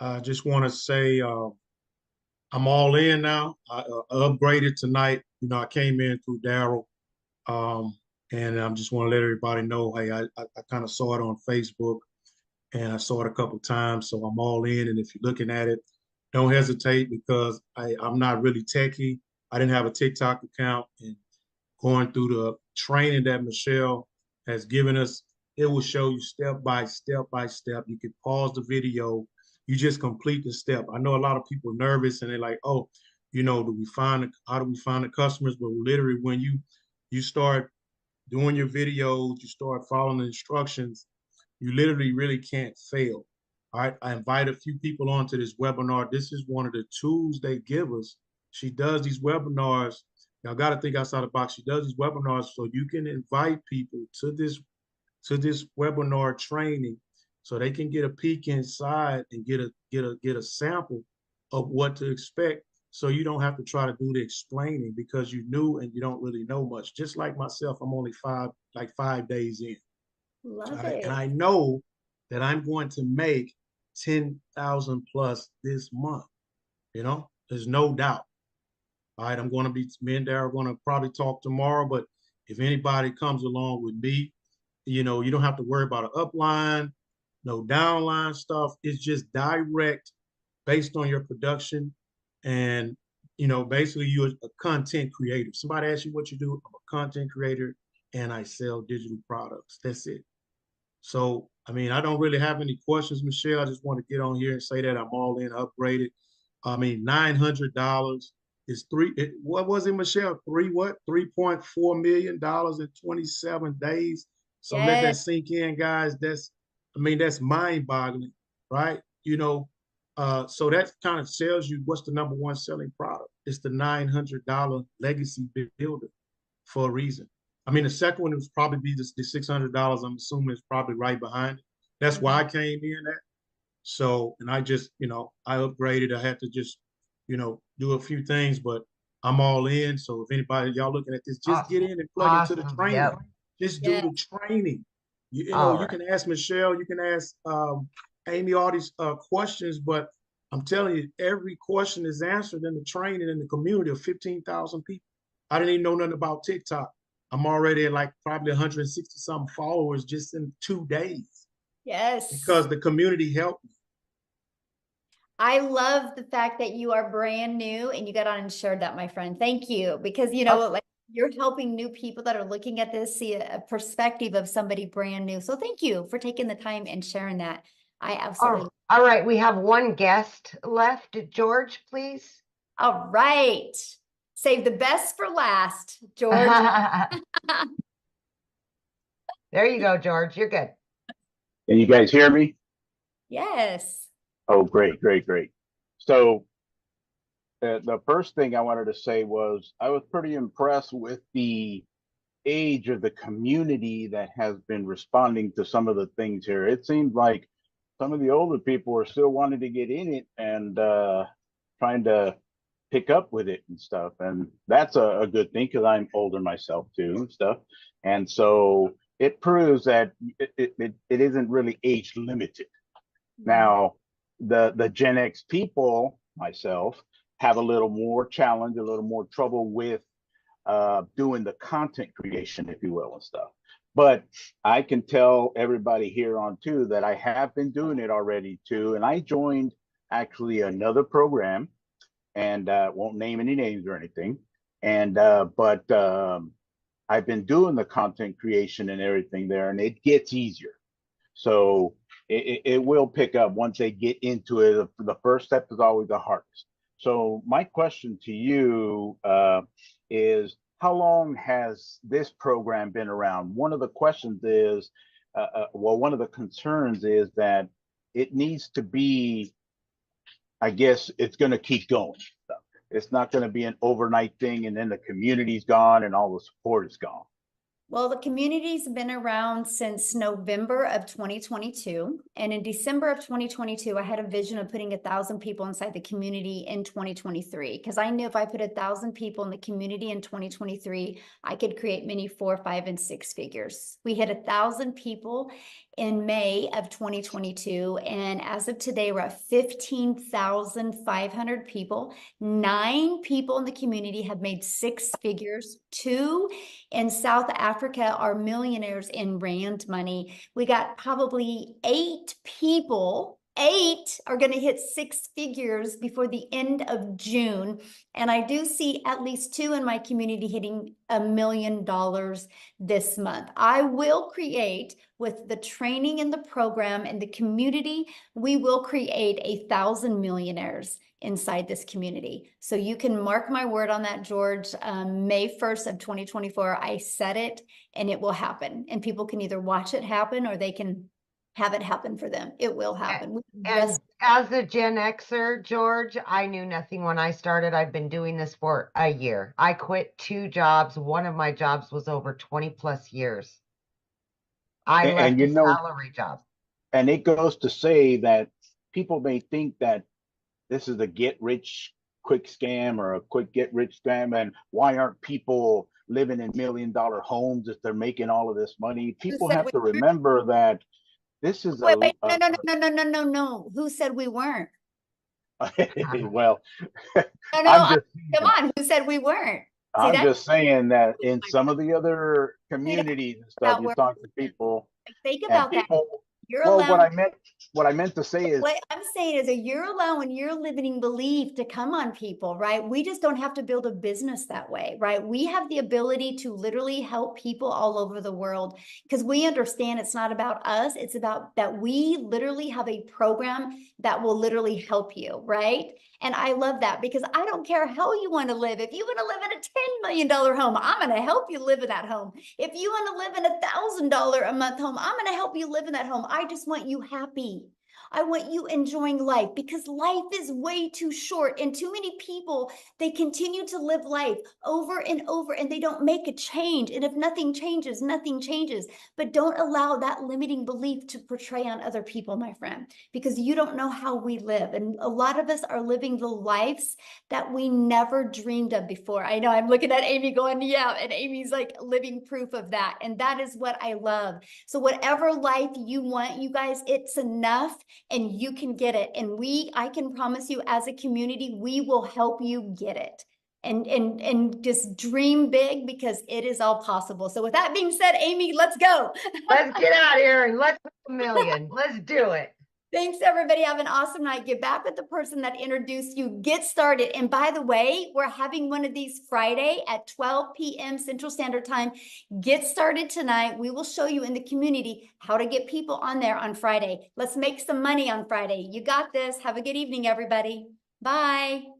I just want to say I'm all in now. I upgraded tonight. You know, I came in through Daryl. And I just want to let everybody know, hey, I kind of saw it on Facebook and I saw it a couple times. So I'm all in. And if you're looking at it, don't hesitate because I'm not really techie. I didn't have a TikTok account, and going through the training that Michelle has given us, it will show you step by step by step. You can pause the video. You just complete the step. I know a lot of people are nervous and they're like, oh, you know, how do we find the customers? But literally when you start doing your videos, you start following the instructions, you literally really can't fail. All right. I invite a few people onto this webinar. This is one of the tools they give us. She does these webinars. Y'all got to think outside the box. She does these webinars so you can invite people to this webinar training so they can get a peek inside and get a sample of what to expect, so you don't have to try to do the explaining because you knew and you don't really know much. Just like myself, I'm only 5 days in. Love And it. I know that I'm going to make 10,000 plus this month. You know, there's no doubt. All right, me and Darryl are going to probably talk tomorrow, but if anybody comes along with me, you know, you don't have to worry about an upline, no downline stuff. It's just direct based on your production. And, you know, basically you're a content creator. Somebody asks you what you do, I'm a content creator and I sell digital products. That's it. So, I mean, I don't really have any questions, Michelle. I just want to get on here and say that I'm all in, upgraded. I mean, $900 is what was it, Michelle? $3.4 million in 27 days. So let that sink in, guys. That's mind boggling, right? You know, so that kind of tells you what's the number one selling product. It's the $900 legacy builder for a reason. I mean, the second one was probably be the $600. I'm assuming it's probably right behind it. That's why I came in at. So, and I just, you know, I upgraded. I had to just, you know, do a few things, but I'm all in. So if anybody, y'all looking at this, just get in and plug into the training. Yep. Just do the training. You know, you can ask Michelle, you can ask Amy all these questions, but I'm telling you, every question is answered in the training in the community of 15,000 people. I didn't even know nothing about TikTok. I'm already at like probably 160 some followers just in 2 days. Yes. Because the community helped me. I love the fact that you are brand new and you got on and shared that, my friend. Thank you. Because, you know, like you're helping new people that are looking at this see a perspective of somebody brand new. So thank you for taking the time and sharing that. I absolutely. All right. We have one guest left. George, please. All right. Save the best for last, George. There you go, George. You're good. Can you guys hear me? Yes. Oh, great, great, great. So the first thing I wanted to say was I was pretty impressed with the age of the community that has been responding to some of the things here. It seemed like some of the older people are still wanting to get in it and trying to pick up with it and stuff. And that's a good thing because I'm older myself too and stuff. And so it proves that it isn't really age limited. Now, the Gen X people, myself, have a little more challenge, a little more trouble with doing the content creation, if you will, and stuff. But I can tell everybody here on too that I have been doing it already too. And I joined actually another program, and won't name any names or anything. And but I've been doing the content creation and everything there, and it gets easier. So it will pick up once they get into it. The first step is always the hardest. So my question to you is, how long has this program been around? One of the questions is, well, one of the concerns is that it needs to be, I guess it's going to keep going. It's not going to be an overnight thing and then the community's gone and all the support is gone. Well, the community's been around since November of 2022. And in December of 2022, I had a vision of putting 1,000 people inside the community in 2023. Because I knew if I put 1,000 people in the community in 2023, I could create many 4, 5, and 6 figures. We hit 1,000 people in May of 2022. And as of today, we're at 15,500 people. 9 people in the community have made 6 figures. 2 in South Africa are millionaires in rand money. We got probably 8 people. 8 are going to hit 6 figures before the end of June. And I do see at least 2 in my community hitting $1 million this month. I will create, with the training and the program and the community, we will create 1,000 millionaires inside this community. So you can mark my word on that, George. May 1st of 2024, I said it, and it will happen. And people can either watch it happen or they can have it happen for them. It will happen. And as a Gen Xer, George, I knew nothing when I started. I've been doing this for a year. I quit 2 jobs. One of my jobs was over 20 plus years. I left a salary job. And it goes to say that people may think that this is a get rich quick scam or a quick get rich scam. And why aren't people living in $1 million homes if they're making all of this money? People have to remember that this is no. Who said we weren't? Well, come on. Who said we weren't? I'm just saying that in some of the other communities and stuff, you talk to people. Think about that. You're well, allowed. what I meant to say is, what I'm saying is, you're allowing your limiting belief to come on people, right? We just don't have to build a business that way, right? We have the ability to literally help people all over the world, because we understand it's not about us. It's about that we literally have a program that will literally help you, right? And I love that, because I don't care how you want to live. If you want to live in a $10 million home, I'm going to help you live in that home. If you want to live in $1,000 a month home, I'm going to help you live in that home. I just want you happy. I want you enjoying life, because life is way too short, and too many people, they continue to live life over and over and they don't make a change. And if nothing changes, nothing changes. But don't allow that limiting belief to portray on other people, my friend, because you don't know how we live. And a lot of us are living the lives that we never dreamed of before. I know I'm looking at Amy going, yeah, and Amy's like living proof of that. And that is what I love. So whatever life you want, you guys, it's enough. And you can get it. And I can promise you, as a community, we will help you get it. And just dream big, because it is all possible. So with that being said, Amy, let's go. Let's get out of here and let's make $1 million. Let's do it. Thanks, everybody. Have an awesome night. Get back with the person that introduced you. Get started. And by the way, we're having one of these Friday at 12 p.m. Central Standard Time. Get started tonight. We will show you in the community how to get people on there on Friday. Let's make some money on Friday. You got this. Have a good evening, everybody. Bye.